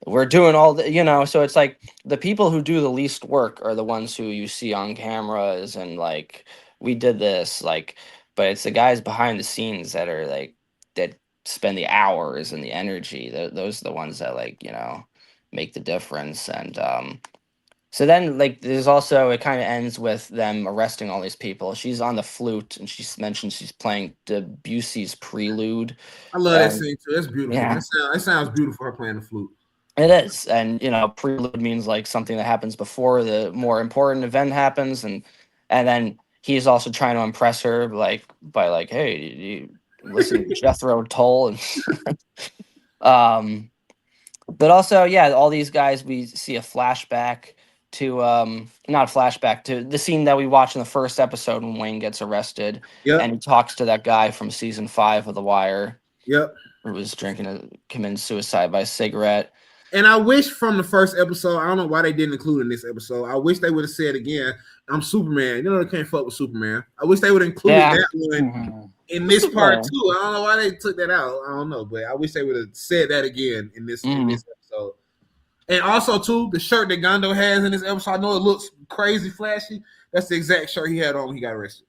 Speaker 2: we're doing all the, so it's like the people who do the least work are the ones who you see on cameras and like we did this, like, but it's the guys behind the scenes that are like that spend the hours and the energy. Those are the ones that like make the difference. And so then like there's also it kind of ends with them arresting all these people. She's on the flute and she mentions she's playing Debussy's Prelude.
Speaker 3: I love that scene too. That's beautiful.
Speaker 2: Yeah.
Speaker 3: It sounds beautiful. Her playing the flute.
Speaker 2: It is, and prelude means like something that happens before the more important event happens, and then he's also trying to impress her like by like, hey, you listen to Jethro Tull, and but also yeah, all these guys we see a flashback to not a flashback to the scene that we watched in the first episode when Wayne gets arrested, and he talks to that guy from season 5 of The Wire,
Speaker 3: who
Speaker 2: was committing suicide by cigarette.
Speaker 3: And I wish from the first episode, I don't know why they didn't include in this episode. I wish they would have said again, I'm Superman. They can't fuck with Superman. I wish they would have included that one in this part too. I don't know why they took that out. I don't know, but I wish they would have said that again in this episode. And also too, the shirt that Gondo has in this episode, I know it looks crazy flashy. That's the exact shirt he had on when he got arrested.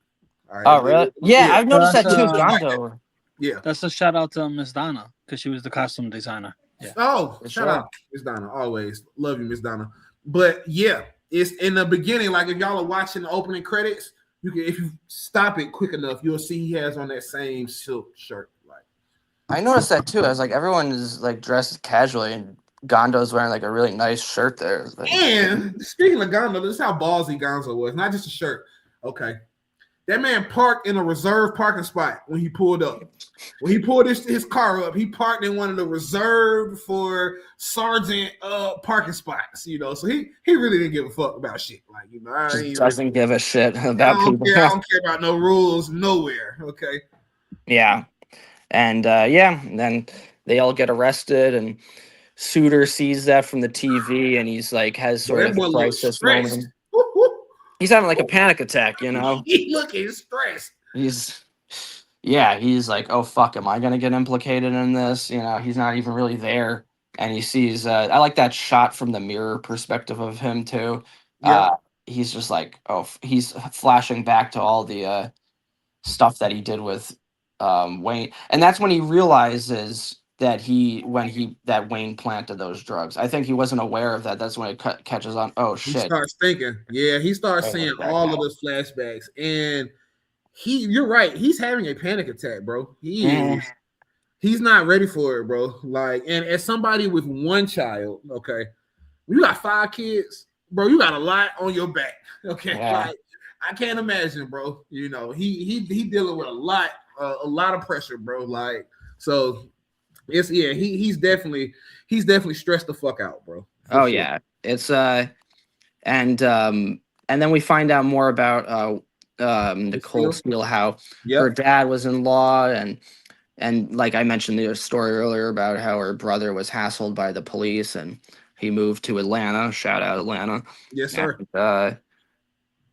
Speaker 2: All right. Oh, really? Yeah, I've noticed that too, Gondo.
Speaker 3: Yeah.
Speaker 1: That's a shout out to Miss Donna because she was the costume designer. Yeah.
Speaker 3: Oh, shout out Miss Donna. Always love you, Miss Donna. But yeah, it's in the beginning. Like if y'all are watching the opening credits, you can, if you stop it quick enough, you'll see he has on that same silk shirt. Like
Speaker 2: I noticed that too. I was like, everyone is like dressed casually, and Gondo's wearing like a really nice shirt there.
Speaker 3: And speaking of Gondo, this is how ballsy Gonzo was. Not just a shirt. Okay, That man parked in a reserved parking spot when he pulled up. When he pulled his car up, he parked in one of the reserved for sergeant parking spots. You know, so he really didn't give a fuck about shit. Like, you know,
Speaker 2: Just doesn't give a shit about people.
Speaker 3: I don't care about no rules nowhere. Okay.
Speaker 2: Yeah. And then they all get arrested, and Suter sees that from the TV, and he's like has sort
Speaker 3: That
Speaker 2: of a
Speaker 3: boy looks
Speaker 2: crisis
Speaker 3: stressed.
Speaker 2: moment. He's having like a panic attack, you know.
Speaker 3: He looking stressed.
Speaker 2: He's like, oh fuck, am I gonna get implicated in this? You know, he's not even really there, and he sees. I like that shot from the mirror perspective of him too.
Speaker 3: Yeah.
Speaker 2: He's just like, he's flashing back to all the stuff that he did with Wayne, and that's when he realizes that Wayne planted those drugs. I think he wasn't aware of that. That's when it catches on. Oh
Speaker 3: He
Speaker 2: shit!
Speaker 3: starts thinking. Yeah, he starts seeing all of those flashbacks, and you're right. He's having a panic attack, bro. He's not ready for it, bro. Like, and as somebody with one child, okay, you got 5 kids, bro. You got a lot on your back, okay.
Speaker 2: Yeah.
Speaker 3: Like, I can't imagine, bro. You know, he dealing with a lot of pressure, bro. Like, so it's he's definitely stressed the fuck out, bro.
Speaker 2: Oh sure. Yeah, it's and then we find out more about Nicole Steele, how her dad was in law, and like I mentioned the story earlier about how her brother was hassled by the police and he moved to Atlanta. Shout out Atlanta.
Speaker 3: Yes, sir.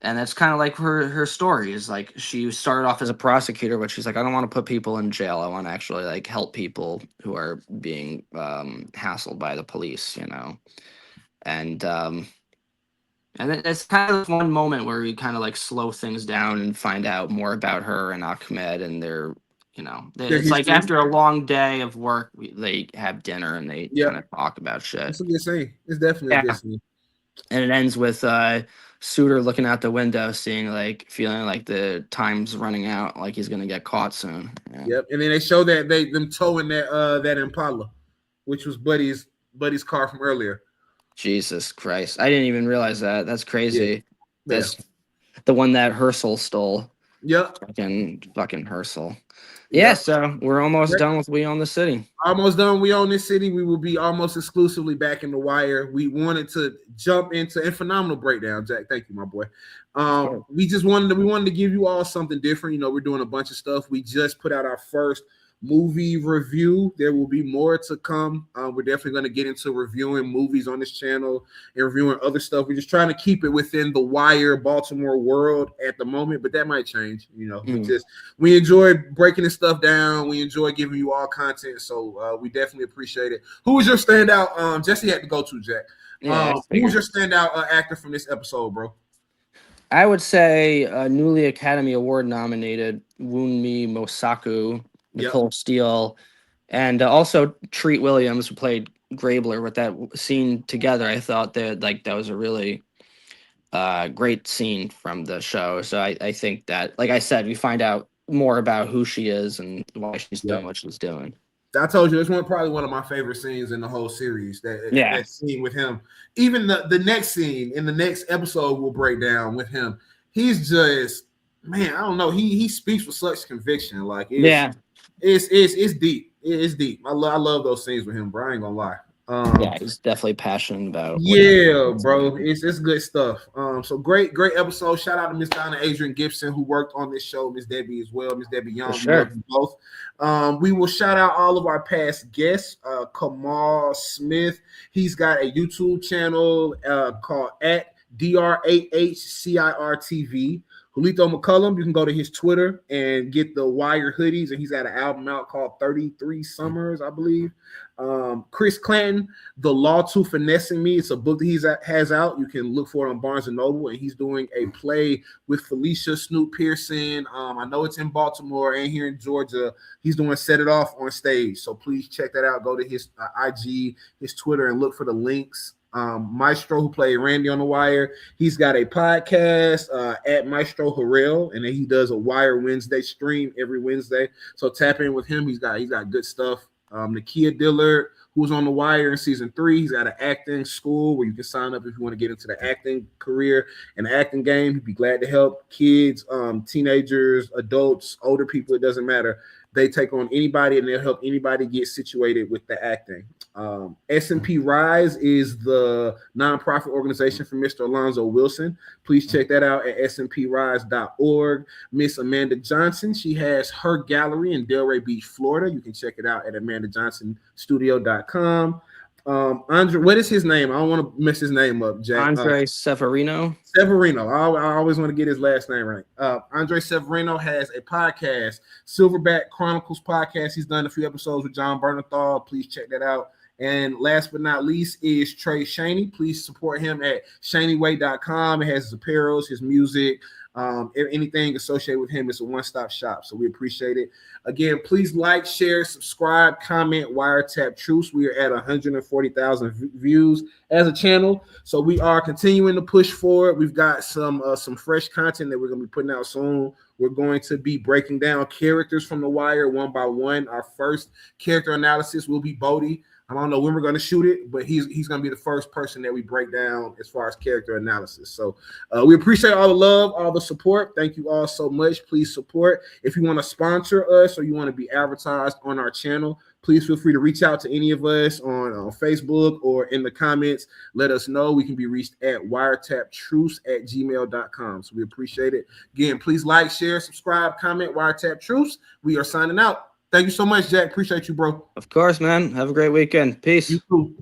Speaker 2: And that's kind of like her story is like she started off as a prosecutor, but she's like, I don't want to put people in jail. I want to actually like help people who are being hassled by the police, you know. And it's kind of one moment where we kind of like slow things down and find out more about her and Ahmed and their, you know, it's like after a long day of work, they have dinner and they kind of talk about shit.
Speaker 3: It's a good scene. It's definitely a good scene.
Speaker 2: And it ends with Suter looking out the window, feeling like the time's running out, like he's gonna get caught soon. Yeah.
Speaker 3: Yep. And then they show that them towing that Impala, which was Buddy's car from earlier.
Speaker 2: Jesus Christ. I didn't even realize that. That's crazy. Yeah. That's the one that Herschel stole.
Speaker 3: Yep.
Speaker 2: Fucking Herschel. Yeah, so we're almost done with We Own the City.
Speaker 3: Almost done. We Own this city. We will be almost exclusively back in The Wire. We wanted to jump into a phenomenal breakdown, Jack. Thank you, my boy. We wanted to give you all something different. You know, we're doing a bunch of stuff. We just put out our first movie review. There will be more to come. We're definitely going to get into reviewing movies on this channel and reviewing other stuff. We're just trying to keep it within the Wire Baltimore world at the moment, but that might change. You know, we enjoy breaking this stuff down. We enjoy giving you all content, so we definitely appreciate it. Who was your standout? Jesse had to go to Jack. Who was your standout actor from this episode, bro?
Speaker 2: I would say newly Academy Award nominated Wunmi Mosaku, Nicole Steele, and also Treat Williams, who played Grabler with that scene together. I thought that was a really great scene from the show. So I think that, like I said, we find out more about who she is and why she's doing what she's doing.
Speaker 3: I told you, it's probably one of my favorite scenes in the whole series. That scene with him. Even the next scene in the next episode will break down with him. He's just, man, I don't know. He speaks with such conviction. Like, it's deep. It's deep. I love those scenes with him, bro. I ain't gonna lie.
Speaker 2: He's definitely passionate about.
Speaker 3: Yeah, bro. It's good stuff. So great episode. Shout out to Miss Donna Adrian Gibson, who worked on this show. Miss Debbie as well. Miss Debbie Young.
Speaker 2: Sure.
Speaker 3: Both. We will shout out all of our past guests. Kamal Smith. He's got a YouTube channel called at DRAHCIRTV. Julito McCullum, you can go to his Twitter and get the Wire hoodies, and he's got an album out called 33 Summers, I believe. Chris Clanton, The Law to Finessing Me. It's a book that he has out. You can look for it on Barnes & Noble, and he's doing a play with Felicia Snoop Pearson. I know it's in Baltimore and here in Georgia. He's doing Set It Off on stage, so please check that out. Go to his IG, his Twitter, and look for the links. Maestro, who played Randy on The Wire, he's got a podcast at Maestro Harrell, and then he does a Wire Wednesday stream every Wednesday. So tap in with him. He's got good stuff. Nakia Dillard, who was on The Wire in season 3. He's got an acting school where you can sign up if you want to get into the acting career and the acting game. He'd be glad to help kids, teenagers, adults, older people. It doesn't matter. They take on anybody and they'll help anybody get situated with the acting. S&P Rise is the nonprofit organization for Mr. Alonzo Wilson. Please check that out at snprise.org. Miss Amanda Johnson, she has her gallery in Delray Beach, Florida. You can check it out at amandajohnsonstudio.com. Andre, what is his name? I don't want to mess his name up, Jack.
Speaker 2: Andre Severino.
Speaker 3: Severino. I always want to get his last name right. Andre Severino has a podcast, Silverback Chronicles podcast. He's done a few episodes with John Bernthal. Please check that out. And last but not least is Trey Shaney. Please support him at shaneyway.com. It has his apparels, his music, anything associated with him. It's a one-stop shop, so we appreciate it. Again, please like, share, subscribe, comment, Wiretap Truths. We are at 140,000 views as a channel, so we are continuing to push forward. We've got some fresh content that we're going to be putting out soon. We're going to be breaking down characters from The Wire one by one. Our first character analysis will be Bodie. I don't know when we're going to shoot it, but he's going to be the first person that we break down as far as character analysis. So we appreciate all the love, all the support. Thank you all so much. Please support. If you want to sponsor us or you want to be advertised on our channel, please feel free to reach out to any of us on Facebook or in the comments. Let us know. We can be reached at wiretapptruths@gmail.com. So we appreciate it. Again, please like, share, subscribe, comment, Wiretap Truths. We are signing out. Thank you so much, Jack. Appreciate you, bro.
Speaker 2: Of course, man. Have a great weekend. Peace.
Speaker 3: You too.